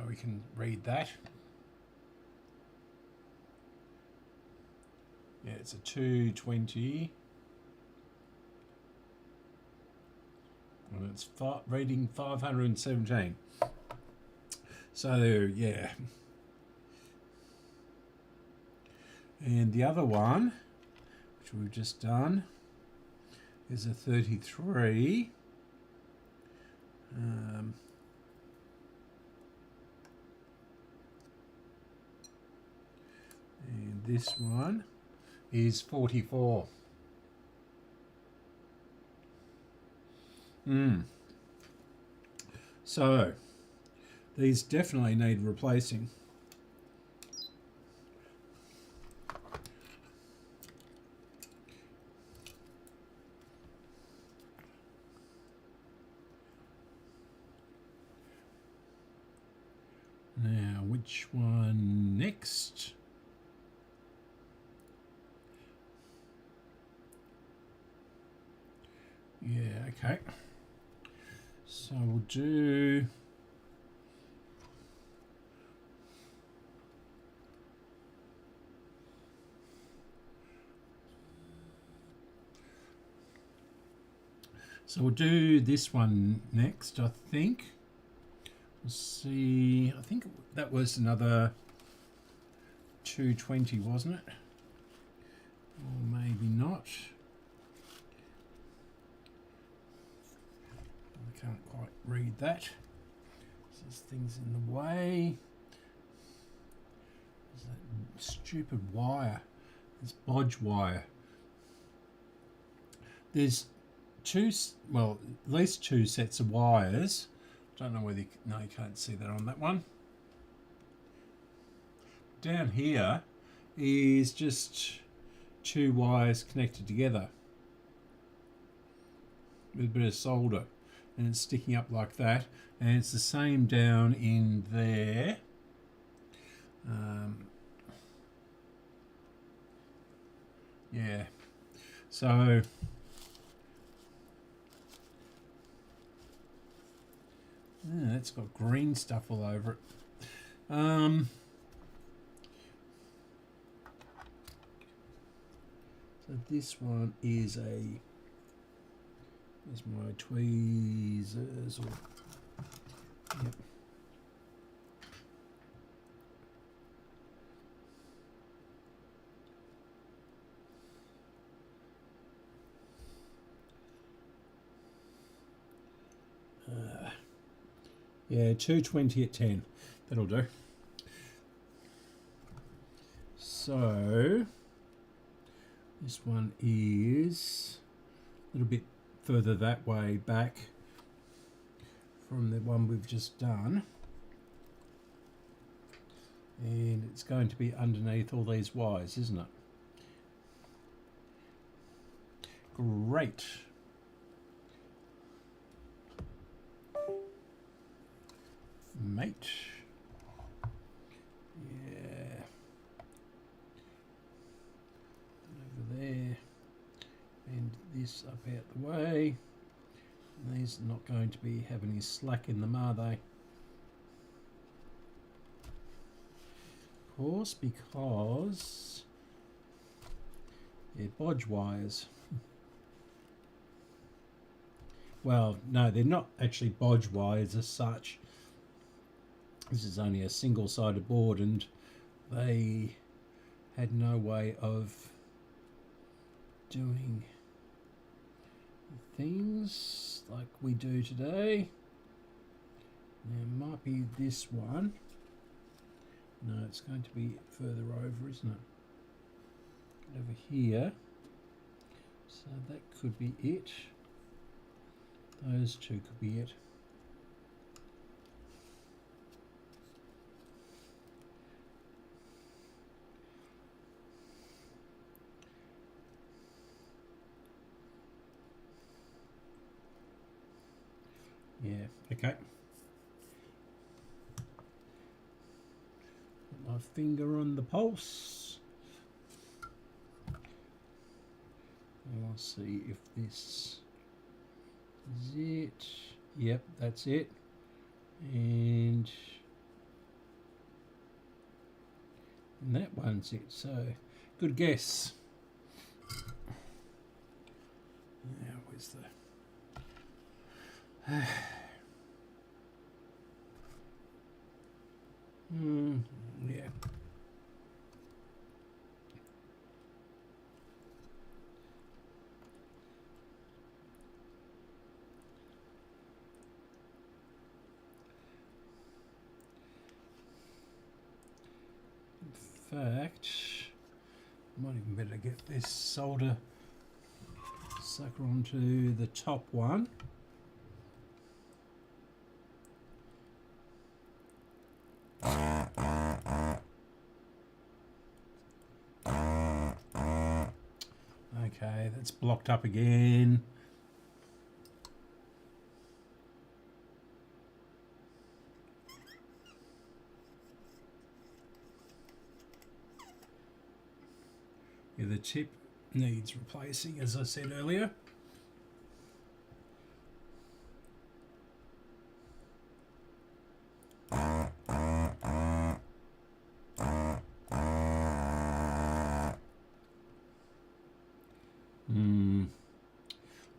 Speaker 1: We can read that. Yeah, it's a 220 and it's reading 517. So yeah, and the other one, which we've just done, is a 33. And this one is 44. So these definitely need replacing. Now, which one next? Yeah, okay. So we'll do this one next, I think. Let's see, I think that was another 220, wasn't it? Or maybe not. I can't quite read that. There's things in the way. There's that stupid wire, this bodge wire. There's at least two sets of wires. Don't know whether you can't see that on that one. Down here is just two wires connected together with a bit of solder, and it's sticking up like that, and it's the same down in there. Yeah, so it's got green stuff all over it. So this one is there's my tweezers. Yep. Yeah, 220 at 10. That'll do. So this one is a little bit further that way back from the one we've just done. And it's going to be underneath all these wires, isn't it? Great. Mate. Yeah. Over there. And this up out the way. And these are not going to be having any slack in them, are they? course, because they're bodge wires. Well, no, they're not actually bodge wires as such. This is only a single-sided board, and they had no way of doing things like we do today. Now, it might be this one. No, it's going to be further over, isn't it? Over here. So that could be it. Those two could be it. Yeah, okay. Put my finger on the pulse. And I'll see if this is it. Yep, that's it. And that one's it. So, good guess. Now, where's the... yeah. In fact, I might even better get this solder sucker onto the top one. Okay, that's blocked up again. Yeah, the tip needs replacing, as I said earlier.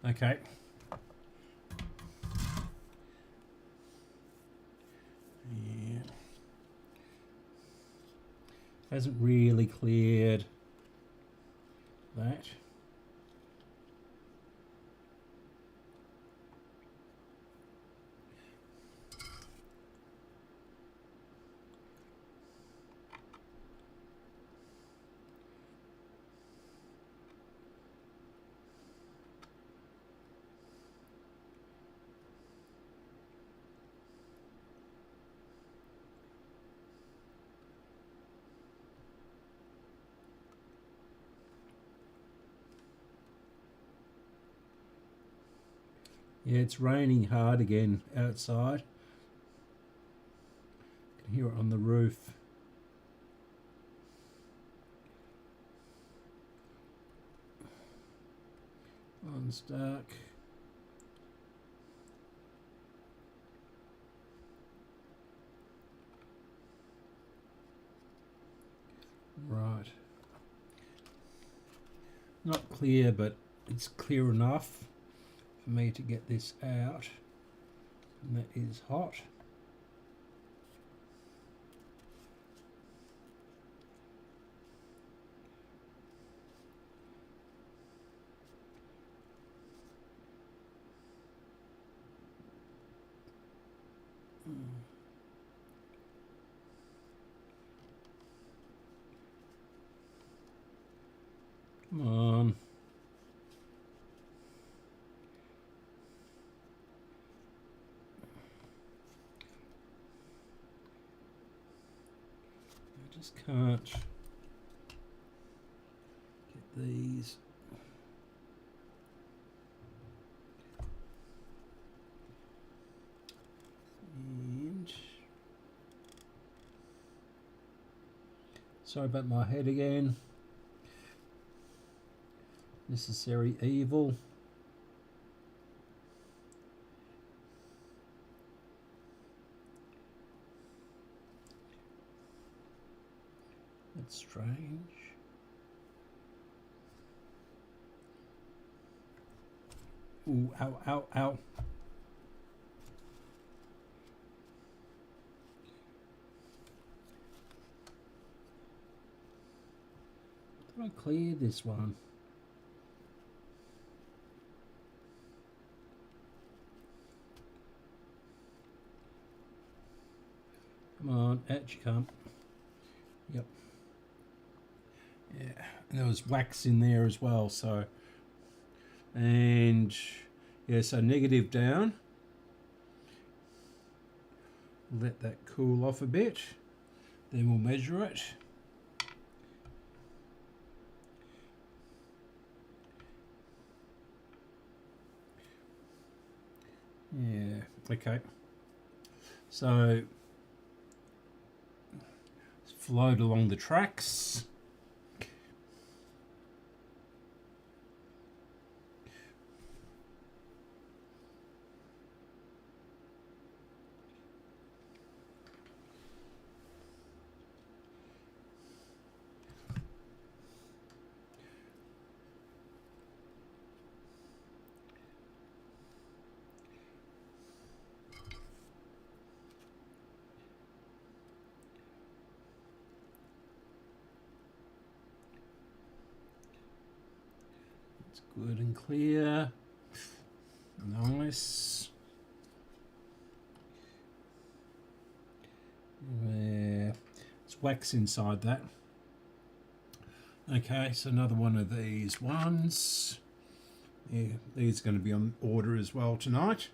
Speaker 1: Okay. Yeah. Hasn't really cleared that. Yeah, it's raining hard again outside. You can hear it on the roof. One's dark. Right. Not clear, but it's clear enough for me to get this out, and that is hot. Come on. I just can't get these. And sorry about my head again. Necessary evil. That's strange. Ooh, ow, ow, ow. Did I clear this one? Come on, out you come. Yep. Yeah, and there was wax in there as well, so. And yeah, so negative down. Let that cool off a bit. Then we'll measure it. Yeah, okay. So it's flowed along the tracks. Good and clear. Nice. There. There's wax inside that. Okay, so another one of these ones. Yeah, these are going to be on order as well tonight.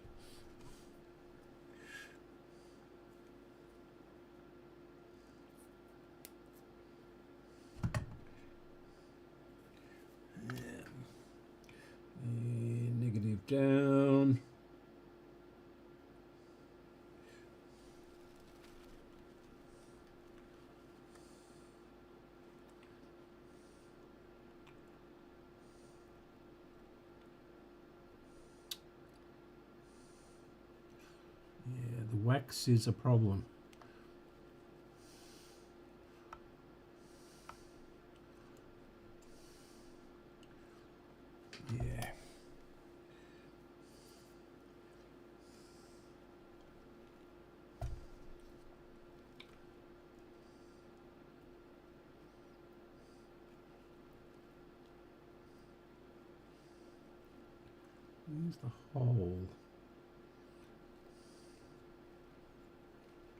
Speaker 1: Negative down. Yeah, the wax is a problem. Yeah. Where's the hole?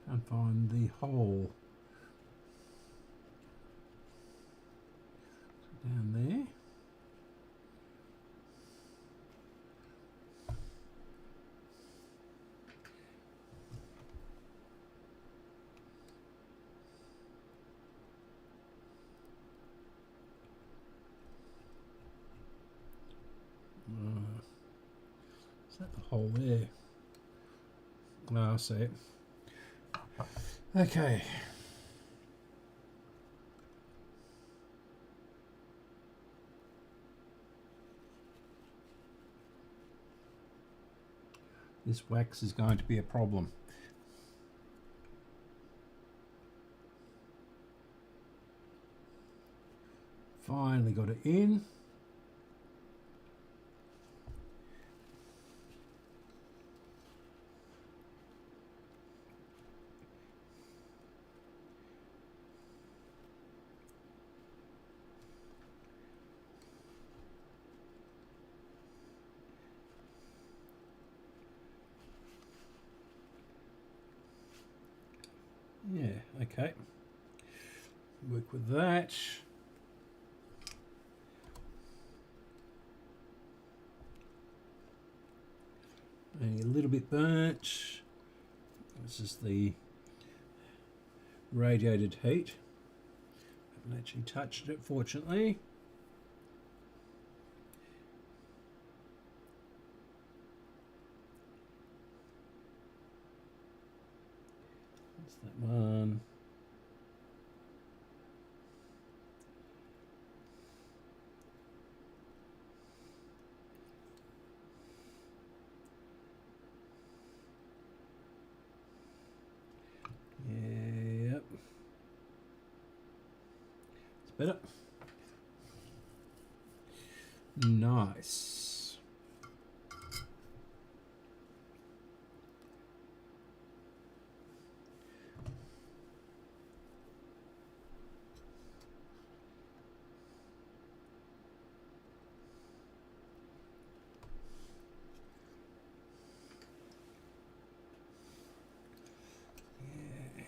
Speaker 1: Can't find the hole. So down there. Is that the hole there? No, I see it. Okay. This wax is going to be a problem. Finally got it in. Yeah, okay. Work with that. Only a little bit burnt. This is the radiated heat. Haven't actually touched it, fortunately. That's that one. Yep. better. Nice.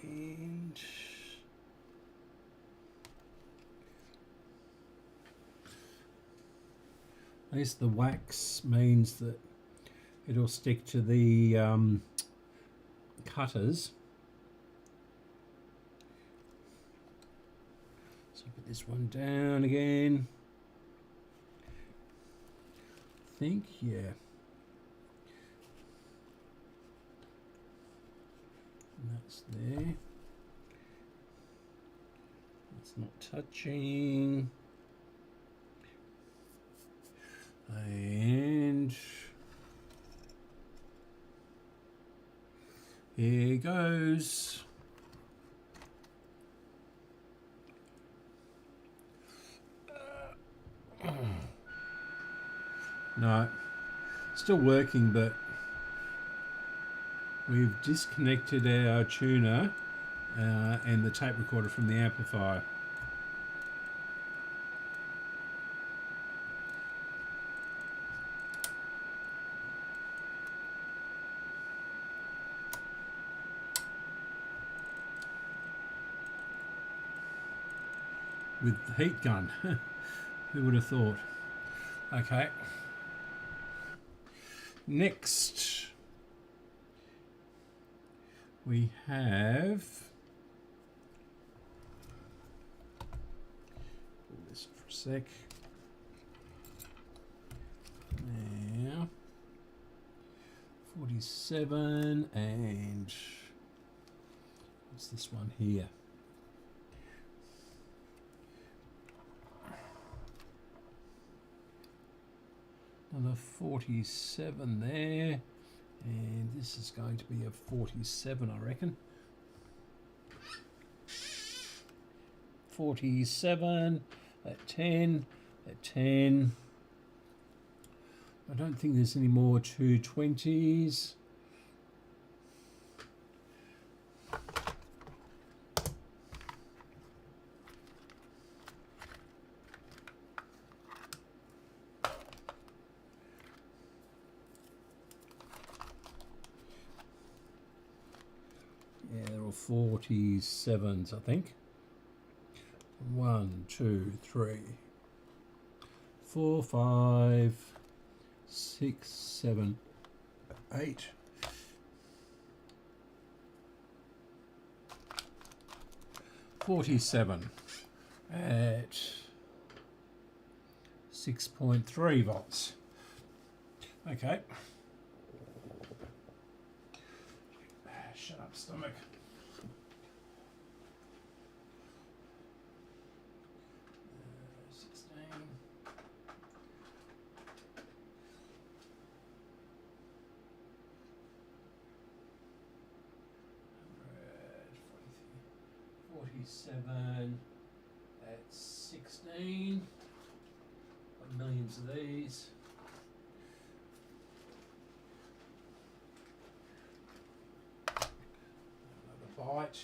Speaker 1: And at least the wax means that it'll stick to the cutters. So put this one down again. I think, yeah. And that's there. It's not touching. And here goes. No, still working, but we've disconnected our tuner and the tape recorder from the amplifier. With the heat gun. Who would have thought? Okay. Next, we have pull this for a sec. Now 47 and what's this one here? Another 47 there, and this is going to be a 47, I reckon. 47 at 10 at 10. I don't think there's any more 220s. Yeah, there were 47s, I think. 1, 2, 3, 4, 5, 6, 7, 8. $47 at 6.3 volts. Okay. Shut up, stomach. $47 at 16. Got millions of these. Another bite.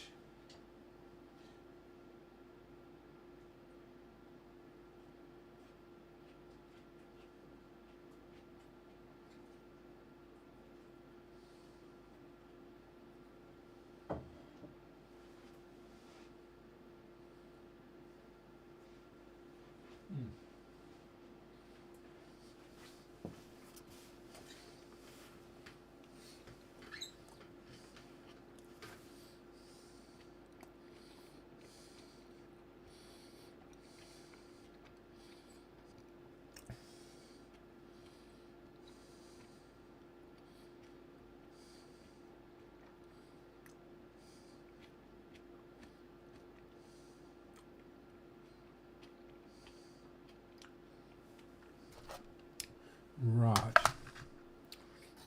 Speaker 1: Right,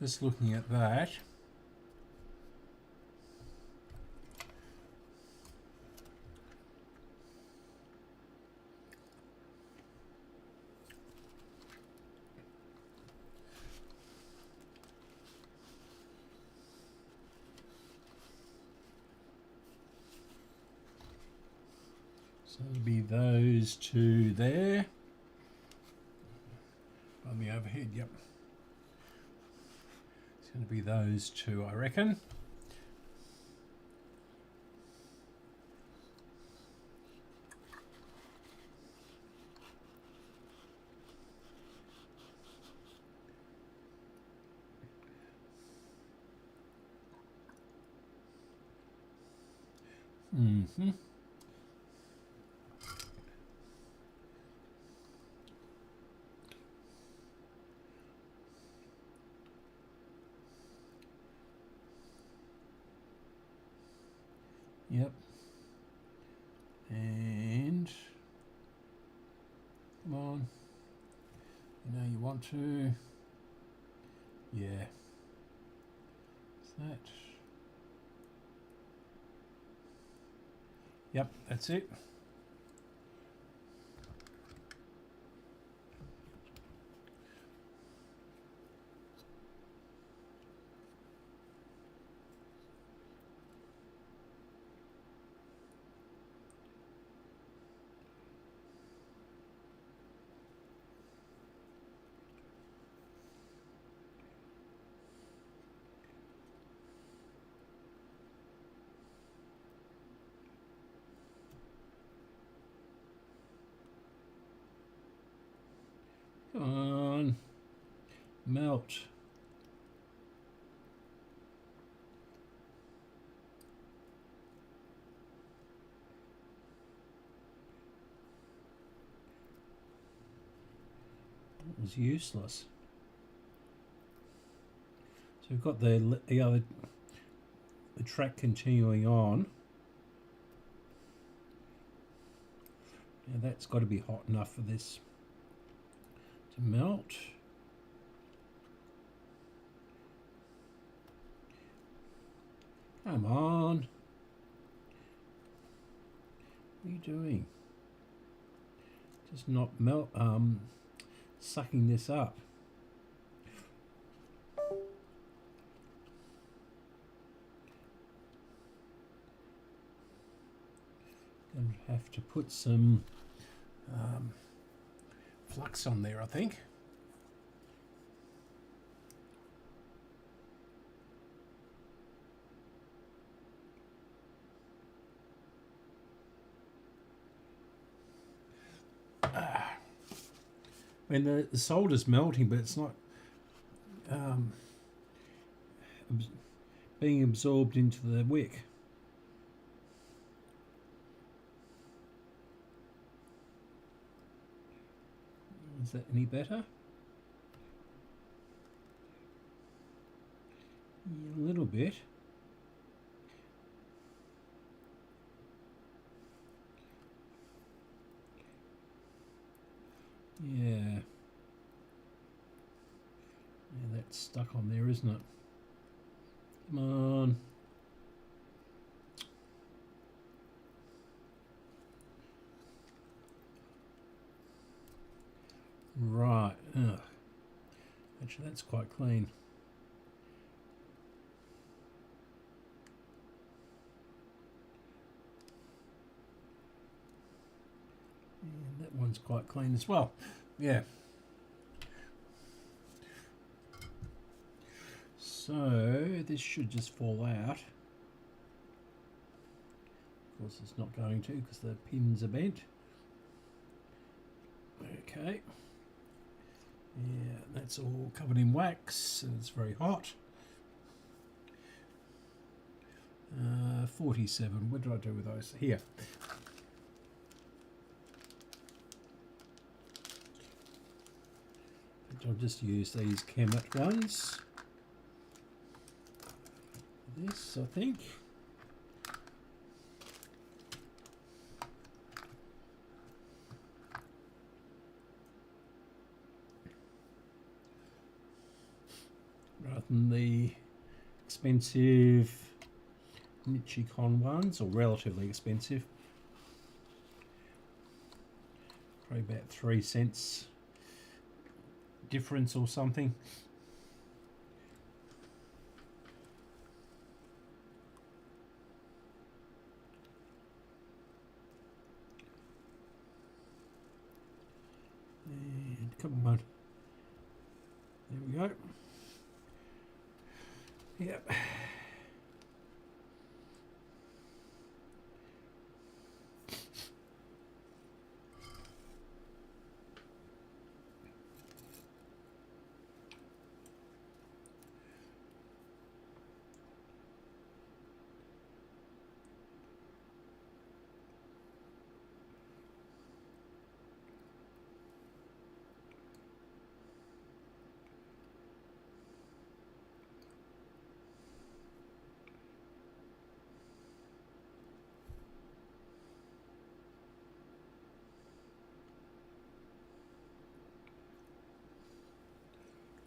Speaker 1: just looking at that. So it'll be those two there. On the overhead, yep. It's going to be those two, I reckon. Mm-hmm. Yep. And come on. You know you want to. Yeah. Is that? Yep, that's it. Come on, melt. It was useless. So we've got the track continuing on. Now that's got to be hot enough for this to melt. Come on. What are you doing? Just not melt, sucking this up. Gonna have to put some flux on there, I think. I mean, the solder's melting, but it's not being absorbed into the wick. Is that any better? Yeah, a little bit. Yeah. Yeah, that's stuck on there, isn't it? Come on. Right. Ugh. Actually, that's quite clean. And that one's quite clean as well. Yeah. So this should just fall out. Of course, it's not going to because the pins are bent. Okay. Yeah, that's all covered in wax and it's very hot. 47. What did I do with those? Here. I'll just use these Kemet ones. This, I think. Rather than the expensive Nichicon ones, or relatively expensive. Probably about 3 cents difference or something. Come on. There we go. Yep.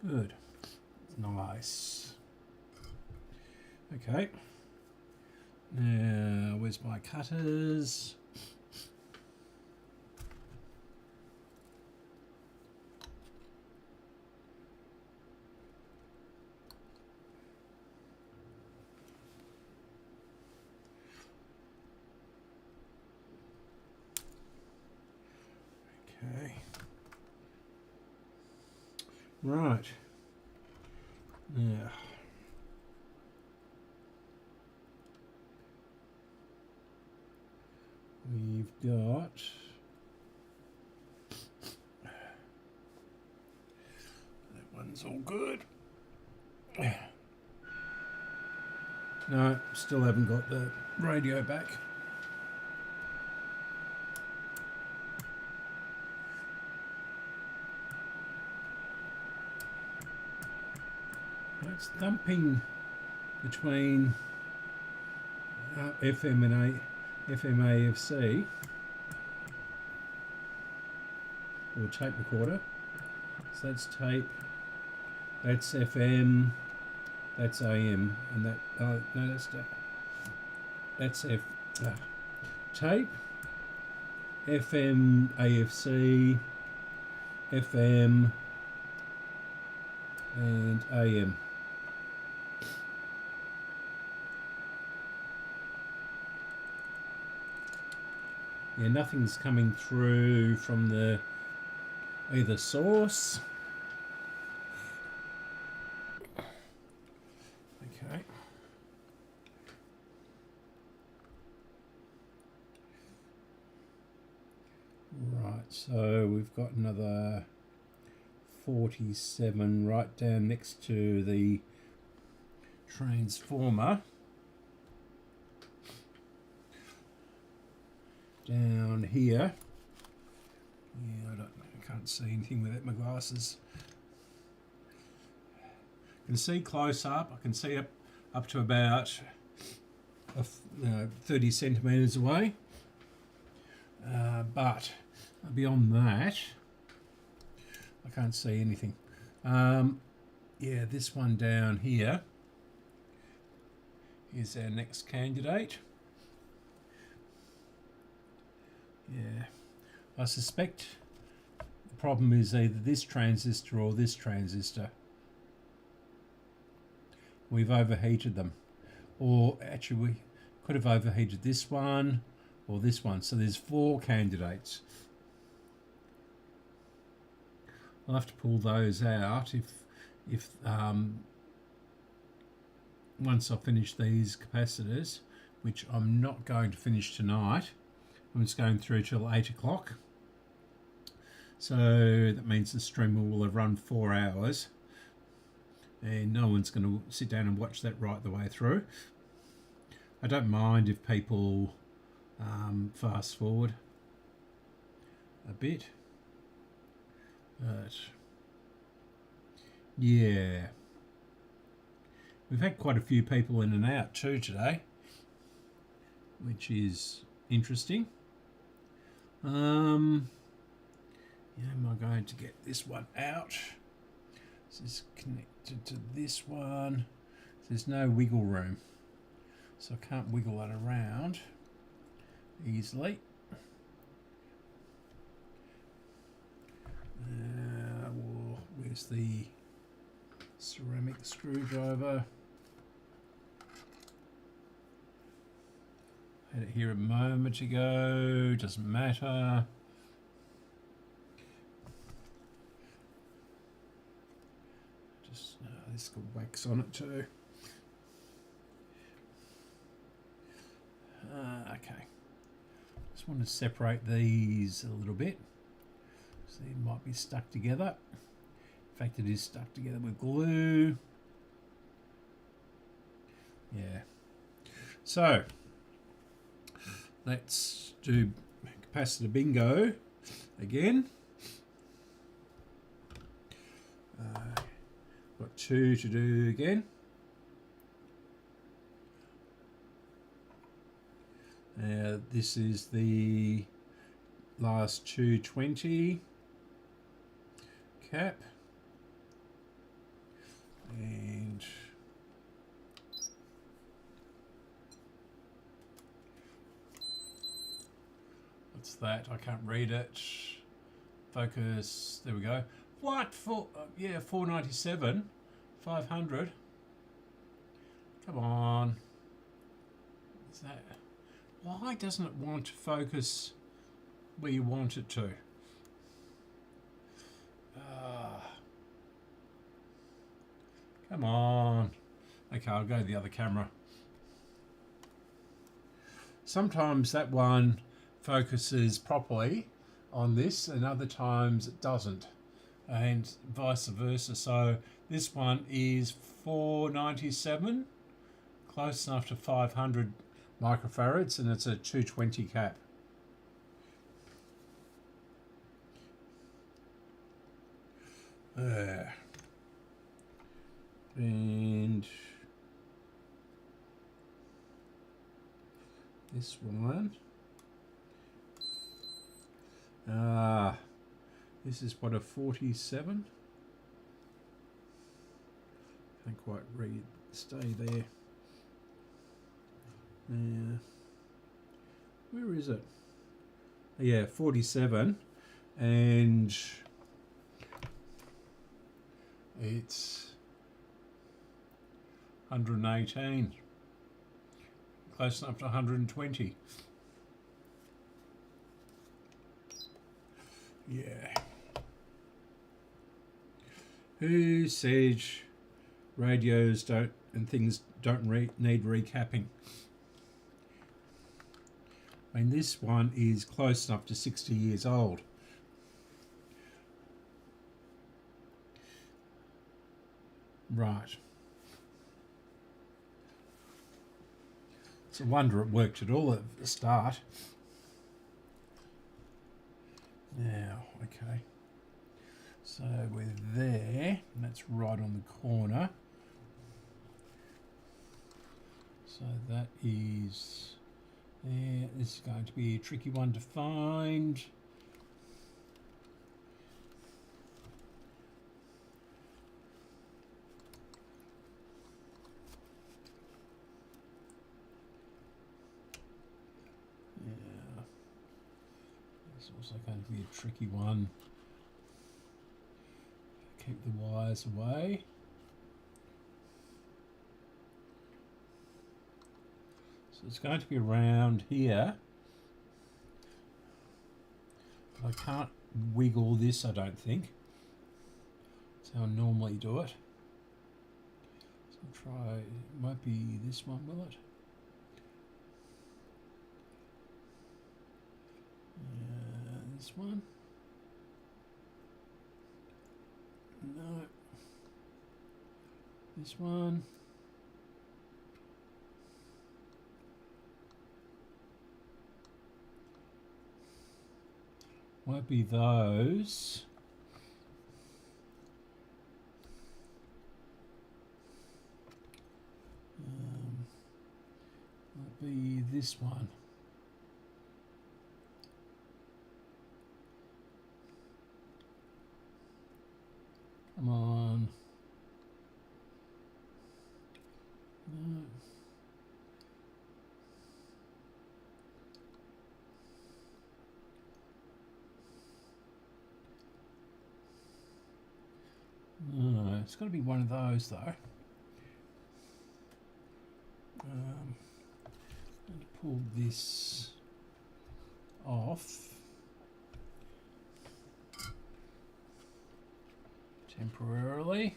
Speaker 1: Good. Nice. Okay. Now, where's my cutters? Okay. Right. Now, we've got that one's all good. No, still haven't got the radio back. It's thumping between FM and FM AFC or tape recorder. So that's tape, that's FM, that's AM, and that no, that's tape, FM AFC, FM, and AM. Yeah, nothing's coming through from the either source. Okay. Right, so we've got another 47 right down next to the transformer. Down here. Yeah, I can't see anything without my glasses. I can see close up. I can see up to about 30 centimetres away. But beyond that, I can't see anything. Yeah, this one down here is our next candidate. Yeah, I suspect the problem is either this transistor or this transistor. We've overheated them, or actually we could have overheated this one or this one. So there's 4 candidates. I'll have to pull those out if once I finish these capacitors, which I'm not going to finish tonight. It's going through till 8 o'clock. So that means the stream will have run 4 hours. And no one's going to sit down and watch that right the way through. I don't mind if people fast forward a bit. But yeah. We've had quite a few people in and out too today, which is interesting. Am I going to get this one out? This is connected to this one. There's no wiggle room, so I can't wiggle that around easily. Where's the ceramic screwdriver? Had it here a moment ago, doesn't matter. Just this got wax on it too. Okay. Just want to separate these a little bit. So they might be stuck together. In fact, it is stuck together with glue. Yeah. So let's do capacitor bingo again. Got 2 to do again. This is the last 220 cap, and what's that? I can't read it. Focus. There we go. What for? Yeah, 497, 500. Come on. Is that? Why doesn't it want to focus where you want it to? Come on. Okay, I'll go to the other camera. Sometimes that one focuses properly on this and other times it doesn't, and vice versa. So this one is 497, close enough to 500 microfarads, and it's a 220 cap. And this one, this is what, a 47? Can't quite read, stay there. Where is it? Yeah, 47, and it's 118, close enough to 120. Yeah. Who said radios don't and things don't need recapping? I mean, this one is close enough to 60 years old. Right. It's a wonder it worked at all at the start. Now, okay. So we're there, and that's right on the corner. So that is there. This is going to be a tricky one to find. It's also going to be a tricky one. Keep the wires away. So it's going to be around here. I can't wiggle this, I don't think. That's how I normally do it. So I'll try, it might be this one, will it? This one? No. This one? Might be those. Might be this one. Come on. No. No, it's got to be one of those though. I'm going to pull this off temporarily.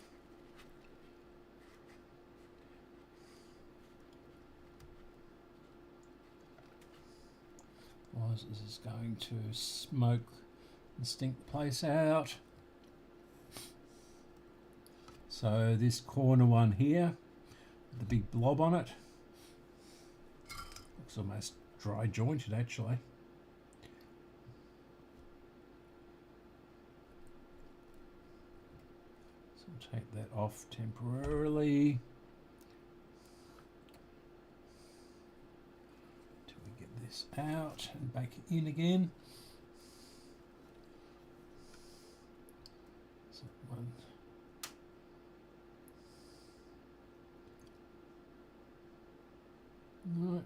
Speaker 1: because this is going to smoke and stink the place out. So this corner one here, the big blob on it, looks almost dry jointed actually. So I'll take that off temporarily till we get this out and back in again. So one. Right.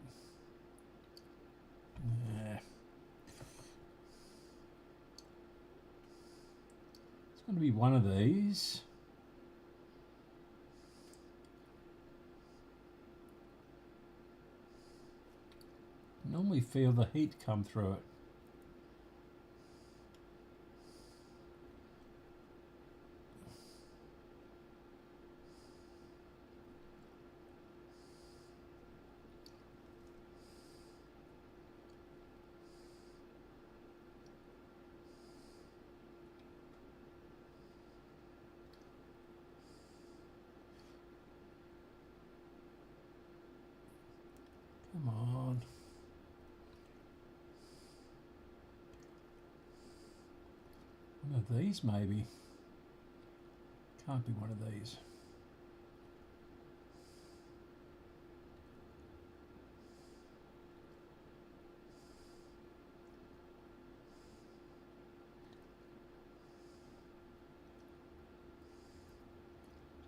Speaker 1: Yeah. It's going to be one of these. Normally feel the heat come through it. Come on. One of these maybe. Can't be one of these.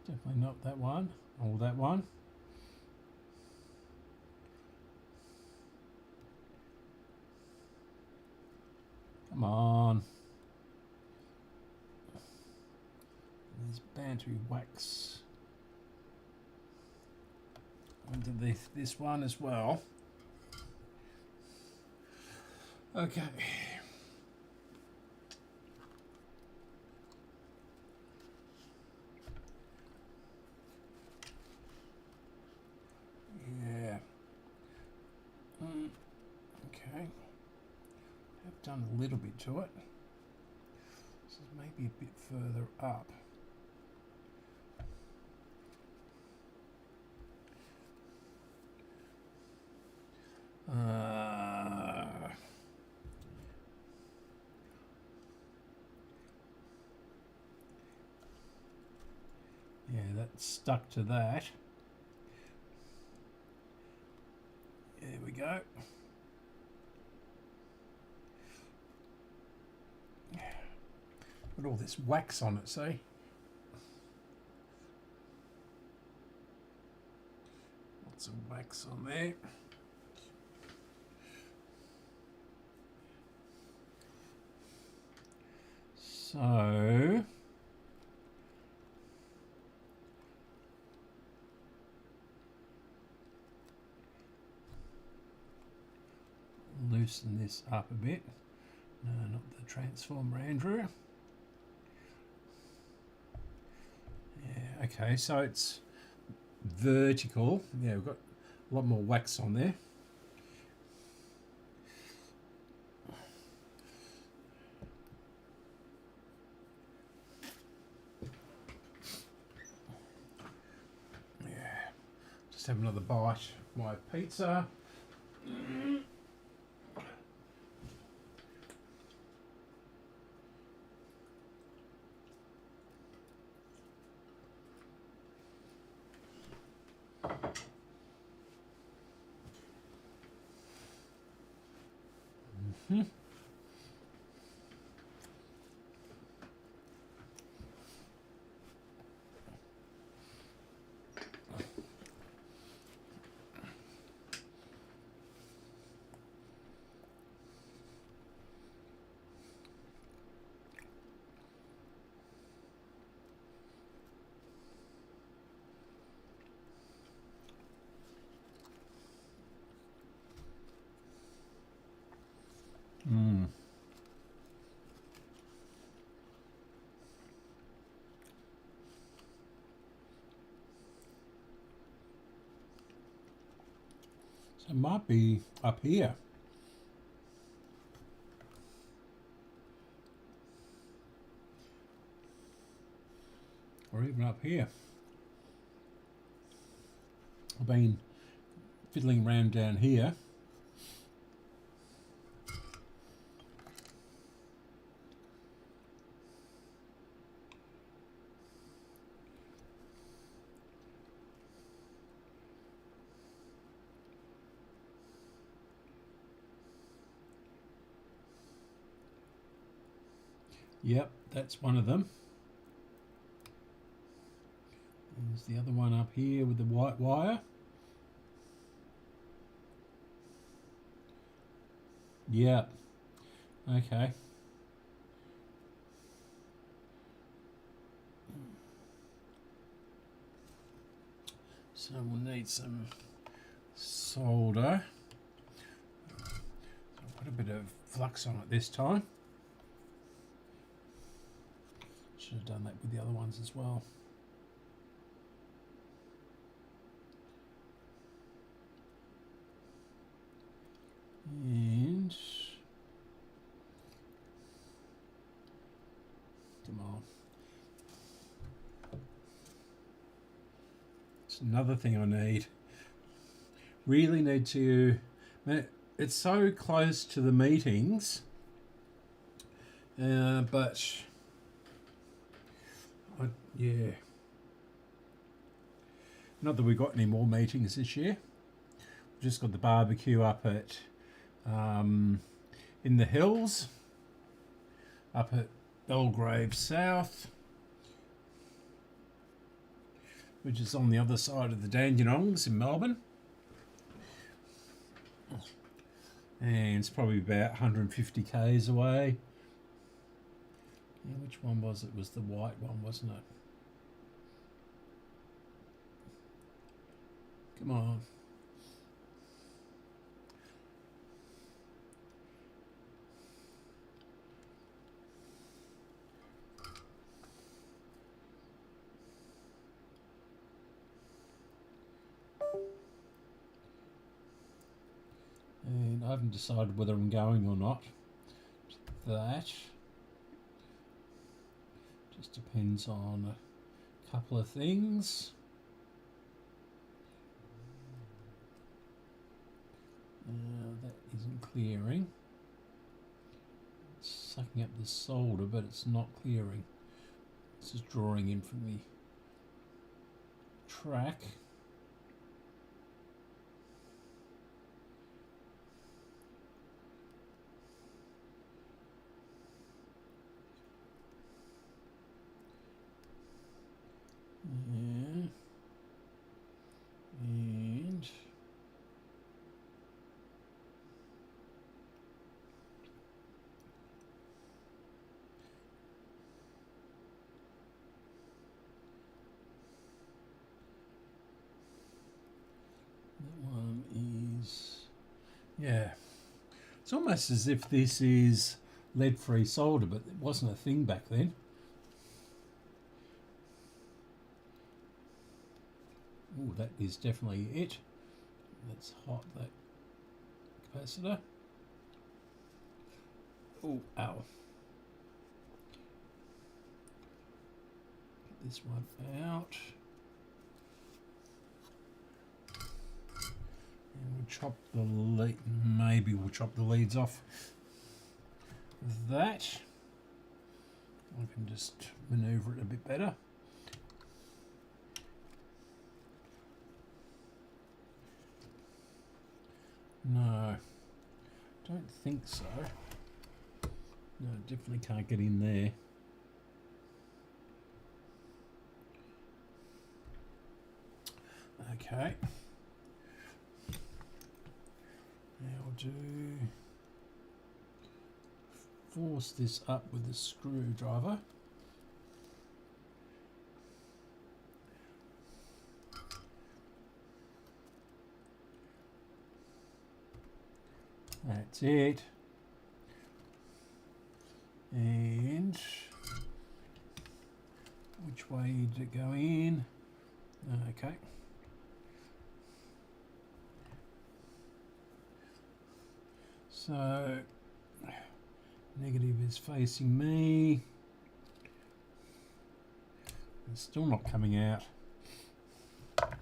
Speaker 1: Definitely not that one or that one. Come on. There's battery wax under this one as well. Okay. Yeah. Okay. I've done a little bit to it. This is maybe a bit further up. Yeah, that's stuck to that. There we go. Got all this wax on it, see? Lots of wax on there. So loosen this up a bit. No, not the transformer, Andrew. Yeah, okay, so it's vertical. Yeah, we've got a lot more wax on there. Yeah, just have another bite of my pizza. So it might be up here. or even up here. I've been fiddling around down here. Yep, that's one of them. There's the other one up here with the white wire. Yep. Okay. So we'll need some solder. So I'll put a bit of flux on it this time. Should have done that with the other ones as well. And come on. It's another thing I need. Really need to. It's so close to the meetings, but yeah. Not that we've got any more meetings this year. We've just got the barbecue up at in the hills, up at Belgrave South, which is on the other side of the Dandenongs in Melbourne. And it's probably about 150 k's away. Yeah, which one was it? It was the white one, wasn't it? Come on. And I haven't decided whether I'm going or not. That just depends on a couple of things. That isn't clearing. It's sucking up the solder, but it's not clearing. This is drawing in from the track. Yeah. And that one is, yeah, it's almost as if this is lead-free solder, but it wasn't a thing back then. Oh, that is definitely it. Let's hot that capacitor. Oh, ow. Get this one out. And we'll chop the lead. Maybe we'll chop the leads off with that. I can just maneuver it a bit better. No, don't think so. No, definitely can't get in there. Okay. Now I'll do force this up with the screwdriver. That's it. And which way did it go in? Okay. So negative is facing me. It's still not coming out, even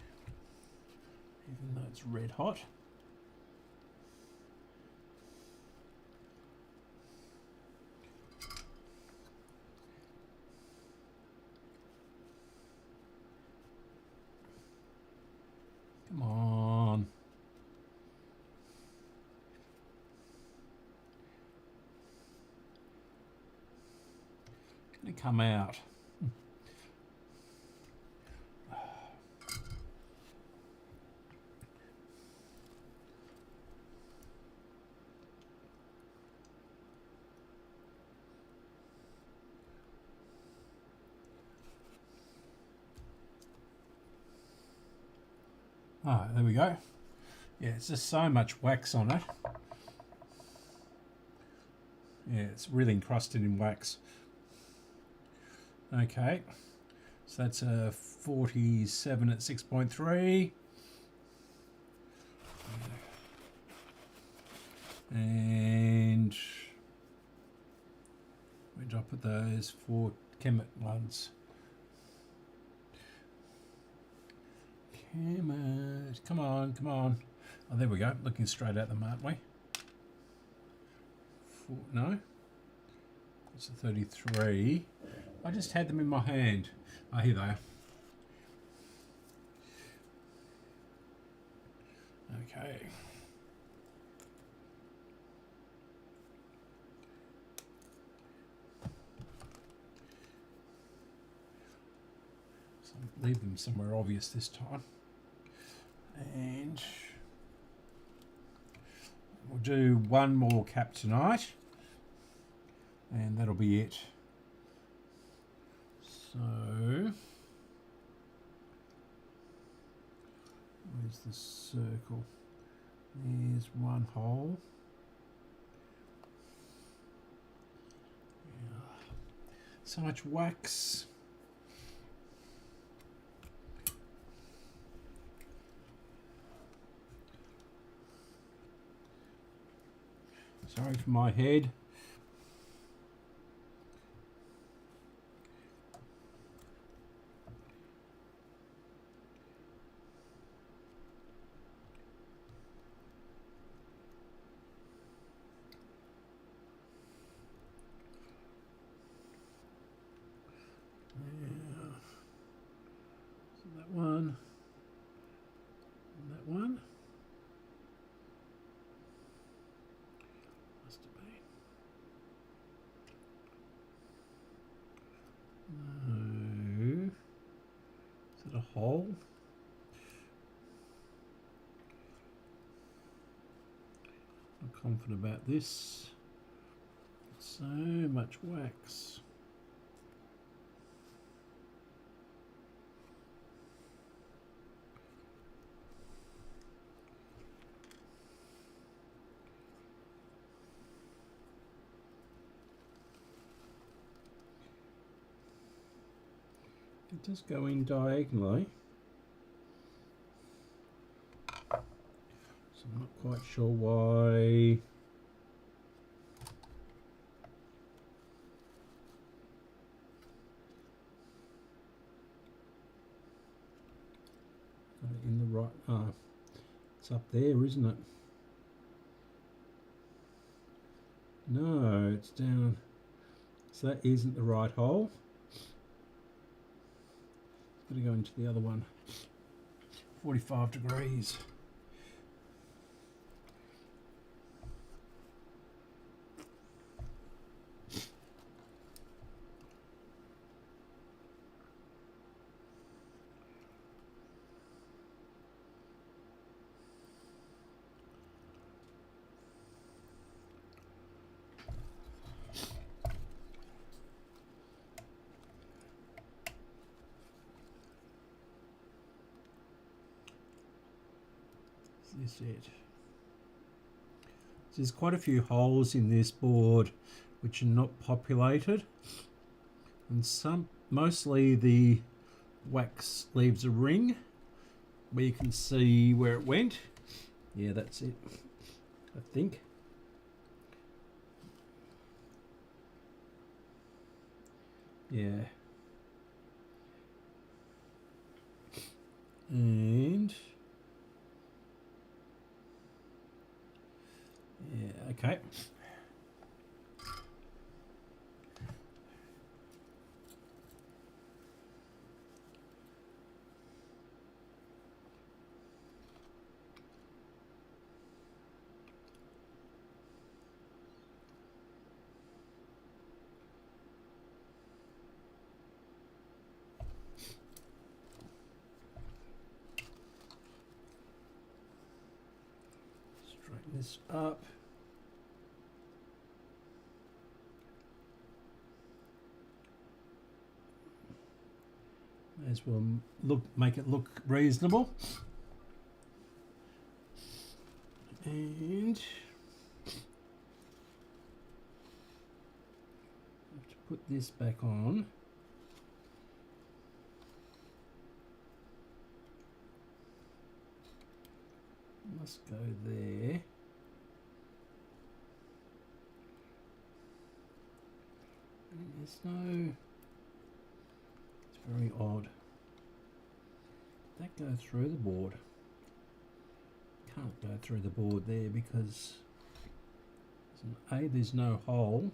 Speaker 1: though it's red hot. Come on. Gonna come out. Ah, there we go. Yeah, it's just so much wax on it. Yeah, it's really encrusted in wax. Okay, so that's a 47 at 6.3. And where did I put those 4 Kemet ones? Kemet, come on, come on. Oh, there we go, looking straight at them, aren't we? No, it's a 33. I just had them in my hand. Oh, here they are. Okay. So leave them somewhere obvious this time. And we'll do one more cap tonight. And that'll be it. So, where's the circle? There's one hole. Yeah. So much wax. Sorry for my head. That one. Must have been. No. Is it a hole? Not confident about this. So much wax. It does go in diagonally, so I'm not quite sure why. Got it in the right. Ah, it's up there, isn't it? No, it's down. So that isn't the right hole. Got to go into the other one. 45 degrees. Is it? There's quite a few holes in this board which are not populated, and mostly the wax leaves a ring where you can see where it went. Yeah, that's it, I think. Yeah, And yeah, okay. Straighten this up. As well, make it look reasonable. And have to put this back on. Must go there. And there's no. It's very odd. Did that go through the board? Can't go through the board there because there's no hole,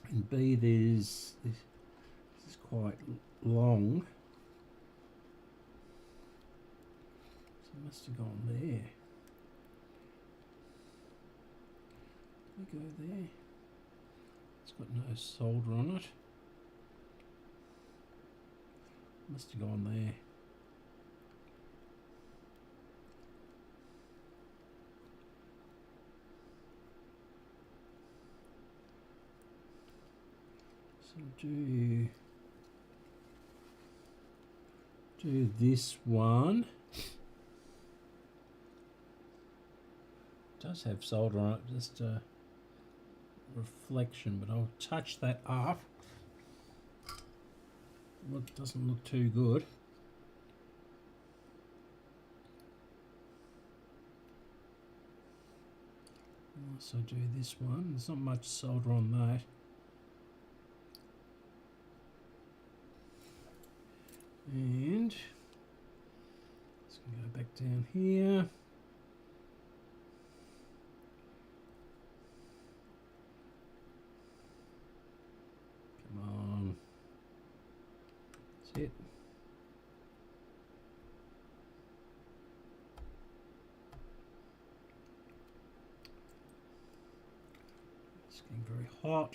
Speaker 1: and B, this is quite long, so it must have gone there. Did we go there? It's got no solder on it. Must have gone there. So do this one. It does have solder on it, just a reflection, but I'll touch that up. Look, doesn't look too good. Also do this one. There's not much solder on that. And it's going to go back down here. Come on. That's it. It's getting very hot.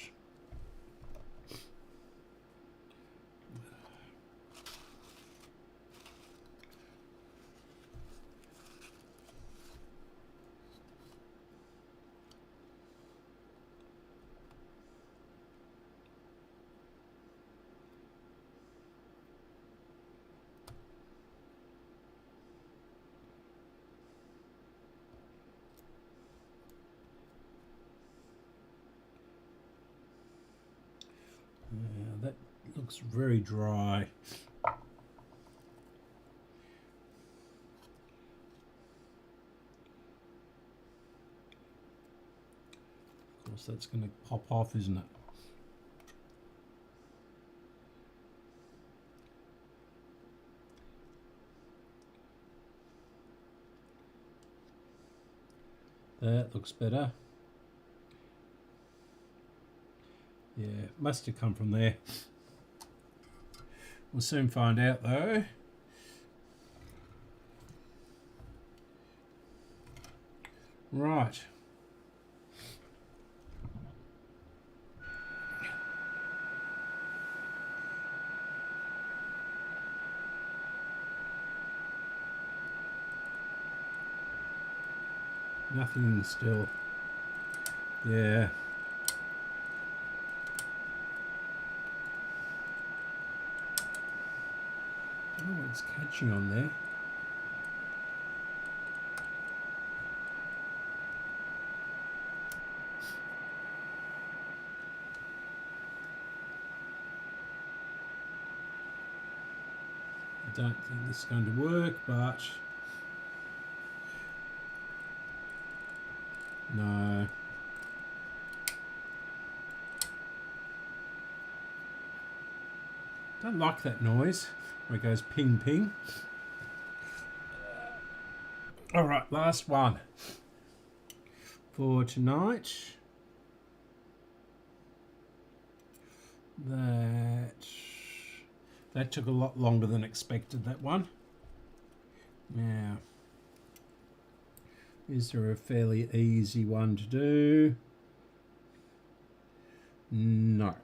Speaker 1: That looks very dry. Of course, that's going to pop off, isn't it? That looks better. Yeah, must have come from there. We'll soon find out though. Right. Nothing still. Yeah. I don't know what's catching on there. I don't think this is going to work, but no. Don't like that noise where it goes ping ping. All right, last one for tonight. That took a lot longer than expected, that one. Now, is there a fairly easy one to do? No.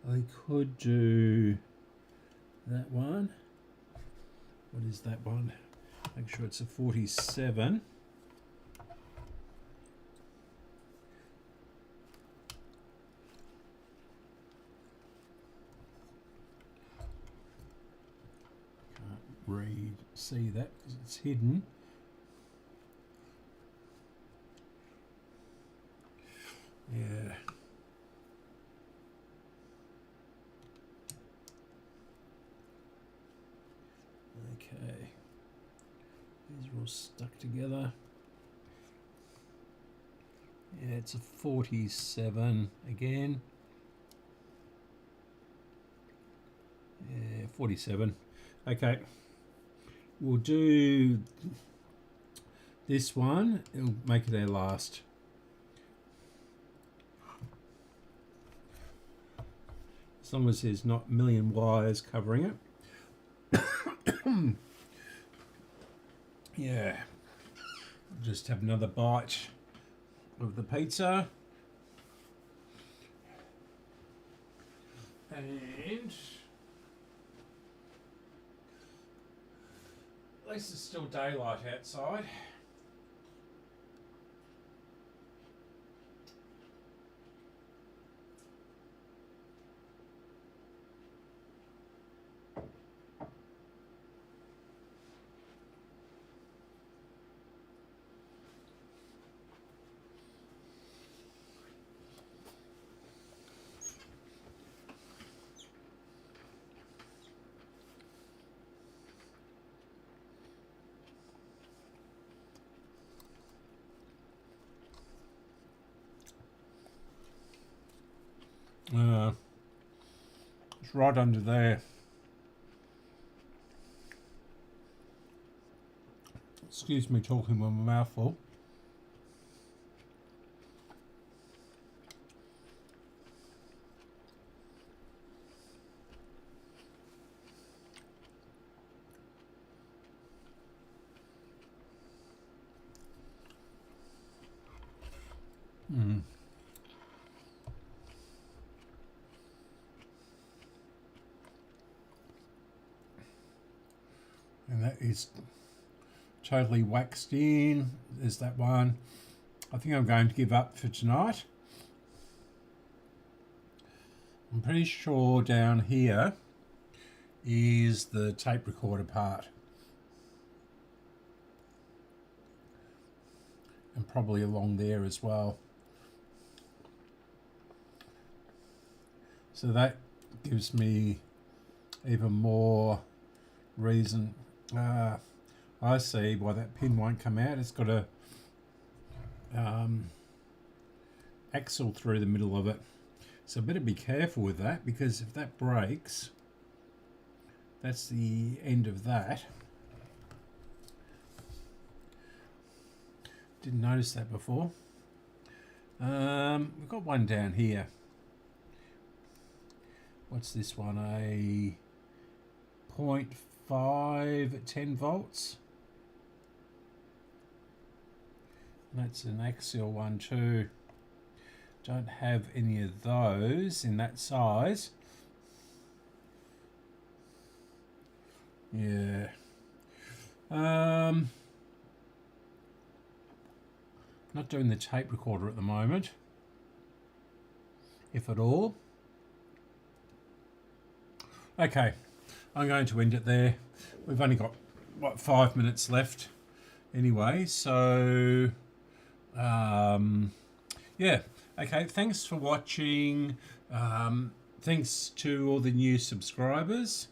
Speaker 1: I could do that one. What is that one? Make sure it's a 47. See that because it's hidden. Yeah. Okay. These are all stuck together. Yeah, it's a 47 again. Yeah, 47. Okay. We'll do this one. It'll make it our last. As long as there's not a million wires covering it. Yeah. Just have another bite of the pizza. And at least it's still daylight outside. It's right under there. Excuse me talking with my mouth full. And that is totally waxed in. There's that one. I think I'm going to give up for tonight. I'm pretty sure down here is the tape recorder part. And probably along there as well. So that gives me even more reason. I see why that pin won't come out. It's got a axle through the middle of it. So I better be careful with that, because if that breaks, that's the end of that. Didn't notice that before. We've got one down here. What's this one? A 0.5 at 10 volts. That's an axial one too. Don't have any of those in that size. Yeah. Not doing the tape recorder at the moment, if at all. Okay, I'm going to end it there. We've only got, what, 5 minutes left anyway, so yeah. Okay, thanks for watching. Thanks to all the new subscribers.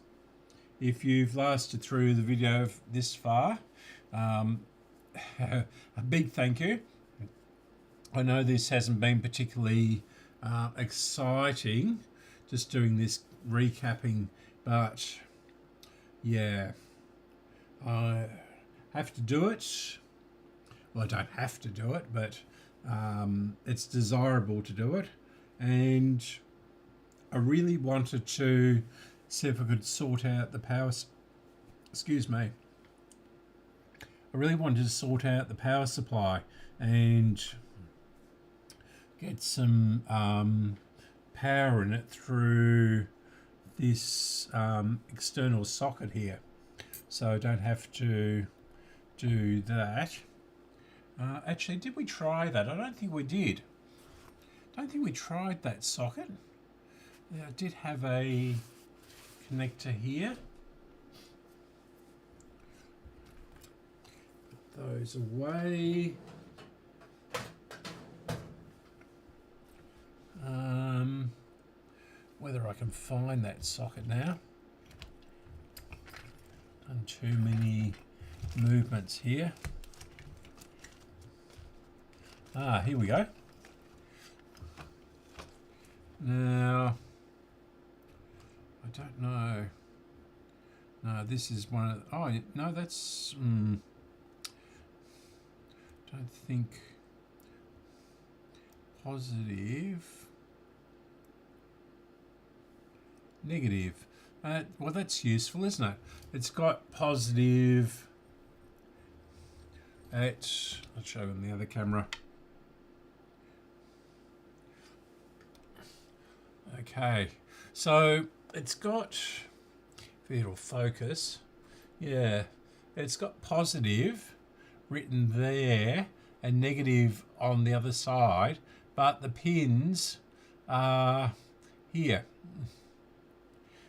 Speaker 1: If you've lasted through the video this far, a big thank you. I know this hasn't been particularly exciting, just doing this recapping, but yeah, I have to do it. Well, I don't have to do it, but it's desirable to do it, and I really wanted to see if I could sort out the power. Excuse me. I really wanted to sort out the power supply and get some power in it through this external socket here, so I don't have to do that. Actually, did we try that? I don't think we did. I don't think we tried that socket. Yeah, I did have a connector here. Put those away. Whether I can find that socket now. Done too many movements here. Ah, here we go. Now, I don't know. No, this is one of... Oh, no, that's... don't think... Positive... Negative. Well, that's useful, isn't it? It's got positive at... I'll show you on the other camera. Okay, so it's got, if it'll focus, yeah, it's got positive written there and negative on the other side, but the pins are here.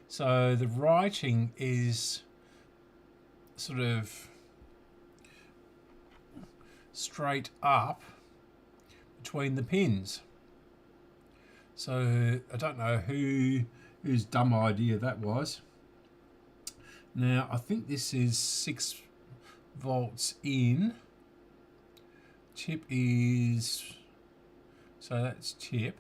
Speaker 1: So the writing is sort of straight up between the pins. So I don't know whose dumb idea that was. Now I think this is 6 volts in. Tip is, so that's tip.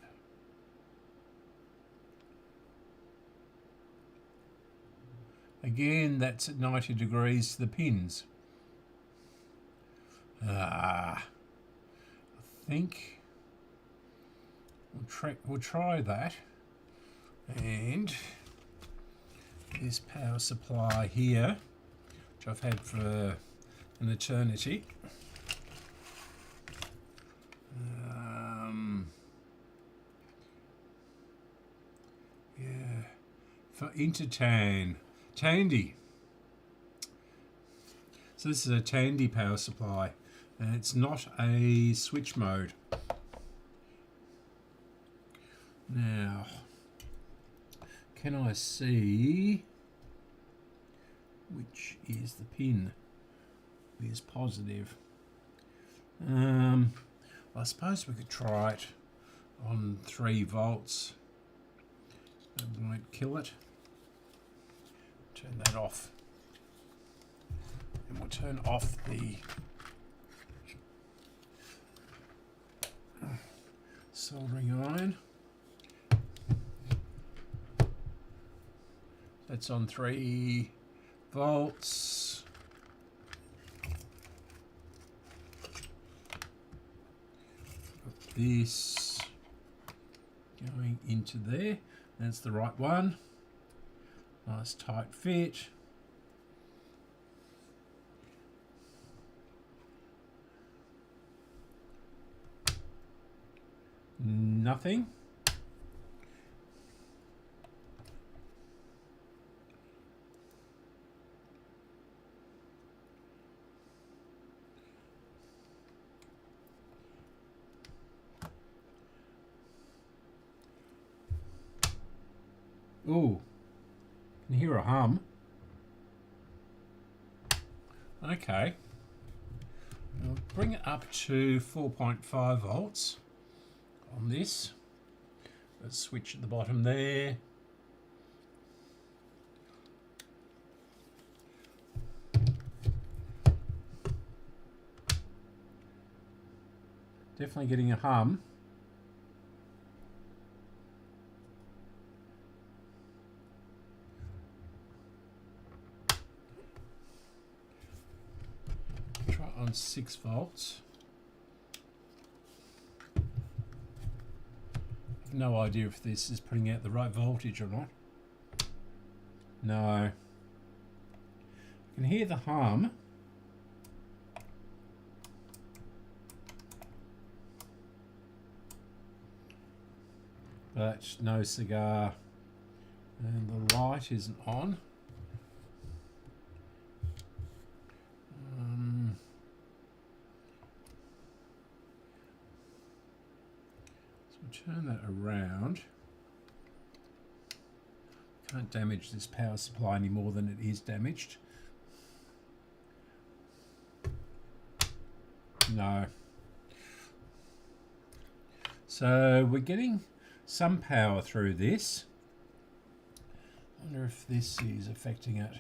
Speaker 1: Again, that's at 90 degrees to the pins. I think we'll try that. And this power supply here, which I've had for an eternity. Yeah, for Intertan. Tandy. So this is a Tandy power supply, and it's not a switch mode. Now, can I see which is the pin is positive? I suppose we could try it on 3 volts. That won't kill it. Turn that off. And we'll turn off the soldering iron. That's on 3 volts. Got this going into there. That's the right one. Nice tight fit. Nothing. Ooh. Can hear a hum. Okay. I'll bring it up to 4.5 volts on this. Let's switch at the bottom there. Definitely getting a hum. on 6 volts. I've no idea if this is putting out the right voltage or not. No. I can hear the hum. But no cigar. And the light isn't on. So we'll turn that around. Can't damage this power supply any more than it is damaged. No. So we're getting some power through this. I wonder if this is affecting it.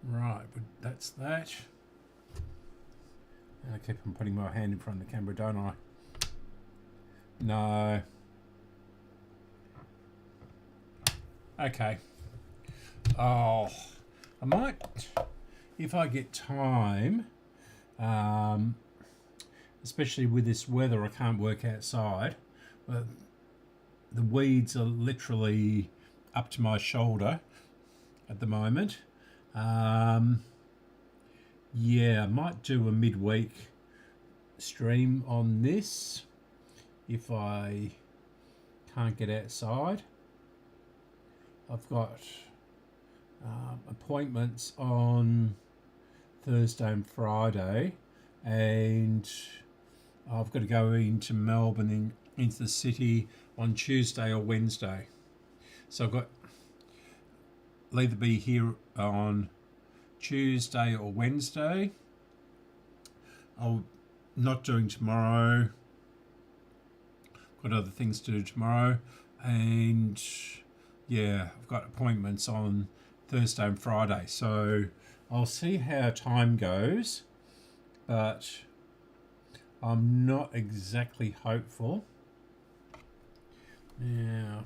Speaker 1: Right, but that's that. And I keep on putting my hand in front of the camera, don't I? No. Okay. Oh, I might, if I get time, especially with this weather, I can't work outside. But the weeds are literally up to my shoulder at the moment. Yeah, I might do a midweek stream on this if I can't get outside. I've got appointments on Thursday and Friday, and I've got to go into Melbourne, into the city on Tuesday or Wednesday. So I've got, I'll either be here on Tuesday or Wednesday. I'm not doing tomorrow. Got other things to do tomorrow, and yeah, I've got appointments on Thursday and Friday, so I'll see how time goes, but I'm not exactly hopeful. Yeah.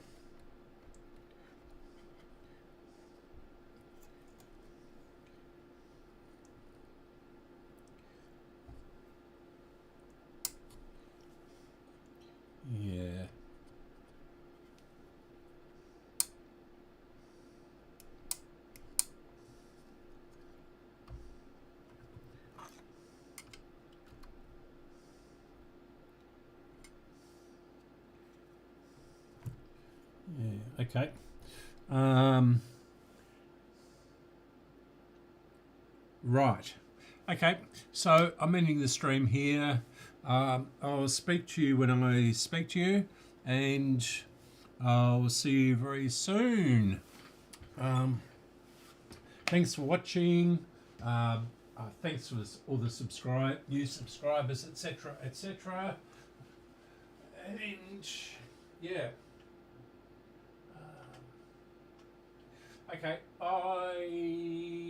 Speaker 1: Yeah. Yeah, okay. Right. Okay, so I'm ending the stream here. I'll speak to you when I speak to you, and I'll see you very soon. Thanks for watching. Thanks for all the new subscribers, etc., etc. And yeah. Okay, bye.